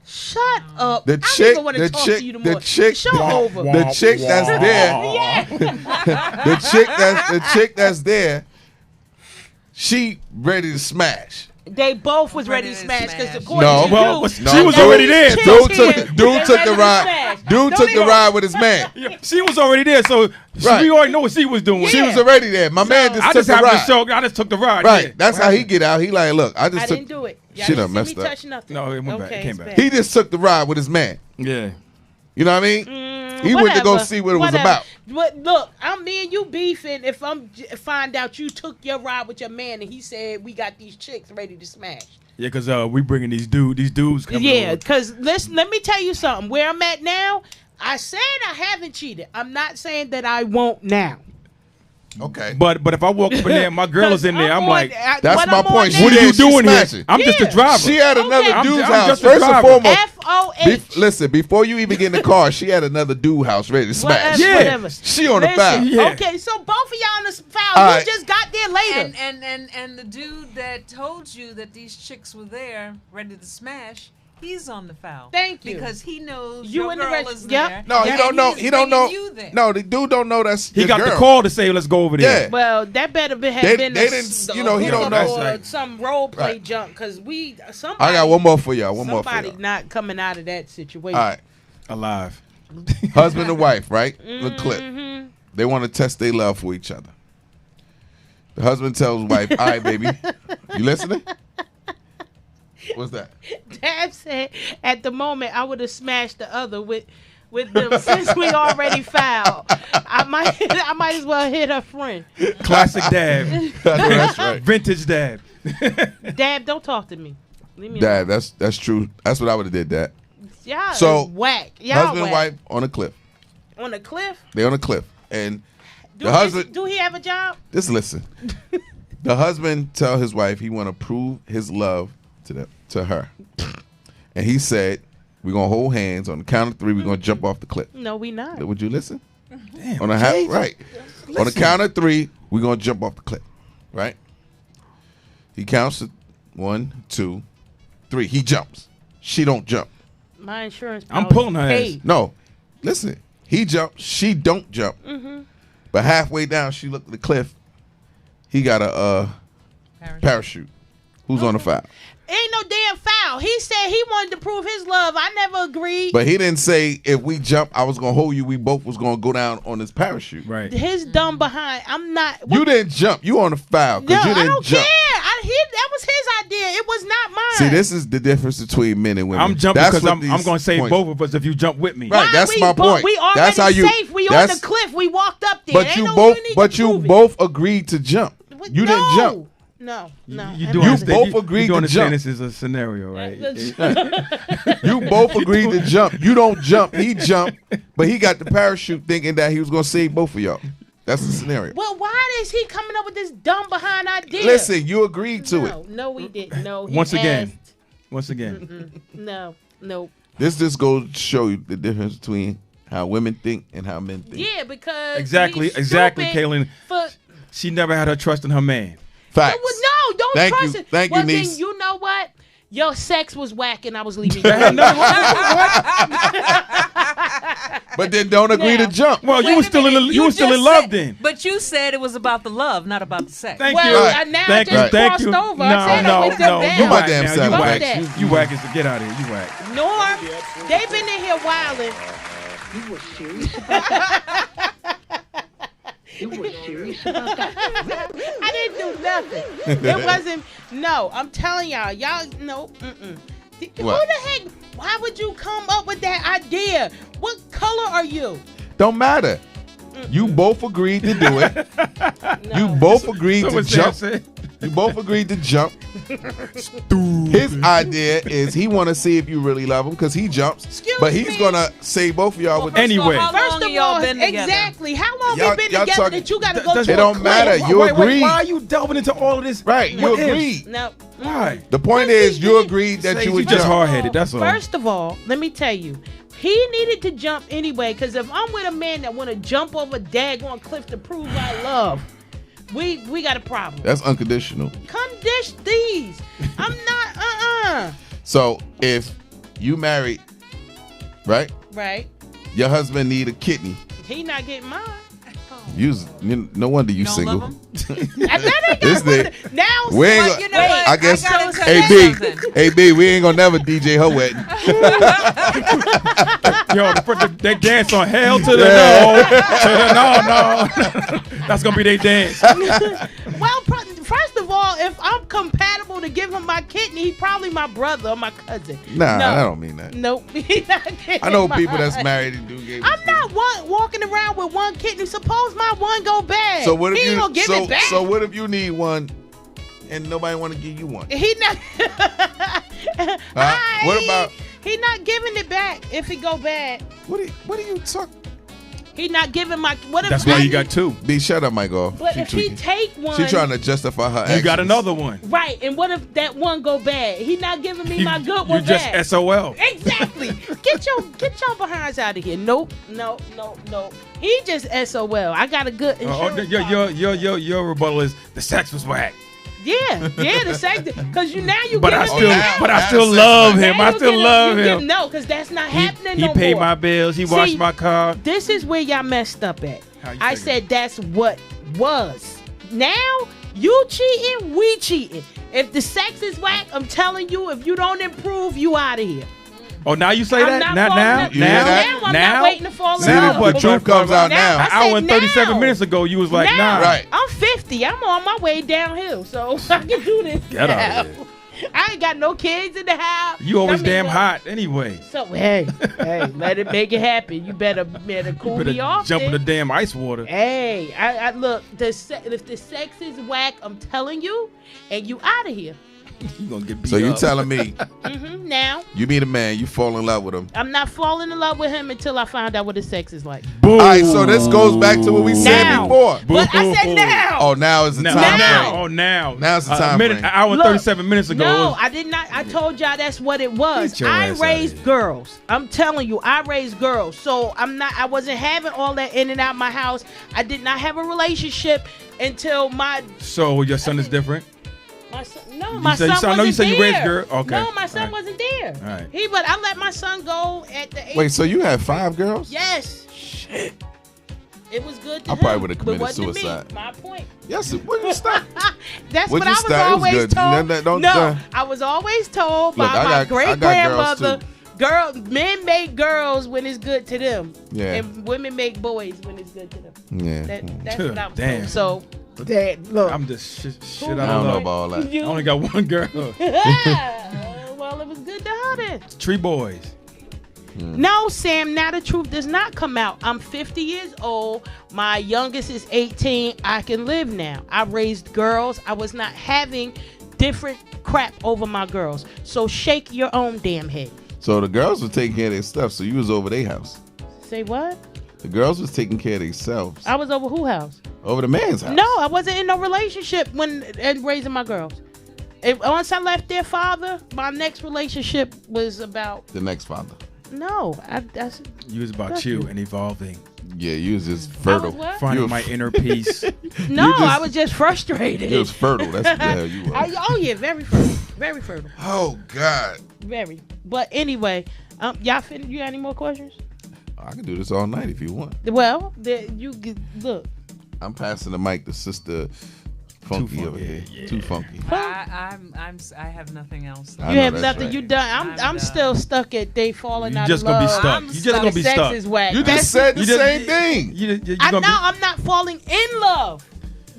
Shut up. The I don't chick, even want to the talk chick, to you no the more. chick, Show over. the chick that's there, Yeah. the chick that's there, she ready to smash. They both was ready to smash because the court No. Well, No, she was dude- already there. Dude took the ride. Dude took the ride with his man. She was already there, so Right. we already know what she was doing. She was already there. My man just I took just the happened to ride. show. I just took the ride. Right. yeah. That's how he get out. He like, look, I just I took. didn't do it. Y'all She didn't done see messed me up. touch nothing. No, it went back. Okay, It came it's back. bad. He just took the ride with his man. Yeah. You know what I mean? He went to go Whatever. see what it was Whatever. about. But look, I'm me and you beefing. If I'm find out you took your ride with your man and he said we got these chicks ready to smash. Yeah, because we bringing these dudes coming Yeah, over. because let me tell you something. Where I'm at now, I said I haven't cheated. I'm not saying that I won't now. Okay. But if I walk up in there and my girl is in there, I'm like, That's my point. what are you She doing here? smashing. I'm just a Yeah. driver. She at another Okay. dude's I'm house. just a First and driver. foremost, FOH. listen, before you even get in the car, she had another dude house ready to smash. Yeah. Whatever. She on the Listen, foul. Yeah. Okay, so both of y'all on the foul. All You right. just got there later. And the dude that told you that these chicks were there ready to smash, he's on the foul. Thank you. Because he knows You your in the girl rest- is yep. there. No, he and don't know. he's He don't know. bringing you there. No, the dude don't know that's He his got girl. the call to say, let's go over there. Yeah. Well, that better have They- been they a didn't- you know, he don't know. or Right. some role play Right. junk because somebody. I got one more for y'all. One more for Somebody y'all. not coming out of that situation. All right. Alive. Husband and wife, right? The clip. Mm-hmm. They want to test their love for each other. The husband tells wife, "All right, baby, you listening?" What's that? Dad said at the moment I would have smashed the other with them since we already fouled. I might as well hit her friend. Classic dab. I know that's right. Vintage dab. Dad, don't talk to me. Leave me Dad, alone. that's true. That's what I would have did. That. Y'all So is whack. Y'all husband whack. and wife on a cliff. On a cliff? They on a cliff, and Do the husband. do he have a job? Just listen. The husband tell his wife he want to prove his love to her, and he said, "We're gonna hold hands on the count of 3. We're gonna jump off the cliff." No, we not. Would you listen? Damn, On a right. On the count of 3, we're gonna jump off the cliff. Right? He counts to 1, 2, 3. He jumps. She don't jump. My insurance. I'm policy pulling her ass. paid. No, listen. He jumps. She don't jump. Mm-hmm. But halfway down, she looked at the cliff. He got a parachute. Who's on the foul? Ain't no damn foul. He said he wanted to prove his love. I never agreed. But he didn't say if we jump, I was gonna hold you. We both was gonna go down on this parachute. Right. His dumb behind. I'm not. You didn't jump. You on the foul No, because you I didn't don't jump. care. That was his idea. It was not mine. See, this is the difference between men and women. I'm jumping That's because what I'm going to save points- both of us if you jump with me. Right, that's my point. We already That's how you. safe. We on that's- the cliff. We walked up there. But Ain't you no both. need But to you prove it. both agreed to jump. You didn't jump. No. You I'm doing not- this- both you agreed doing to this jump. saying This is a scenario, right? You both agreed to jump. You don't jump. He jumped, but he got the parachute thinking that he was gonna save both of y'all. That's the scenario. Well, why is he coming up with this dumb behind idea? Listen, you agreed to it. No, we didn't. No, he Once again. asked. Once again. No. This just goes to show you the difference between how women think and how men think. Yeah, because Exactly, he's exactly, stupid Kaylin. For, She never had her trust in her man. Facts. no, don't Thank trust you. it. Thank you, well, niece. Then you know what? Your sex was whack, and I was leaving. That had nothing But then don't agree to Now- jump. Well, you Wait were a still in minute, you were still in just love said- then. But you said it was about the love, not about the sex. Thank Well, you. Right. now I Thank you. just Thank crossed you. over. I said I went No. down. You my whack damn now. self You whack. whack. You whack. Get out of here. You whack. Norm, they've been in here wilding. You were serious about that? You were serious about that? I didn't do nothing. It wasn't. No, I'm telling y'all. No. Who What? the heck? Why would you come up with that idea? What color are you? Don't matter. You both agreed to do it. No. You both agreed So to what Sam jump. said. You both agreed to jump. His idea is he want to see if you really love him because he jumps. Excuse but he's me. gonna save both of y'all with. Anyway. How First long of have y'all all, been together? exactly. How long Y'all- we been y'all together talking- that you got to Th- go does- to It don't a matter. cliff? You wait, agreed. why are you delving into all of this? Right, you What ifs? agreed. No. Why? The point is, you agreed that Say you you would just jump. hard-headed. That's all. First of all, let me tell you, he needed to jump anyway. Because if I'm with a man that want to jump over a daggone cliff to prove our love, we got a problem. That's unconditional. Come dish these. I'm not. So if you married, right? Right. Your husband need a kidney. He not getting mine. No wonder you You don't single. love him? This thing. Now, We ain't so, go- you know what? I guess. gotta tell Hey you B, something. hey B, we ain't gonna never DJ her wedding. Yo, they dance on hell to the no. That's gonna be their dance. Well, first of all, if I'm compatible to give him my kidney, he probably my brother or my cousin. Nah, No. I don't mean that. Nope. He not getting I know mine. people that's married and do give. I'm not walking around with one kidney. Suppose my one go bad. So what if he ain't you? gonna give it back. So what if you need one, and nobody want to give you one? He not. What about? He not giving it back if it go bad. What are you talking? He not giving my. What if? That's why I you need- got two. B, shut up, Michael. But She if he tweaking. take one, She trying to justify her actions. You got another one. right, and what if that one go bad? He not giving me my good You one just back. SOL. Exactly. Get your behinds out of here. Nope. No. He just SOL. I got a good insurance policy. Your rebuttal is the sex was whack. Yeah, the sex. Because you But I giving still, me now- but now I still sex love was him. Now I you still get- love you him. get- no, because that's not He happening he no paid more. my bills. He washed my car. This is where y'all messed up at. How you I figure? said that's what was. Now you cheating, we cheating. If the sex is whack, I'm telling you, if you don't improve, you out of here. Oh, now you say I'm that? not falling Now? in- You hear that? I'm not waiting to fall in See, love. the truth comes out now. I An hour said and 37 now. minutes ago, you was like, Now. nah. Right. I'm 50. I'm on my way downhill, so I can do this. Get now. out of here. I ain't got no kids in the house. You always damn hot anyway. So hey, let it make it happen. You better cool me off. Jump in the then. damn ice water. Hey, I look. If the sex is whack, I'm telling you, and you out of here. You gonna get beat So you up. telling me Now you meet a man, you fall in love with him. I'm not falling in love with him until I find out what his sex is like. Boom. All right, so this goes back to what we said Now. before. But I said now. Oh, now is the time Now. frame. Oh, now. Now's the time frame. An hour and Look, 37 minutes ago. No, I did not. I told y'all that's what it was. Get your I ass raised outta here. girls. I'm telling you, I raised girls. So I wasn't having all that in and out my house. I did not have a relationship until So your son is different? my son. No, my said- son you said- I wasn't know you said you there. raised girl. Okay. No, my son All right. wasn't there. All right. But I let my son go at the age. Wait, so you had 5 girls? Yes. Shit. It was good to I him. probably would've but committed wasn't me. suicide. My point. Yes, would you stop? That's Would what you I was stop? It was always good. told. Don't- I was always told Look, by I my got great girls, grandmother. too. Men make girls when it's good to them, Yeah. and women make boys when it's good to them. Yeah. That's what I'm Damn. So, look, I'm just shit I out don't of know luck. about all that. I only got one girl. well, it was good to her then. 3 boys. No, Sam, now the truth does not come out. I'm 50 years old. My youngest is 18. I can live now. I raised girls. I was not having different crap over my girls. So shake your own damn head. So the girls were taking care of their stuff, so you was over their house. Say what? The girls was taking care of themselves. I was over who house? Over the man's house. No, I wasn't in no relationship and raising my girls. Once I left their father, my next relationship was about The next father. that's You was about That's you you. and evolving. Yeah, you was just fertile. what? You Finding was- my inner peace. no. You just- I was just frustrated. You was fertile. That's what the hell you were. Oh yeah, very fertile, very fertile, Oh God. very. But anyway, y'all you got any more questions? I can do this all night if you want. Well, look. I'm passing the mic to Sister Funky Too over funky, here. yeah. Too funky. I have nothing else. I You know have that's nothing. right. You done. I'm done. still stuck at they falling You out just of gonna be love. stuck. You just gonna be The sex stuck. is whack. You That's- just said the You just- same thing. You I'm gonna not falling in love.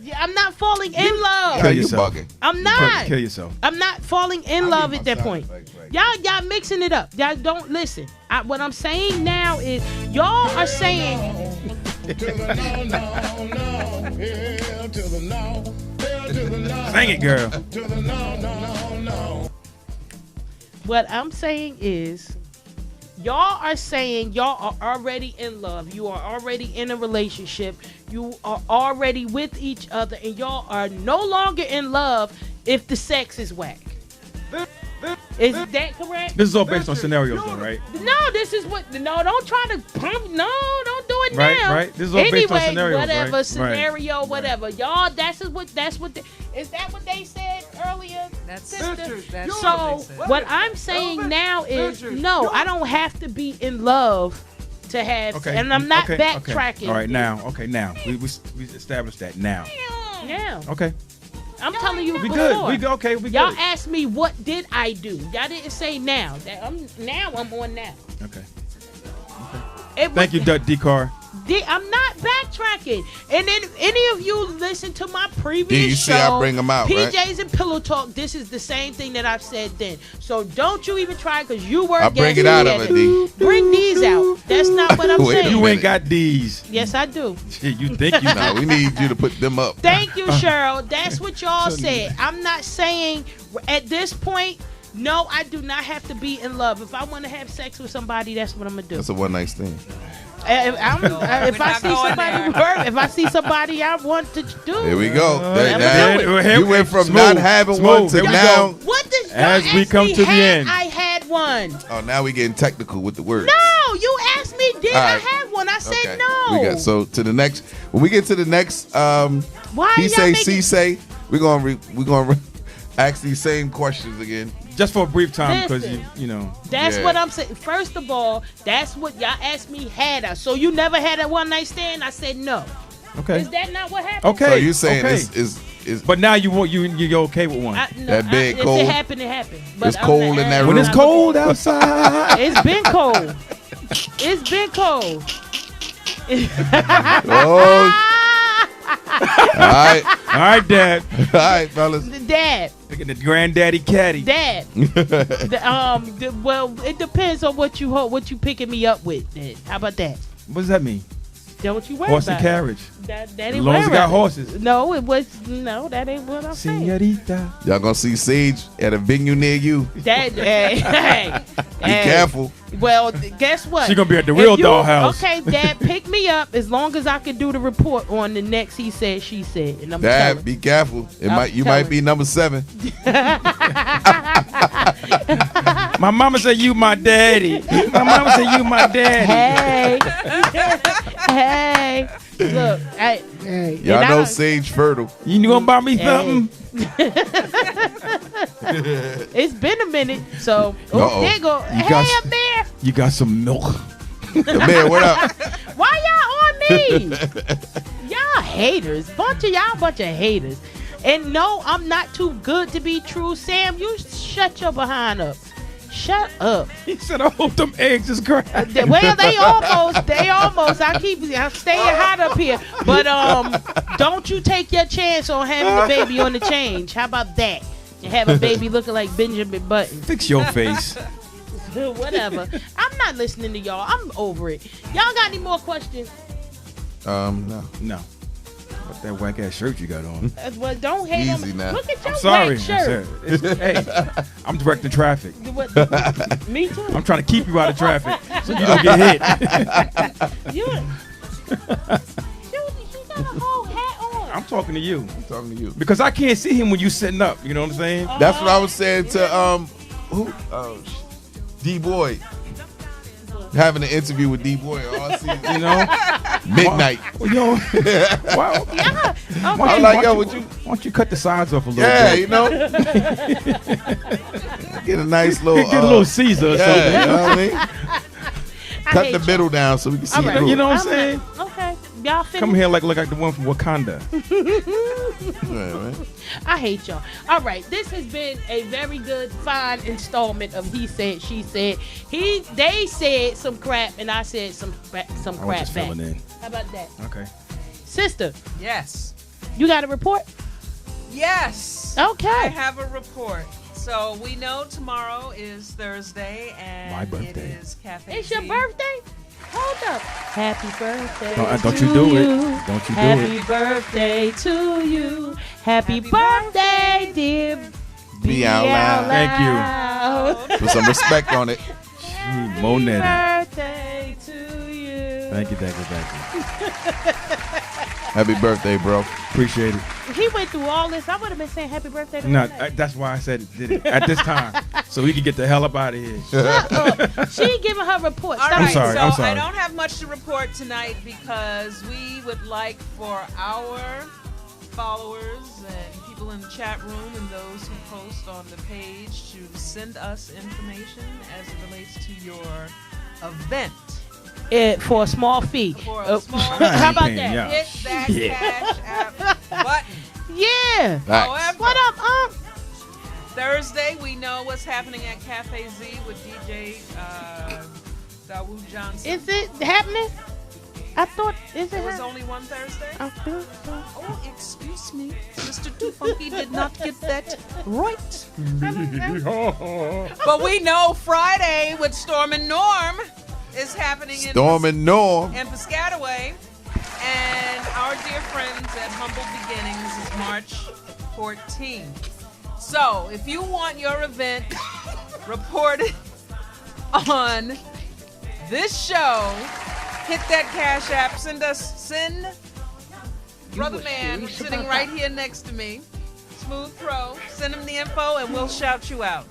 Yeah, I'm not falling in love. Kill you yourself. yourself. Bugging. I'm not. kill yourself. I'm not falling in love at that point. Y'all mixing it up. Y'all don't listen. What I'm saying now is y'all are saying Sing it, girl. what I'm saying is y'all are saying y'all are already in love. You are already in a relationship. You are already with each other, and y'all are no longer in love if the sex is whack. Is that correct? This is all based on scenarios, though, right? No, this is what. No, don't try to pump. No, don't do it Right, now. right. This is all based on Anyway, scenarios, whatever right? scenario, Right. whatever. Y'all, is that what they said earlier? That's sister? that's So what they said. what I'm saying now is, no, I don't have to be in love to have, Okay. and I'm not okay, backtracking. Okay. All right, now. Okay, now. We established that now. Yeah, Okay. I'm telling you We before. good. We good. Okay, we Y'all good. asked me what did I do. Y'all didn't say now. I'm on now. Okay. It Thank you, was- D-Car. I'm not backtracking. And then any of you listen to my previous Yeah, you see show, I bring 'em out, right? PJs and Pillow Talk, this is the same thing that I've said then. So don't you even try, because you were I bring guessing it out at of it, D. Bring these out. That's not what I'm Wait a saying. You minute. ain't got these. Yes, I do. Shit, you think you No, we need you to put them up. Thank you, Cheryl. That's what y'all said. I'm not saying at this point, no, I do not have to be in love. If I want to have sex with somebody, that's what I'm going to do. That's a one night stand. If I see somebody I want to do. There we go. I'm Now, gonna do you went from Smooth. not having one to Here we now. go. What does As y'all we ask come me to the had end. I had one. Oh, now we getting technical with the words. No, you asked me did All I right. have one. I said Okay. no. We got so to the next. When we get to the next, Why he y'all say, making- she say. We're gonna ask these same questions again. Just for a brief time, because Listen. you know. That's Yeah. what I'm saying. First of all, that's what y'all asked me had I. So you never had a one night stand? I said no. Okay. Is that not what happened? Okay. So you saying okay. is But now you're okay with one. That big cold? If it happened, it happened. But It's I'm cold not in that asking- when it's room. cold outside. It's been cold. It's been cold. oh All right, Dad. All right, fellas. Dad. Picking the granddaddy caddy. Dad. Well, it depends on what you picking me up with. Dad. How about that? What does that mean? Don't you worry Horse about and carriage. That As ain't long as it got horses. No, that ain't what I'm saying. Señorita. Y'all gonna see Sage at a venue near you. Hey. Be careful. Well, guess what? She gonna be at the real DollHouse. Okay, Dad, pick me up as long as I can do the report on the next He Said, She Said. And I'm Dad, telling. be careful. You might be number 7. My mama said you my daddy. My mama said you my daddy. Hey. Look, hey. Y'all know Sage fertile. You gonna buy me something? It's been a minute, so there go. Amir. You got some milk. Amir, what up? Why y'all on me? Y'all haters. Bunch of haters. And no, I'm not too good to be true. Sam, you shut your behind up. Shut up. He said, I hope them eggs is cracked. Well, they almost. I'm staying hot up here. But don't you take your chance on having the baby on the change. How about that? You have a baby looking like Benjamin Button. Fix your face. Whatever. I'm not listening to y'all. I'm over it. Y'all got any more questions? No. What that whack ass shirt you got on? Well, don't hate Easy on me. now. Look at your I'm sorry. whack shirt. Hey, I'm directing traffic. Me too. I'm trying to keep you out of traffic so you don't get hit. He got a whole hat on. I'm talking to you. I'm talking to you. Because I can't see him when you sitting up. You know what I'm saying? That's what I was saying to D-Boy. Having an interview with D-Boy all season. You know? Midnight. Yo, wow. Yeah. I'm like, yo, would you? Why don't you cut the sides off a little Yeah, bit? you know. Get a nice little. Get a little Caesar or something. You know what I mean? Cut the middle down so we can see All right. through. You know what I'm saying? Okay. Y'all finish. Come here like the one from Wakanda. I hate y'all. All right, this has been a very good, fine installment of He Said, She Said. They said some crap, and I said some crap back. In. How about that? Okay. Sister, Yes. you got a report? Yes. Okay. I have a report. So we know tomorrow is Thursday, and My birthday. it is Cafe It's Z. your birthday? Hold up. Happy birthday. Don't to you do it. you. Don't you do Happy it. birthday to you. Happy birthday, dear. Be out loud. Thank you. Put some respect on it. Happy Monet. birthday to you. Thank you. Happy birthday, bro. Appreciate it. He went through all this. I would have been saying happy birthday to No, him. that's why I said it, did it at this time, so we could get the hell up out of here. Shut up. She ain't giving her report. All Stop right, it. sorry, so I'm sorry. I don't have much to report tonight because we would like for our followers and people in the chat room and those who post on the page to send us information as it relates to your event. For a small fee. For a small How about paying, that? yeah. Hit that Cash App button. Yeah. However, What up, Thursday, we know what's happening at Cafe Z with DJ Dawood Johnson. Is it happening? I thought, is it There was happening? only one Thursday? I think so. Oh, excuse me. Mr. Too Funky did not get that right. But we know Friday with Storm and Norm is happening Storm and Norm. in Piscataway. And our dear friends at Humble Beginnings is March 14th. So if you want your event reported on this show, hit that Cash App. Send Brother Man who's sitting right here next to me, Smooth Pro. Send him the info and we'll shout you out.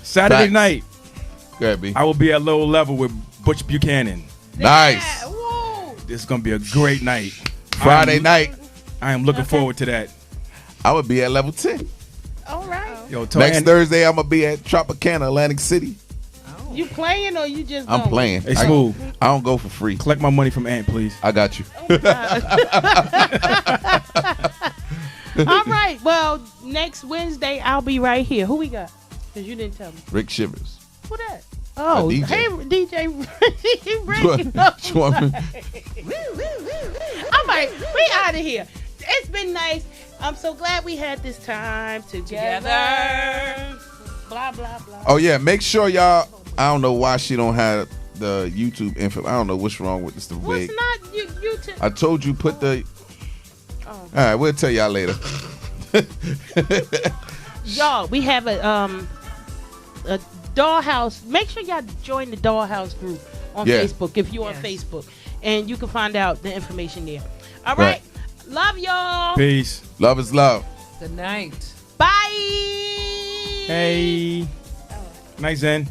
Saturday Facts. night, Go ahead, B. I will be at Low Level with Butch Buchanan. Nice. Yeah, woo. This is gonna be a great night. Friday night, I am looking forward to that. I'm going to be at level 10. All right. Yo, tell Next Andy- Thursday, I'm going to be at Tropicana, Atlantic City. You playing or you just I'm going? playing. Hey, Smooth, I don't go for free. collect my money from Ant, please. I got you. All right. Well, next Wednesday, I'll be right here. Who we got? Because you didn't tell me. Rick Shivers. Who that? Oh, DJ. hey, DJ Rick. You want me- All All right, we out of here. It's been nice. I'm so glad we had this time together. Blah, blah, blah. Oh, yeah. Make sure y'all, I don't know why she don't have the YouTube info. I don't know what's wrong with this. The wig. What's not YouTube? I told you put the. All right, we'll tell y'all later. Y'all, we have a DollHouse. Make sure y'all join the DollHouse group on Facebook if you're on Facebook. And you can find out the information there. All right. Love y'all. Peace. Love is love. Good night. Bye. Hey. Night, Zen.